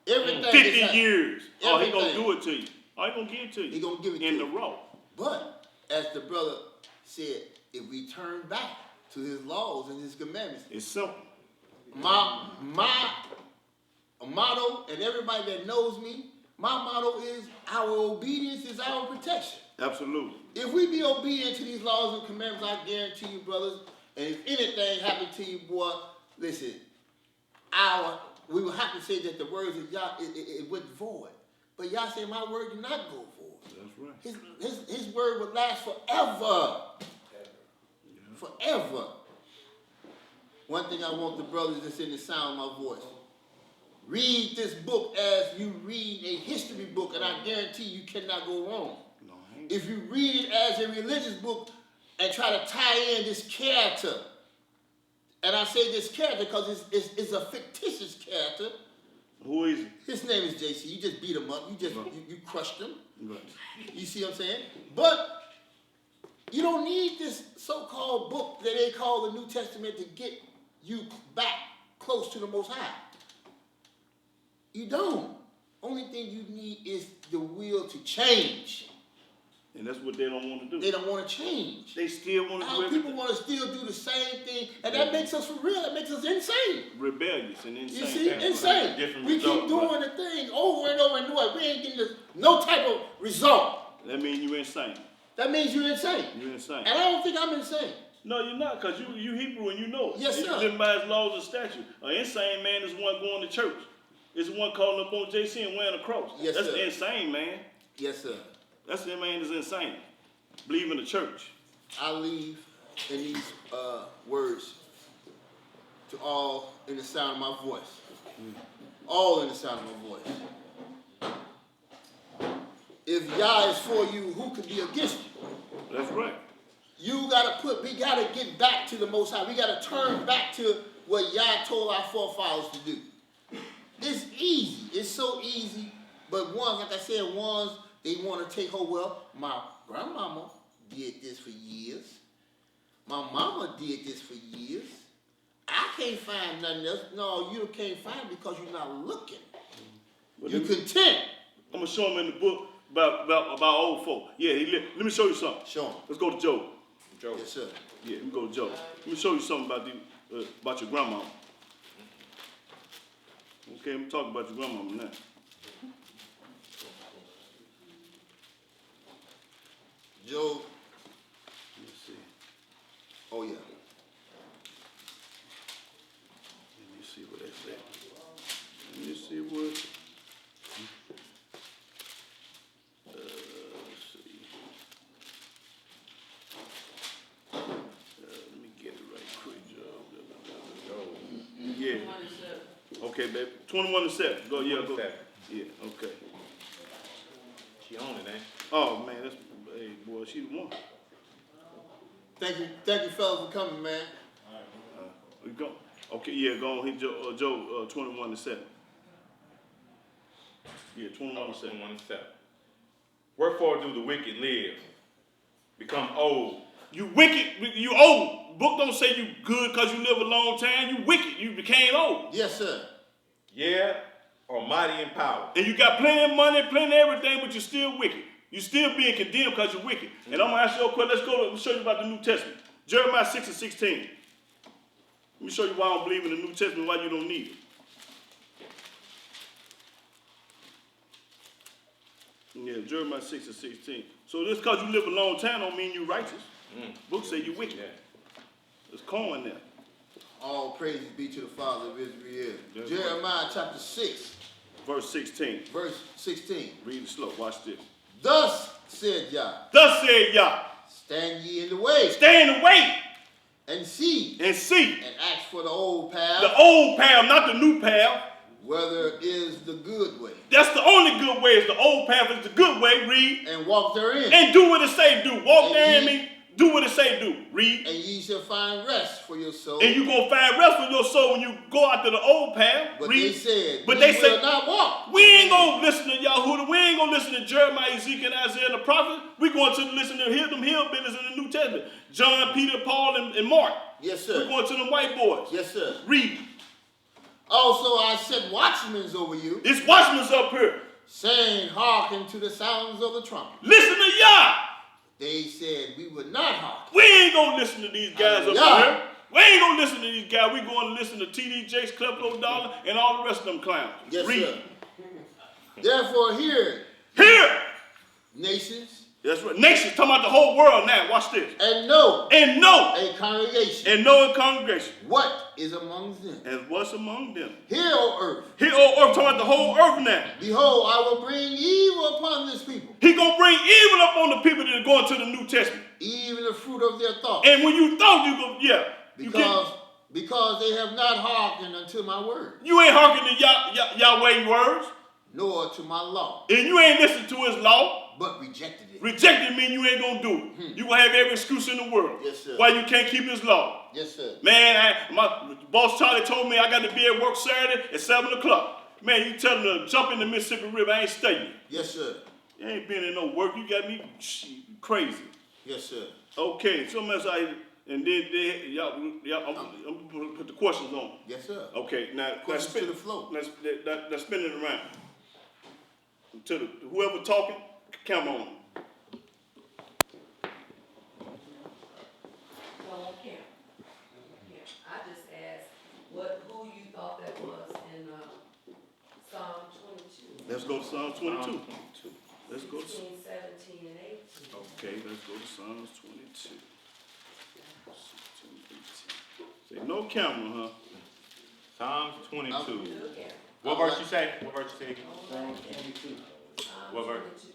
Everything 50 years. Oh, he everything. going to do it to you. Oh, he going to give it to you. He going to give it in to the you. raw. But, as the brother said, if we turn back to his laws and his commandments, it's simple. My motto, and everybody that knows me, my motto is our obedience is our protection. Absolutely. If we be obedient to these laws and commandments, I guarantee you, brothers, and if anything happened to you, boy, listen, we will have to say that the words of Yah, it went void. But Yah said, my word did not go void. That's right. His word would last forever. Forever. One thing I want the brothers that's in the sound of my voice. Read this book as you read a history book, and I guarantee you cannot go wrong. No, if you read it as a religious book and try to tie in this character, and I say this character because it's a fictitious character. Who is he? His name is JC. You just beat him up. You crushed him. Right. You see what I'm saying? But you don't need this so-called book that they call the New Testament to get you back close to the Most High. You don't. Only thing you need is the will to change. And that's what they don't want to do. They don't want to change. They still want to do everything. People want to still do the same thing, and that makes us, for real, that makes us insane. Rebellious and insane. You see? Insane. We keep doing the thing over and over and over. We ain't getting no type of result. That means you're insane. That means you're insane. You're insane. And I don't think I'm insane. No, you're not, because you Hebrew and you know it. Yes, sir. You live by his laws and statutes. An insane man is one going to church. It's the one calling up on JC and wearing a cross. Yes, that's sir. the insane man. Yes, sir. That's the man that's insane. Believe in the church. I leave in these words to all in the sound of my voice. All in the sound of my voice. If Yah is for you, who could be against you? That's right. we gotta get back to the Most High. We gotta turn back to what Yah told our forefathers to do. It's easy. It's so easy. But ones, like I said, they want to take hold. Well, my grandmama did this for years. My mama did this for years. I can't find nothing else. No, you can't find it because you're not looking. You're content. I'm gonna show him in the book about old folk. Yeah, let me show you something. Show him. Let's go to Job. Joe. Yes, sir. Yeah, let me go to Job. Let me show you something about your grandma. Okay, I'm talking about your grandmama now. Job. Let's see. Oh, yeah. Let me see what that's at. Let me see what. Let's see. Let me get it right quick, Job. Yeah. 27. Okay, baby. 21-7. Go, yeah, go. 27. Yeah, okay. She on it, ain't Oh man, hey boy, she the one. Thank you, fellas, for coming, man. We go. Okay, yeah, go on. Hit Joe 21-7. Yeah, 21-7. 21-7. Wherefore do the wicked live, become old? You wicked, you old. Book don't say you good because you live a long time. You wicked, you became old. Yes, sir. Yeah, or mighty in power. And you got plenty of money, plenty of everything, but you're still wicked. You're still being condemned because you're wicked. And I'm gonna ask you a question. Let me show you about the New Testament. Jeremiah 6:16. Let me show you why I don't believe in the New Testament, why you don't need it. Yeah, Jeremiah 6:16. So just because you live a long time don't mean you're righteous. Book say you're wicked. Yeah. There's corn there. All praises be to the Father of Israel. That's Jeremiah chapter 6, Verse 16. verse 16. Read it slow. Watch this. Thus said Yah, Thus said Yah, stand ye in the way, stay in the way and see, and see and ask for the old path, the old path, not the new path. whether is the good way, That's the only good way. Is the old path is the good way. Read and walk therein, and do what it say do. Walk And there in ye- me. Do what it say do. Read. and ye shall find rest for your soul. And you gonna find rest for your soul when you go out to the old path. But Read. they said, But we they will say- not walk. We ain't gonna listen to Yahuwah. We ain't gonna listen to Jeremiah, Ezekiel, and Isaiah, and the prophet. We going to listen to them hillbillies in the New Testament. John, Peter, Paul, and Mark. Yes, We sir. going to them white boys. Yes, sir. Read. Also I set watchmen over you, It's watchmen up here. saying, hearken to the sounds of the trumpet. Listen to Yah. They said, we would not hearken. We ain't gonna listen to these guys up Yah. here. We ain't gonna listen to these guys. We going to listen to TD Jakes, Klepto Dollar, and all the rest of them clowns. Yes, Read. sir. Therefore hear, Here. nations, That's right. Nations talking about the whole world now. Watch this. and know And know. a congregation And know a congregation. what is among them. And what's among them. Hear, O earth, Here on earth talking about the whole earth now. behold, I will bring evil upon this people, He gonna bring evil up on the people that are going to the New Testament. even the fruit of their thoughts, And when you thought you go, yeah. because they have not hearkened unto my word, You ain't hearkening to Yahweh's words. nor to my law, And you ain't listening to his law. but rejected it. Rejecting mean you ain't gonna do it. You gonna have every excuse in the world. Yes, sir. Why you can't keep his law. Yes, sir. Man, my boss Charlie told me I got to be at work Saturday at 7 o'clock. Man, you tell him to jump in the Mississippi River, I ain't studying. Yes, sir. You ain't been in no work, you got me crazy. Yes, sir. Okay, so much and then y'all, I'm gonna put the questions on. Yes, sir. Okay, now Questions to the floor. Let's spin it around. To whoever talking, count on them. No, on camera. Yeah, I just asked who you thought that was in, Psalm 22. Let's go to Psalms 22. Let's go to 16, 17, and 18. Okay, let's go to Psalms 22. 16, 18. Say no camera, huh? Psalms 22. Look at it. What verse you say? What verse you say? Psalm 22. What verse?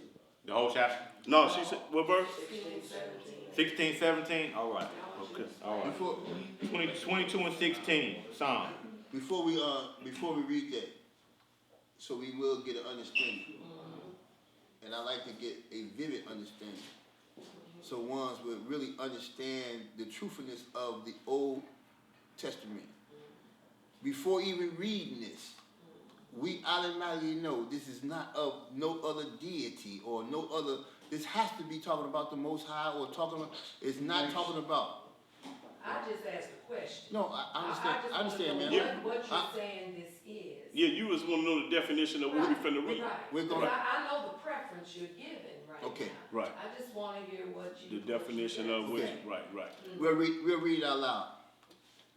The whole chapter? No, she said, what verse? 16, 17. 16, 17? All right. Okay. All right. Before 22 and 16. Psalm. before we read that, so we will get an understanding, and I like to get a vivid understanding. so ones would really understand the truthfulness of the Old Testament. Before even reading this, we automatically know this is not of no other deity or no other. This has to be talking about the Most High, or talking about. It's not talking about. I just asked a question. No, I understand. I understand, man. man. What you're saying this is. Yeah, you just want to know the definition of what we finna read. Right. We're gonna. I know the preference you're giving right Okay. now. Right. I just want to hear what you. The definition of what. Okay. Right. We'll read it out loud.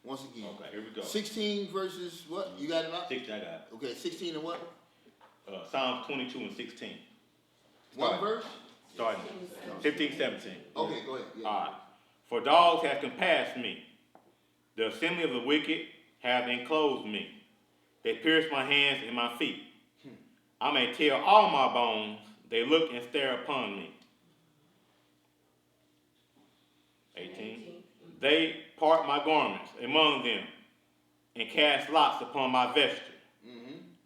Once again. Okay, here we go. 16 verses what? You got it up? 6, I got it. Okay, 16 and what? Psalms 22 and 16. One Start. verse? Starting 15, 17. Okay, go ahead. Yeah. All right. For dogs have compassed me. The assembly of the wicked have enclosed me. They pierced my hands and my feet. I may tear all my bones. They look and stare upon me. 18. They part my garments among them and cast lots upon my vesture.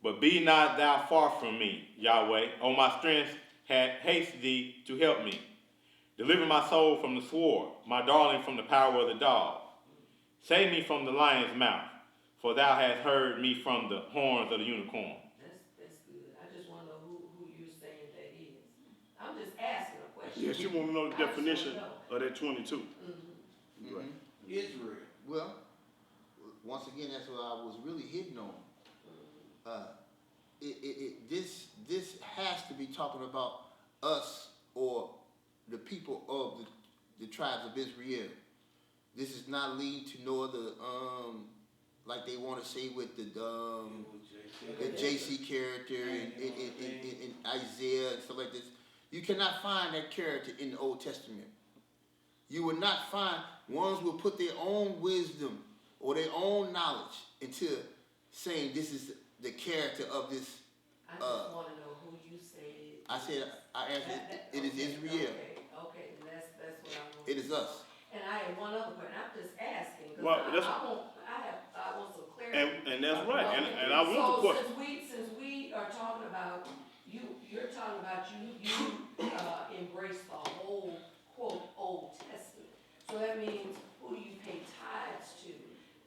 But be not thou far from me, Yahweh. O my strength, haste thee to help me. Deliver my soul from the sword, my darling from the power of the dog. Save me from the lion's mouth, for thou hast heard me from the horns of the unicorn. That's good. I just want to know who you're saying that is. I'm just asking a question. Yes, you want to know the definition of that 22. Right. Israel. Well, once again, that's what I was really hitting on. This has to be talking about us or the people of the tribes of Israel. This is not leading to no other, like they want to say with the JC character in Isaiah and stuff like this. You cannot find that character in the Old Testament. You will not find, ones will put their own wisdom or their own knowledge into saying this is the character of this. I just want to know who you say. I said, I answered, it is Israel. Okay, that's what I want. It is us. And I have one other question. I'm just asking. Well, I want some clarity. And that's right. And I want the So question. since we are talking about, you're talking about you embrace the whole, quote, Old Testament. So that means, who do you pay tithes to?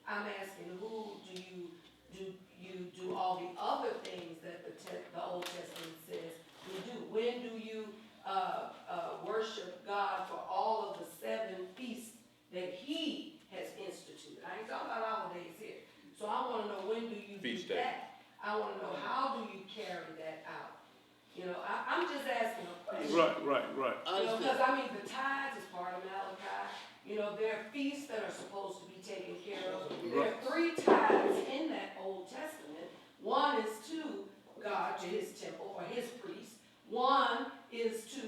I'm asking, who do you do all the other things that the Old Testament says you do? When do you worship God for all of the 7 feasts that He has instituted? I ain't talking about holidays here. So I want to know, when do you Feast do day. that? I want to know, how do you carry that out? You know, I'm just asking a question. Right. Because I mean, the tithes is part of Malachi. You know, there are feasts that are supposed to be taken care of. There are 3 tithes in that Old Testament. One is to God, to His temple or His priests. One is to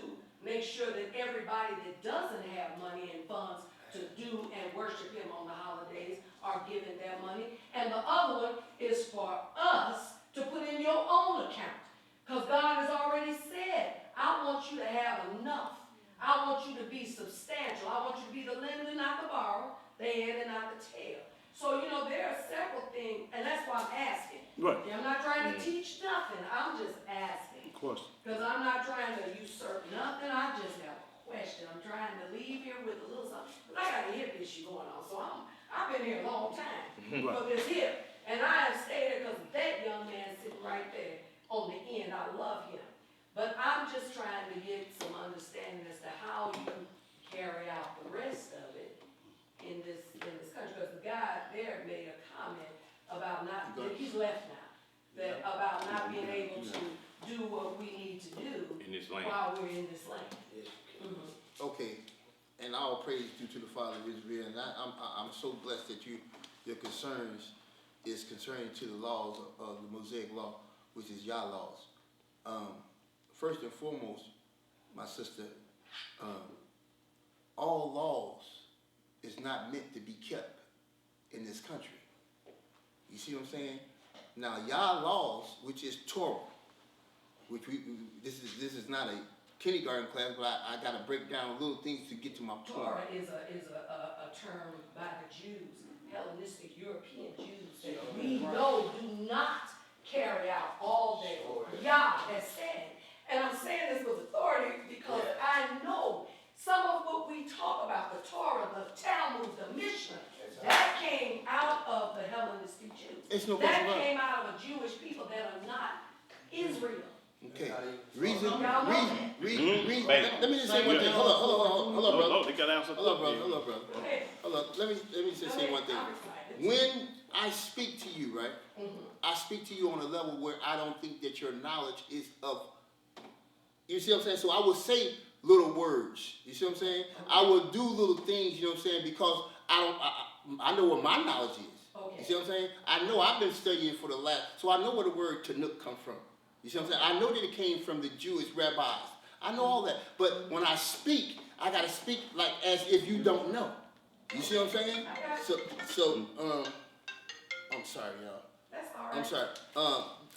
make sure that everybody that doesn't have money and funds to do and worship Him on the holidays are given their money. And the other one is for us to put in your own account. Because God has already said, I want you to have enough. I want you to be substantial. I want you to be the lender, not the borrower, the head and not the tail. So, you know, there are several things, and that's why I'm asking. Right. I'm not trying to teach nothing. I'm just asking. Of course. Because I'm not trying to usurp nothing. I just have a question. I'm trying to leave here with a little something. But I got a hip issue going on, so I've been here a long time for this hip. And I have stayed here because that young man sitting right there on the end. I love him. But I'm just trying to get some understanding as to how you carry out the rest of it in this country. Because the guy there made a comment about he's left now, about not being able to do what we need to do In this land. while we're in this land. Okay, and all praise due to the Father of Israel. And I'm so blessed that your concerns is concerning to the laws of the Mosaic law, which is Yah laws. First and foremost, my sister, all laws is not meant to be kept in this country. You see what I'm saying? Now, Yah laws, which is Torah, which this is not a kindergarten class, but I got to break down little things to get to my point. Torah is a term by the Jews, Hellenistic European Jews, that we know do not carry out all that Yah has said. And I'm saying this with authority because I know some of what no question That about it. came out of a Jewish people that are not Israel. Okay. Let me just say one thing. Hold on, brother. No, they got to answer. Hold on, brother. Go ahead. Hold on. Let me just say one thing. I'm excited. When I speak to you, right? I speak to you on a level where I don't think that your knowledge is of. You see what I'm saying? So I will say little words. You see what I'm saying? I will do little things. You know what I'm saying? Because I know what my knowledge is. Okay. You see what I'm saying? I know I've been studying for the last, so I know where the word Tanukh come from. You see what I'm saying? I know that it came from the Jewish rabbis. I know all that. But when I speak, I gotta speak like as if you don't know. You see what I'm saying? I'm sorry, y'all. That's all right. I'm sorry.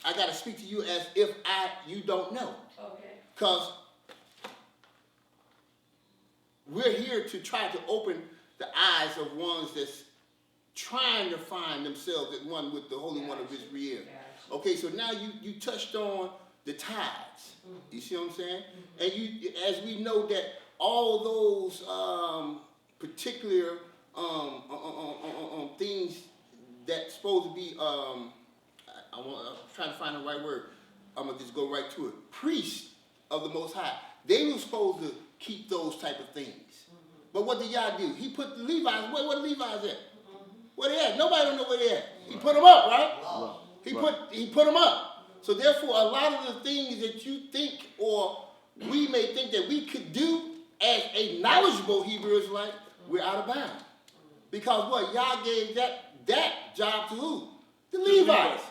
I gotta speak to you as if you don't know. Okay. Because we're here to try to open the eyes of ones that's trying to find themselves at one with the Holy One of Israel. Okay, so now you touched on the tithes. You see what I'm saying? And as we know that all those particular things that's supposed to be I'm trying to find the right word. I'm gonna just go right to it. Priests of the Most High. They were supposed to keep those type of things. But what did Yah do? He put the Levites. Where the Levites at? Where they at? Nobody don't know where they at. He put them up, right? He put them up. So therefore, a lot of the things that you think or we may think that we could do as a knowledgeable Hebrew Israelite, we're out of bounds. Because what? Yah gave that job to who? The Levites.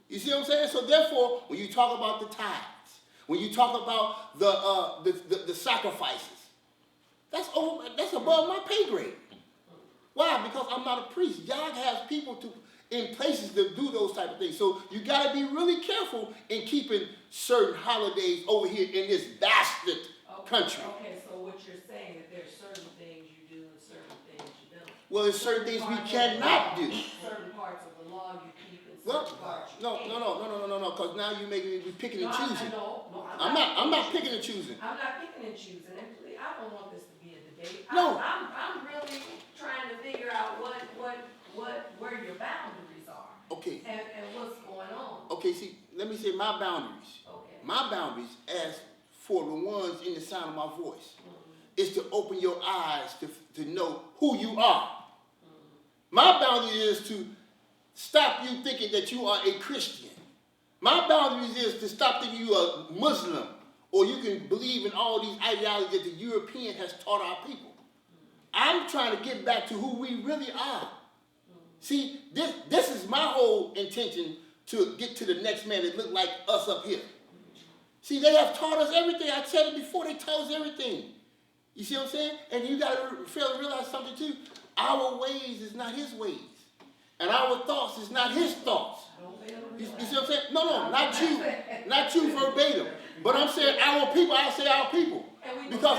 You see what I'm saying? So therefore, when you talk about the tithes, when you talk about the sacrifices, that's above my pay grade. Why? Because I'm not a priest. Yah has people in places to do those type of things. So you got to be really careful in keeping certain holidays over here in this bastard country. Okay, so what you're saying that there's certain things you do and certain things you don't. Well, there's certain things we cannot do. Certain parts of the law you keep and Well, certain parts you no, can't. because now you're making me be picking and choosing. I'm not picking and choosing. I'm not picking and choosing. And please, I don't want this to be a debate. No. I'm really trying to figure out where your boundaries are. Okay. And what's going on. Okay, see, let me say my boundaries. Okay. My boundaries, as for the ones in the sound of my voice, is to open your eyes to know who you are. My boundary is to stop you thinking that you are a Christian. My boundaries is to stop thinking you are a Muslim or you can believe in all these ideologies that the European has taught our people. I'm trying to get back to who we really are. See, this is my whole intention to get to the next man that look like us up here. See, they have taught us everything. I said it before, they taught us everything. You see what I'm saying? And you got to fail to realize something too. Our ways is not his ways. And our thoughts is not his thoughts. You see what I'm saying? No, not you. Not you verbatim. But I'm saying our people, I say our people. Because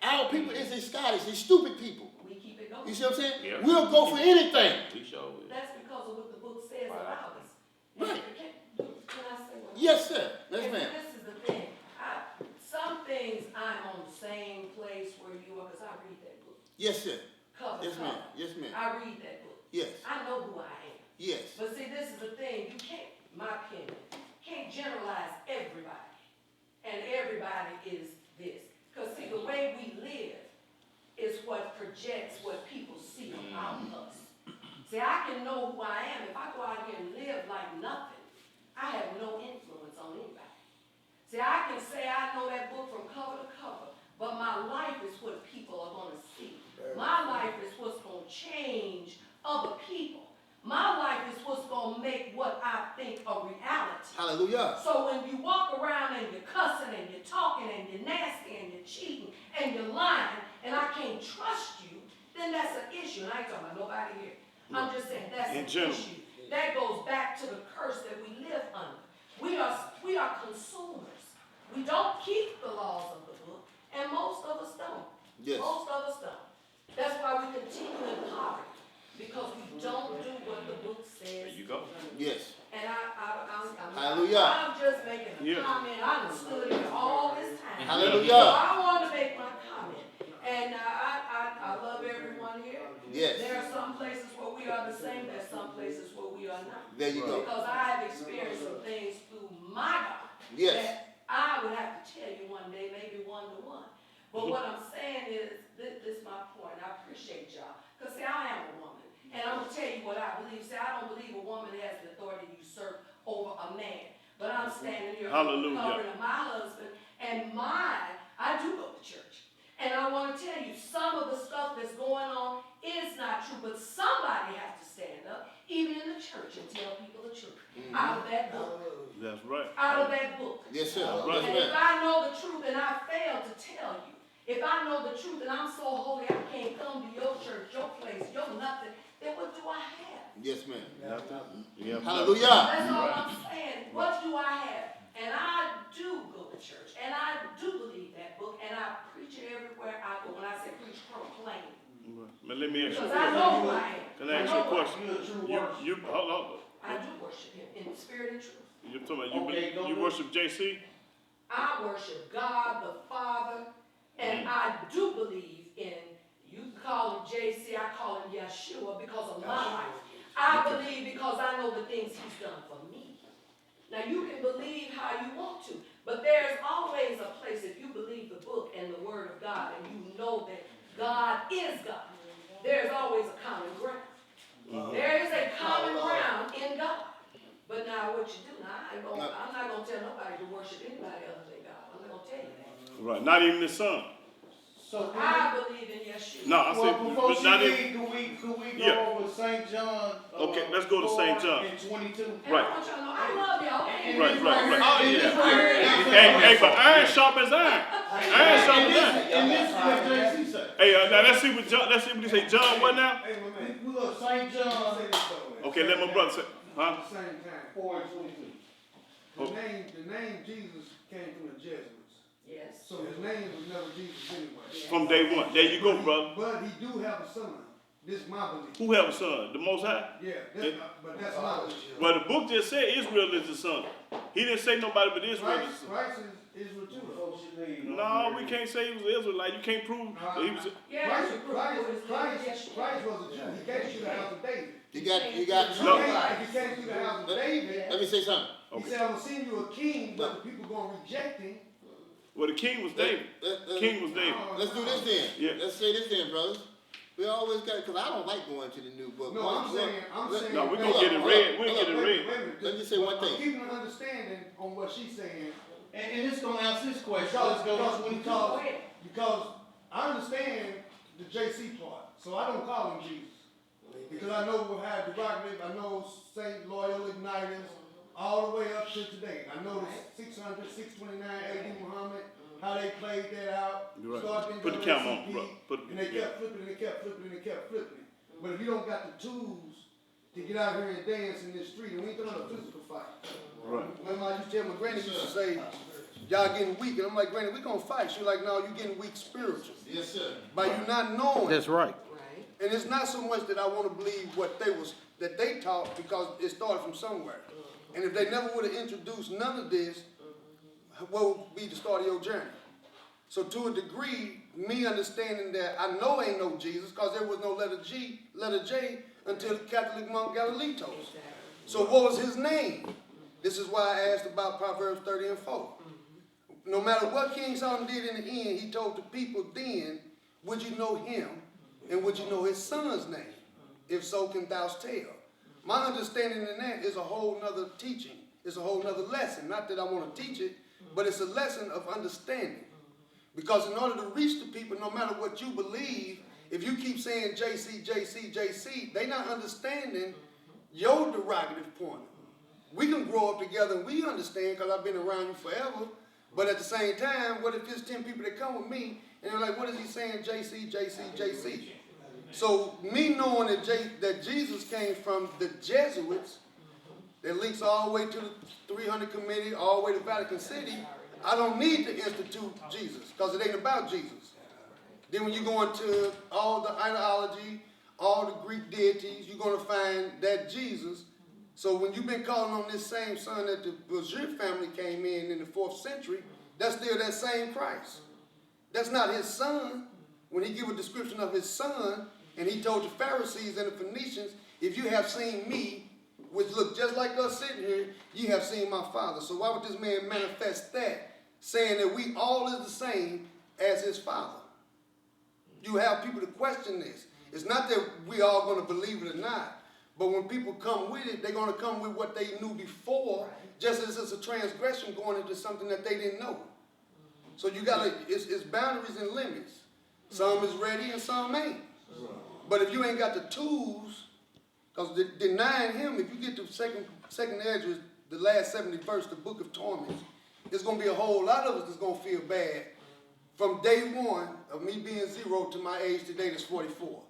our people is a Scottish, they stupid people. We keep it going. You see what I'm saying? Yeah. We'll go for anything. We sure will. That's because of what the book says about us. Right. Can I say one? Yes, sir. Yes, And ma'am. this is the thing. Some things I'm on the same place where you are because I read that book. Yes, sir. Cover Yes, to ma'am. cover. Yes, ma'am. I read that book. Yes. I know who I am. Yes. But see, this is the thing. You can't, my opinion, can't generalize everybody. And everybody is this. Because see, the way we live is what projects what people see about us. See, I can know who I am. If I go out here and live like nothing, I have no influence on anybody. See, I can say I know that book from cover to cover, but my life is what people are going to see. My life is what's going to change other people. My life is what's going to make what I think a reality. Hallelujah. So when you walk around and you're cussing and you're talking and you're nasty and you're cheating and you're lying and I can't trust you, then that's an issue. And I ain't talking about nobody here. I'm just saying that's an issue. That goes back to the curse that we live under. We are consumers. We don't keep the laws of the book, and most of us don't. Yes. Most of us don't. That's why we continue in poverty, because we don't do what the book says. There you go. Yes. And Hallelujah. I'm just making a comment. I done stood here all this time. Hallelujah. So I want to make my comment. And I love everyone here. Yes. There are some places where we are the same. There's some places where we are tonight. There you go. Because I have experienced some things through my God. Yes. That I would have to tell you one day, maybe one-to-one. But what I'm saying is, this is my point. I appreciate y'all. Because see, I am a woman. And I'm going to tell you what I believe. See, I don't believe a woman has the authority to usurp over a man. But I'm standing here Hallelujah. covering my husband and mine. I do go to church. And I want to tell you, some of the stuff that's going on is not true. But somebody has to stand up, even in the church, and tell people the truth. Out of that book. That's right. Out of that book. Yes, sir. Right. And if I know the truth and I fail to tell you, if I know the truth and I'm so holy I can't come to your church, your place, your nothing, then what do I have? Yes, ma'am. Yeah. Hallelujah. That's all I'm saying. What do I have? And I do go to church, and I do believe that book, and I preach it everywhere I go. When I say preach, proclaim. But let me ask you a Because I question. know who I am. Can I ask you a question? You hold on. I do worship him in spirit and truth. You're talking about you worship JC? I worship God the Father, and I do believe in, you call him JC, I call him Yeshua because of my life. I believe because I know the things he's done for me. Now you can believe how you want to, but there's always a place if you believe the book and the word of God and you know that God is God. There's always a common ground. There is a common ground in God. But now what you do, now I'm not going to tell nobody to worship anybody other than God. I'm not going to tell you that. Right. Not even the son. So I believe in Yeshua. No, I said, before but she not leave, even. could we go Yeah. over St. John? Okay, let's go to St. John. And 22. And Right. I want y'all to know, I love y'all. And Right. Oh, yeah. Hey, but iron sharp as iron. Iron sharp as iron. And this is what JC said. Hey, now let's see what he say. John, what now? Hey, my man. We look, St. John. Okay, let my brother say. Huh? At the same time, 4 and 22. Oh. The name Jesus came from the Jesuits. Yes. So his name was never Jesus anyway. From day one. There you go, brother. But he do have a son. This is my belief. Who have a son? The Most High? Yeah, but that's my belief. Well, the book just said Israel is the son. He didn't say nobody but Israel is the son. Christ is Israel too. No, we can't say he was an Israelite. You can't prove that he was. Christ was a Jew. He came to the house of David. You got No. If he came to the house of David, Let me say something. he said, I'm going to send you a king, but the people going to reject him. Well, the king was David. King was David. Let's do this then. Yeah. Let's say this then, brothers. We always got, because I don't like going to the new book. No, I'm saying. No, we're going to get it read. We'll get it read. Let me say one thing. I'm keeping an understanding on what she's saying. And it's going to answer this question. Because I understand the JC part, so I don't call him Jesus. Because I know we have derogative, I know St. Loyal Ignatius, all the way up to today. I know the 600, 629 AD Muhammad, how they played that out. You're right. Started in Put the camera on, WCP, bro. and they kept flipping and they kept flipping and they kept flipping. But if you don't got the tools to get out here and dance in this street, and we ain't talking about a physical fight. Right. Remember I used to tell my granny used to say, y'all getting weak. And I'm like, granny, we gonna fight. She's like, no, you getting weak spiritual. Yes, sir. By you not knowing. That's right. Right. And it's not so much that I want to believe what that they taught because it started from somewhere. And if they never would have introduced none of this, what would be the start of your journey? So to a degree, me understanding that I know ain't no Jesus because there was no letter J until the Catholic monk Galileo told us. So what was his name? This is why I asked about Proverbs 30 and 4. No matter what King Solomon did in the end, he told the people then, would you know him and would you know his son's name? If so, can thou tell? My understanding in that is a whole nother teaching. It's a whole nother lesson. Not that I want to teach it, but it's a lesson of understanding. Because in order to reach the people, no matter what you believe, if you keep saying JC, JC, JC, they not understanding your derogative point. We can grow up together and we understand because I've been around you forever. But at the same time, what if there's 10 people that come with me and they're like, what is he saying? JC, JC, JC. So me knowing that Jesus came from the Jesuits, that links all the way to the 300 Committee, all the way to Vatican City, I don't need to institute Jesus because it ain't about Jesus. Then when you go into all the ideology, all the Greek deities, you're going to find that Jesus. So when you've been calling on this same son that the Bajir family came in the 4th century, that's still that same Christ. That's not his son. When he gave a description of his son, and he told the Pharisees and the Phoenicians, if you have seen me, which look just like us sitting here, ye have seen my Father. So why would this man manifest that, saying that we all is the same as his Father? You have people to question this. It's not that we all going to believe it or not, but when people come with it, they're going to come with what they knew before, just as it's a transgression going into something that they didn't know. So you got to, it's boundaries and limits. Some is ready and some ain't. But if you ain't got the tools, because denying him, if you get to second Ezra, the last 70 verse, the book of torments, there's going to be a whole lot of us that's going to feel bad from day one of me being 0 to my age today that's 44.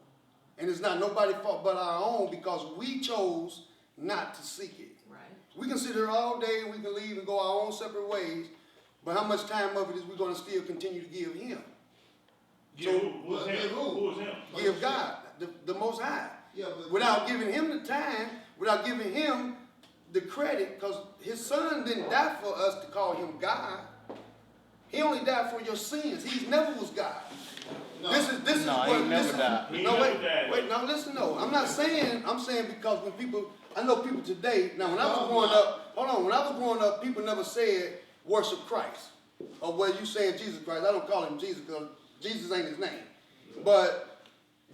And it's not nobody's fault but our own, because we chose not to seek it. Right. We can sit here all day and we can leave and go our own separate ways, but how much time of it is we going to still continue to give him? Who's him? Give God, the Most High. Yeah, but Without giving him the time, without giving him the credit, because his son didn't die for us to call him God. He only died for your sins. He never was God. This is what he never died. Now listen, no. I'm not saying, I'm saying because when people, I know people today, now when I was growing up, when I was growing up, people never said worship Christ. Or well, you saying Jesus Christ. I don't call him Jesus because Jesus ain't his name. But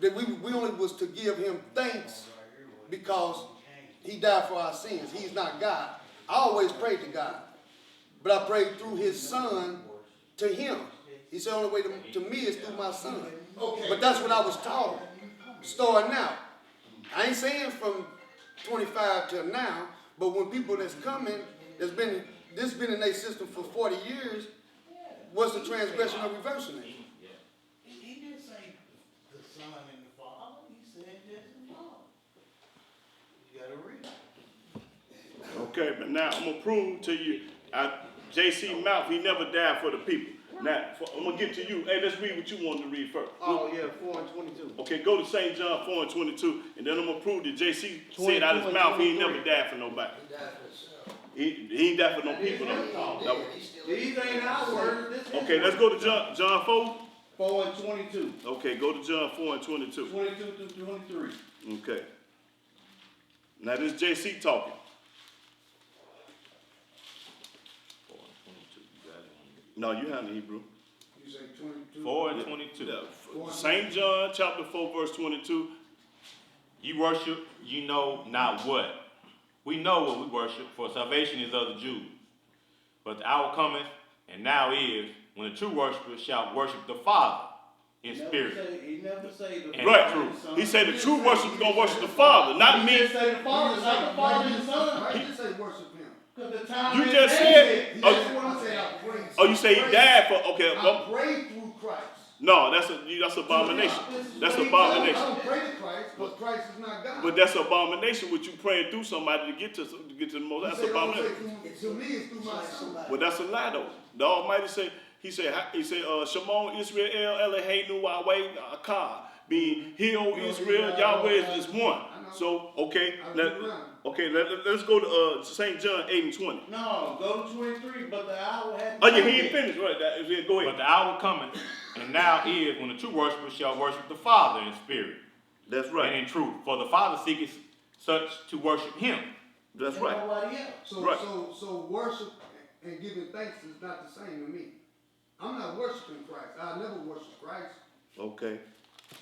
that we only was to give him thanks because he died for our sins. He's not God. I always prayed to God, but I prayed through his son to him. He said the only way to me is through my son. okay. But that's what I was taught starting out. I ain't saying from 25 till now, but when people that's coming, this been in their system for 40 years, what's the transgression of reversing it? He didn't say the Son and the Father. He said just the Father. You gotta read. Okay, but now I'm gonna prove to you, J.C. Mouth, he never died for the people. Now, I'm gonna get to you. Hey, let's read what you wanted to read first. Oh yeah, 4 and 22. Okay, go to St. John 4 and 22, and then I'm gonna prove that J.C. said out his mouth he ain't never died for nobody. He died for himself. He ain't died for no people. No. These ain't our words. This is Okay, let's go to John 4. 4 and 22. Okay, go to John 4 and 22. 22 through 23. Okay. Now this J.C. talking. 4 and 22, you got it. No, you have the Hebrew. You say 22. 4 and 22. St. John chapter 4 verse 22. You worship, you know not what. We know what we worship, for salvation is of the Jews. But the hour cometh, and now is, when the true worshipers shall worship the Father in spirit. He never say the And Right. Father and the Son. He said the true worship is gonna worship the Father, not He me. didn't say the Father, not the Father and the Son. I just say worship him. Because the time You ain't just made said- yet. That's what I said. I pray. Oh, you say he died for, okay. I pray through Christ. No, that's abomination. That's I abomination. don't pray to Christ, because Christ is not God. But that's abomination with you praying through somebody to get to the most. That's He said, "Don't abomination. say to me, it's through my son." But that's a lie though. The Almighty said, he said, Shemon Israel Eloheinu Yahweh Akkad. Being Heal Israel, Yahweh is one. So, okay, let's go to St. John 8 and 20. No, go to 23, but the hour had Oh yeah, he ain't finished, right? Go But ahead. the hour cometh, and now is, when the true worshipers shall worship the Father in spirit That's and right. in truth. For the Father seeketh such to worship him. That's and right. nobody else. Right. So worship and giving thanks is not the same to me. I'm not worshiping Christ. I never worship Christ. Okay.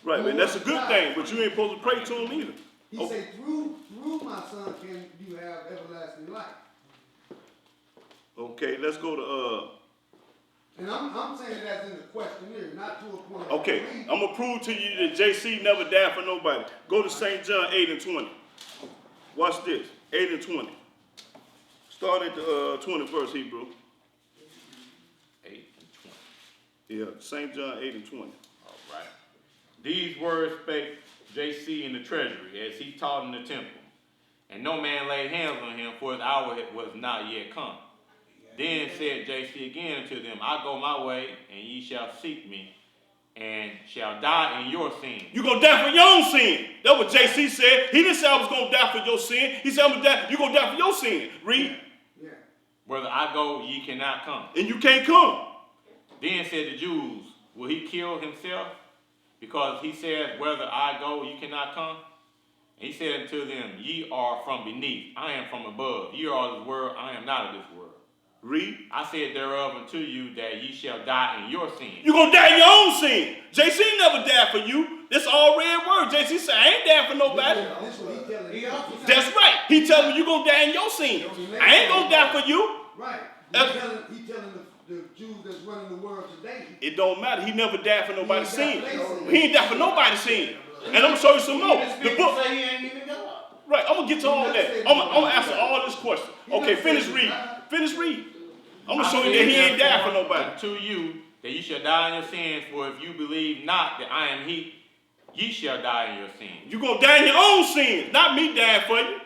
Right, man, that's a good thing, but you ain't supposed to pray to him either. He Oh. said, through my son can you have everlasting life. Okay, let's go to And I'm saying that's in the questionnaire, not to a point. okay, I'm gonna prove to you that JC never died for nobody. Go to St. John 8 and 20. Watch this, 8 and 20. Start at the 20th verse, Hebrew. 8 and 20. Yeah, St. John 8 and 20. All right. These words spake J.C. in the treasury, as he taught in the temple. And no man laid hands on him, for his hour was not yet come. Then said J.C. again unto them, I go my way, and ye shall seek me, and shall die in your sin. You gonna die for your own sin. That's what JC said. He didn't say I was gonna die for your sin. He said I'm gonna die, you gonna die for your sin. Read. Yeah. Whether I go, ye cannot come. And you can't come. Then said the Jews, will he kill himself? Because he said, whether I go, you cannot come. And he said unto them, ye are from beneath, I am from above. Ye are of this world, I am not of this world. Read. I said thereof unto you that ye shall die in your sins. You're going to die in your own sin. JC never died for you. That's all red word. JC said, I ain't dying for nobody. This what he telling you. That's right. He telling me you're going to die in your sins. I ain't going to die for you. Right. He telling the Jews that's running the world today. It don't matter. He never died for nobody's sin. He ain't died for nobody's sin. And I'm going to show you some more. The book. Say he ain't even God. Right. I'm going to get to all that. I'm going to answer all this question. Okay, finish reading. Finish reading. I'm going to show you that he ain't died for nobody. To you that ye shall die in your sins, for if you believe not that I am he, ye shall die in your sins. You're going to die in your own sins, not me dying for you.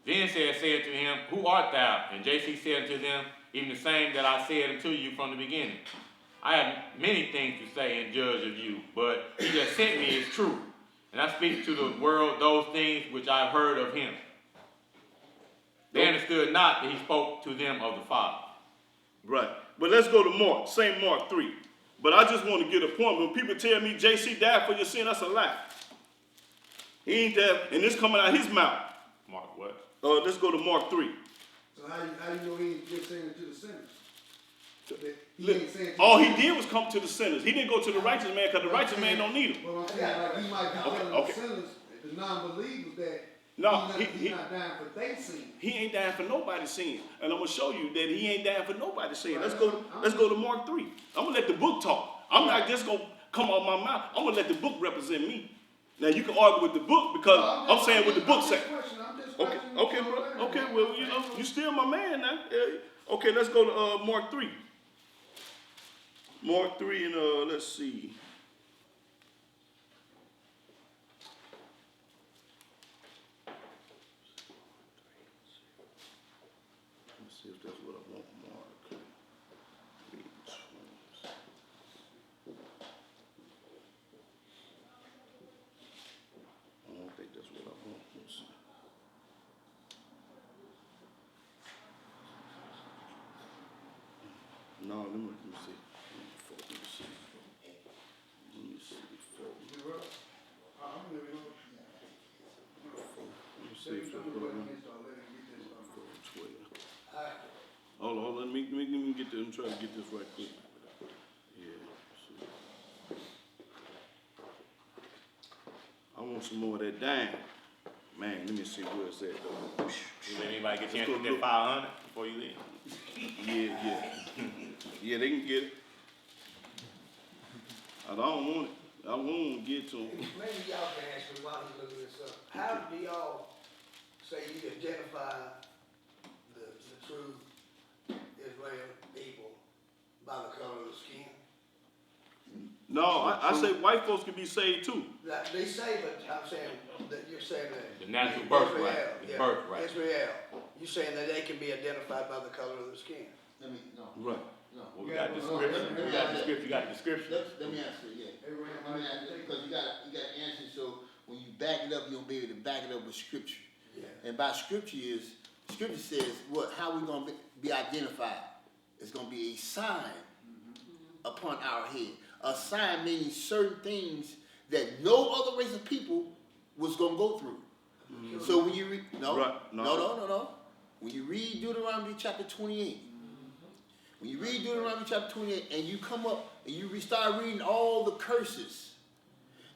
Then said to him, who art thou? And JC said unto them, even the same that I said unto you from the beginning. I have many things to say and judge of you, but he that sent me is true. And I speak to the world those things which I have heard of him. They understood not that he spoke to them of the Father. Right. But let's go to Mark, same Mark 3. But I just want to get a point. When people tell me JC died for your sin, that's a lie. He ain't dead, and this coming out his mouth. Mark what? Let's go to Mark 3. So how you know he ain't just saying it to the sinners? He ain't saying All he did was come to the sinners. He didn't go to the righteous man because the righteous man don't need him. Well, I'm saying, like, he might be telling the sinners, the non-believers, that he's not dying for their sin. He ain't dying for nobody's sin. And I'm going to show you that he ain't dying for nobody's sin. Let's go to Mark 3. I'm going to let the book talk. I'm not just going to come out my mouth. I'm going to let the book represent me. Now, you can argue with the book because I'm saying what the book says. Okay, bro. Okay, well, you know, you still my man now. Okay, let's go to Mark 3. Mark 3 and let's see. Let's see if that's what I want. Mark 3. I don't think that's what I want. Let's see. No, let me see. Let me see. Let me see. Hold on, let me get this. I'm trying to get this right quick. Yeah. See. I want some more of that dime. Man, let me see where it's at though. Did anybody get a chance to get 500 before you leave? Yeah. Yeah, they can get it. I don't want it. I won't get to them. Maybe y'all can ask me while he's looking this up. How do y'all say you identify the true Israeli people by the color of the skin? No, I say white folks can be saved too. Like they say, but I'm saying that you're saying that The natural birthright. Israel, Birthright. Israel, you saying that they can be identified by the color of the skin? Right. No. Well, we got description. We got description. You got description. Let me answer it, yeah. Let me answer it, because you got to answer it, so when you back it up, you'll be able to back it up with scripture. Yeah. And by scripture says what? How we gonna be identified? It's gonna be a sign upon our head. A sign meaning certain things that no other race of people was gonna go through. So when you read no. When you read Deuteronomy chapter 28. When you read Deuteronomy chapter 28 and you come up and you start reading all the curses,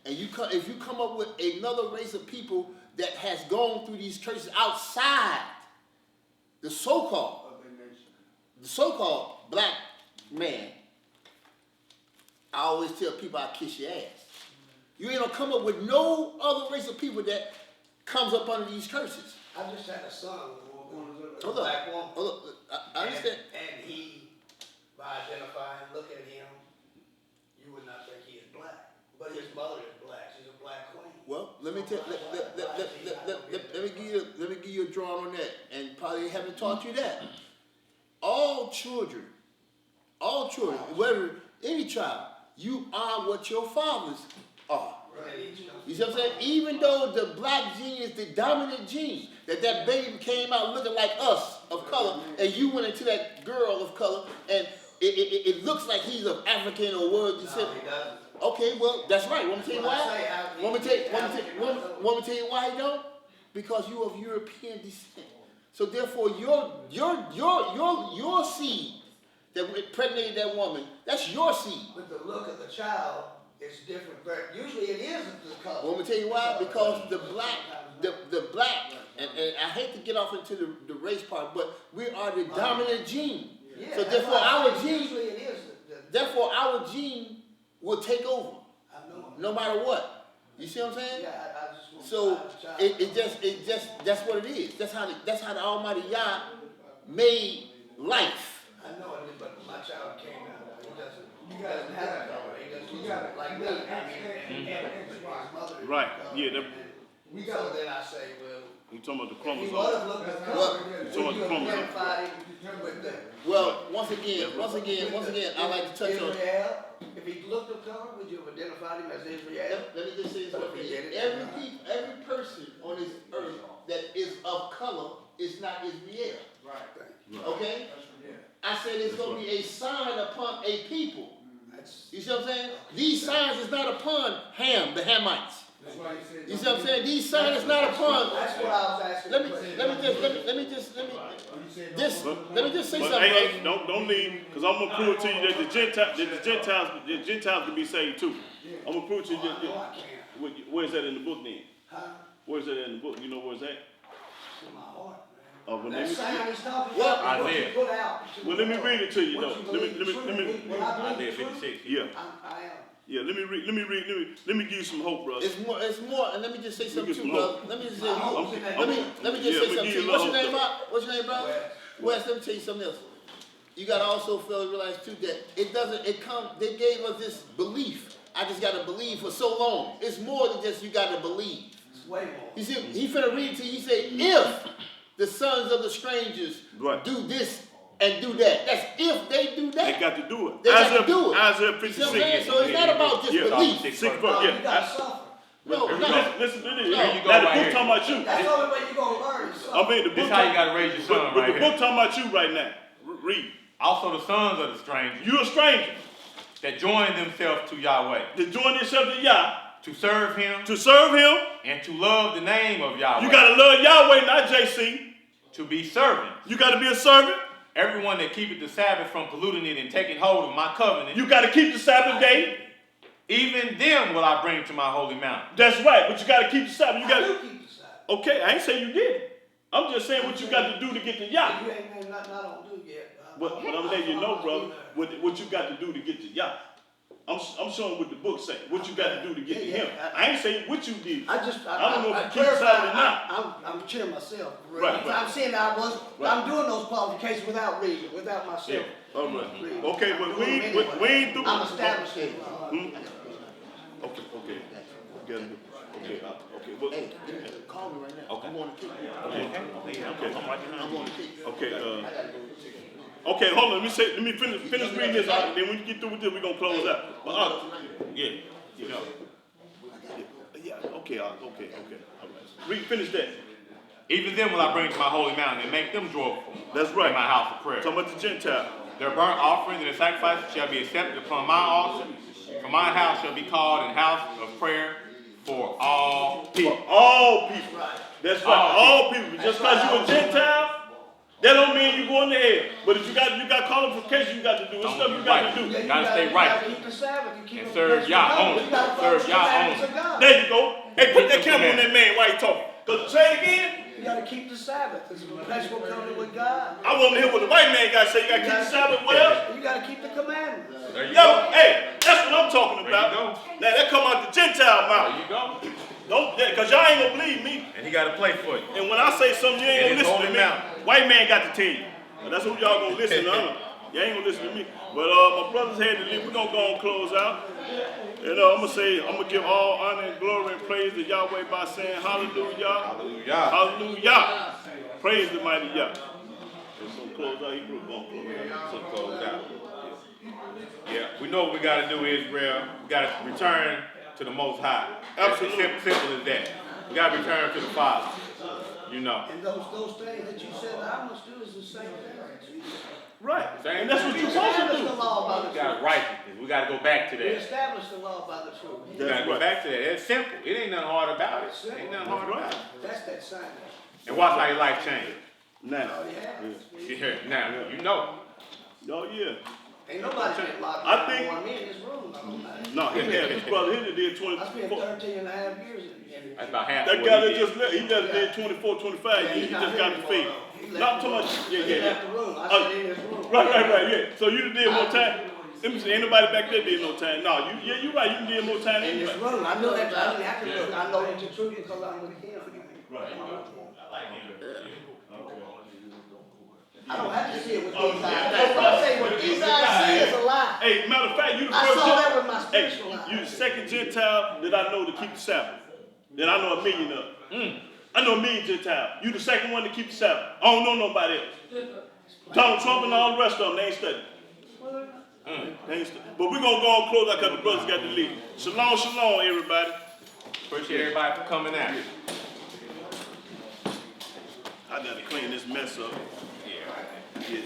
and if you come up with another race of people that has gone through these curses outside the so-called black man, I always tell people I kiss your ass. You ain't gonna come up with no other race of people that comes up under these curses. I just had a son, a Hold black woman. up. Hold up. I understand. And he, by identifying, look at him, you would not think he is black. But his mother is black. She's a black queen. Well, let me give you a drawing on that, and probably haven't taught you that. All children, whether any child, you are what your fathers are. You see what I'm saying? Even though the black gene is the dominant gene, that baby came out looking like us of color, and you went into that girl of color, and it looks like he's of African or world descent. No, he doesn't. Okay, well, that's right. Want me to tell you Well, I why? say, I- Want me to tell you why he don't? Because you of European descent. So therefore, your seed that impregnated that woman, that's your seed. But the look of the child is different. But usually it is the color. Want me to tell you why? Because the black, and I hate to get off into the race part, but we are the dominant gene. Yeah, So that's therefore, why I our say gene, usually it is therefore our gene will take over, I know. no matter what. You see what I'm saying? Yeah, I just want So the child. it just that's what it is. That's how the Almighty Yah made life. I know it, but my child came out. He doesn't. You He got doesn't have a color. He doesn't you got it. like You me. got it. I mean, and his mother. Right. color, Yeah, and we so got it. then I say, well, You talking about the if he chromosomes? would have looked at That's color, right. would So you much have chromosomes. identified him with the Well, once again, I like to touch on. Israel? If he looked at color, would you have identified him as Israel? Let me just say this But one if he thing. did it, Every person on this earth that is of color is not Israel. Right. Okay? Yeah. I said it's going to be a sign upon a people. That's, You see what I'm saying? These signs is not upon Ham, the Hamites. That's why you said. You see what I'm saying? These signs is not upon. that's what I was asking. Let the me question. let me just say But something. hey, brother. don't leave, because I'm gonna prove to you that the Gentiles can be saved too. I'm gonna prove to you Oh, I know I can't. where's that in the book then? Huh? Where's that in the book? You know where's that? In my heart, Oh, well, man. let That me, sign he's talking Well, about, what you Isaiah. put out. well, let me read it to you though. What you believe Let me, when I believe Isaiah the truth, 56. yeah, I am. yeah. Let me give you some hope, brother. It's more, and let me just say something get too, some brother. hope. Let me just My hope's say, in that let me truth. just Yeah, say we something give to you you. a What's your little name, hope. Bob? What's your name, brother? Wes, let me tell you something else. You gotta also feel realize too that they gave us this belief. I just gotta believe for so long. It's more than just you gotta believe. It's way more. You see, he finna read it to you. He said, if the sons of the strangers Right. do this and do that. That's if they do that. They got to do it. They got to do it. Isaiah You see what I'm saying? 56. So it's not about just Yeah. belief. 6 verse, Oh, you yeah. gotta suffer. No, Listen, no. listen to this. No. Here you go Now the right book here. talking about you. That's the only way you're gonna learn is suffer. I mean the This book. is how you gotta raise your son But right the here. book talking about you right now. Read. Also the sons of the stranger You a stranger. that join themselves to Yahweh, To join yourself to Yah. to serve him To serve him. and to love the name of Yahweh, You gotta love Yahweh, not JC. to be servants. You gotta be a servant. Everyone that keepeth the Sabbath from polluting it and taking hold of my covenant, You gotta keep the Sabbath day. even them will I bring to my holy mountain. That's right, but you gotta keep the Sabbath. You I gotta. do keep the Sabbath. Okay, I ain't say you didn't. I'm just saying what you got to do to get to Yah. You ain't named nothing I don't do yet. But I'm letting you know, brother, what you got to do to get to Yah. I'm showing what the book say. What you got to do to get to Him. I ain't saying what you did. I don't know if you keep the Sabbath or not. I'm cheering myself. Right. I'm saying I was. Right. I'm doing those qualifications without reading, without myself. Yeah. All right. reading. Okay, I'm but doing we them anyway. ain't through. I'm establishing. Okay. Okay. Well, Hey, call me right now. Okay. I'm on the kick. okay. I'm on the kick. Okay. I gotta go. Okay, hold on. Let me finish reading this. Then when you get through with this, we're gonna close out. But yeah. Okay. Okay. All right. Finish that. Even them will I bring to my holy mountain and make them joyful. That's right. In my house of prayer. Talking about the Gentile. Their burnt offerings and their sacrifices shall be accepted upon my altar. For my house shall be called an house of prayer for all people. For all people. That's right. All people. Just because you're a Gentile, that don't mean you're going to hell. But if you got qualifications you got to do, it's stuff you got to do. Yeah, you Gotta stay you right. gotta keep the Sabbath. You keep And the serve Yah commandments of only. God. You gotta follow Serve the Yah commandments only. of God. There you go. Hey, put that camera on that man while he talking. Cause say it again. You gotta keep the Sabbath. It's a perpetual covenant with God. I want to hear what the white man got to say. You got to keep the Sabbath. What else? You gotta keep the commandments. There you Yo, go. hey, that's what I'm talking There you about. go. Now that come out the Gentile There mouth. you go. Don't, cause y'all ain't gonna believe me. And he got to play for you. And when I say something, you ain't And gonna it's listen to holy me. mountain. White man got to tell you. Now, that's what y'all gonna listen to. You ain't gonna listen to me. But my brothers had to leave. We're gonna go and close out. And I'm gonna give all honor and glory and praise to Yahweh by saying hallelujah. Hallelujah. Hallelujah. Praise the mighty Yah. It's gonna close out. He gonna close out. So close out. Yeah, we know what we got to do, Israel. We got to return to the Most High. Absolutely. Simple as that. We got to return to the Father. You know. And those things that you said that I must do is the same thing that you do. Right. Same And that's what thing. you're supposed to Establish do. the law by We the got truth. righteousness. We got to go back to We that. establish the law by the truth. We That's got to go right. back to that. It's simple. It ain't nothing hard about it. Ain't nothing hard That's right. about it. That's that sign. And watch how your life change. Now. Oh, yeah. Yeah, now, you know. Oh, yeah. Ain't nobody been locked I up think- before me in this room. No, he had his brother Henry did I spent 24. 13 and a half years in That's about half That of guy what that he did. just left, he just did 24, 25 years. He just got the faith. Not too much. Yeah, He yeah. left the room. I Oh, said in this room. Right, yeah. So you did more time. Let me see, ain't nobody back there did no time. No, you're right. You did more time than In this anybody. room. I know that. I didn't have to look. I know that the truth because I'm with him. Right. I don't have to see it with these eyes. That's what I say. What these eyes see is a lie. Hey, matter of fact, you the I first. saw that with my Hey, spiritual eyes. you the second Gentile that I know to keep the Sabbath. That I know a million of. I know a million Gentiles. You the second one to keep the Sabbath. I don't know nobody else. Donald Trump and all the rest of them, they ain't studying. They ain't studying. But we're going to go on close out because the brothers got to leave. Shalom, shalom, everybody. Appreciate everybody for coming out. I got to clean this mess up.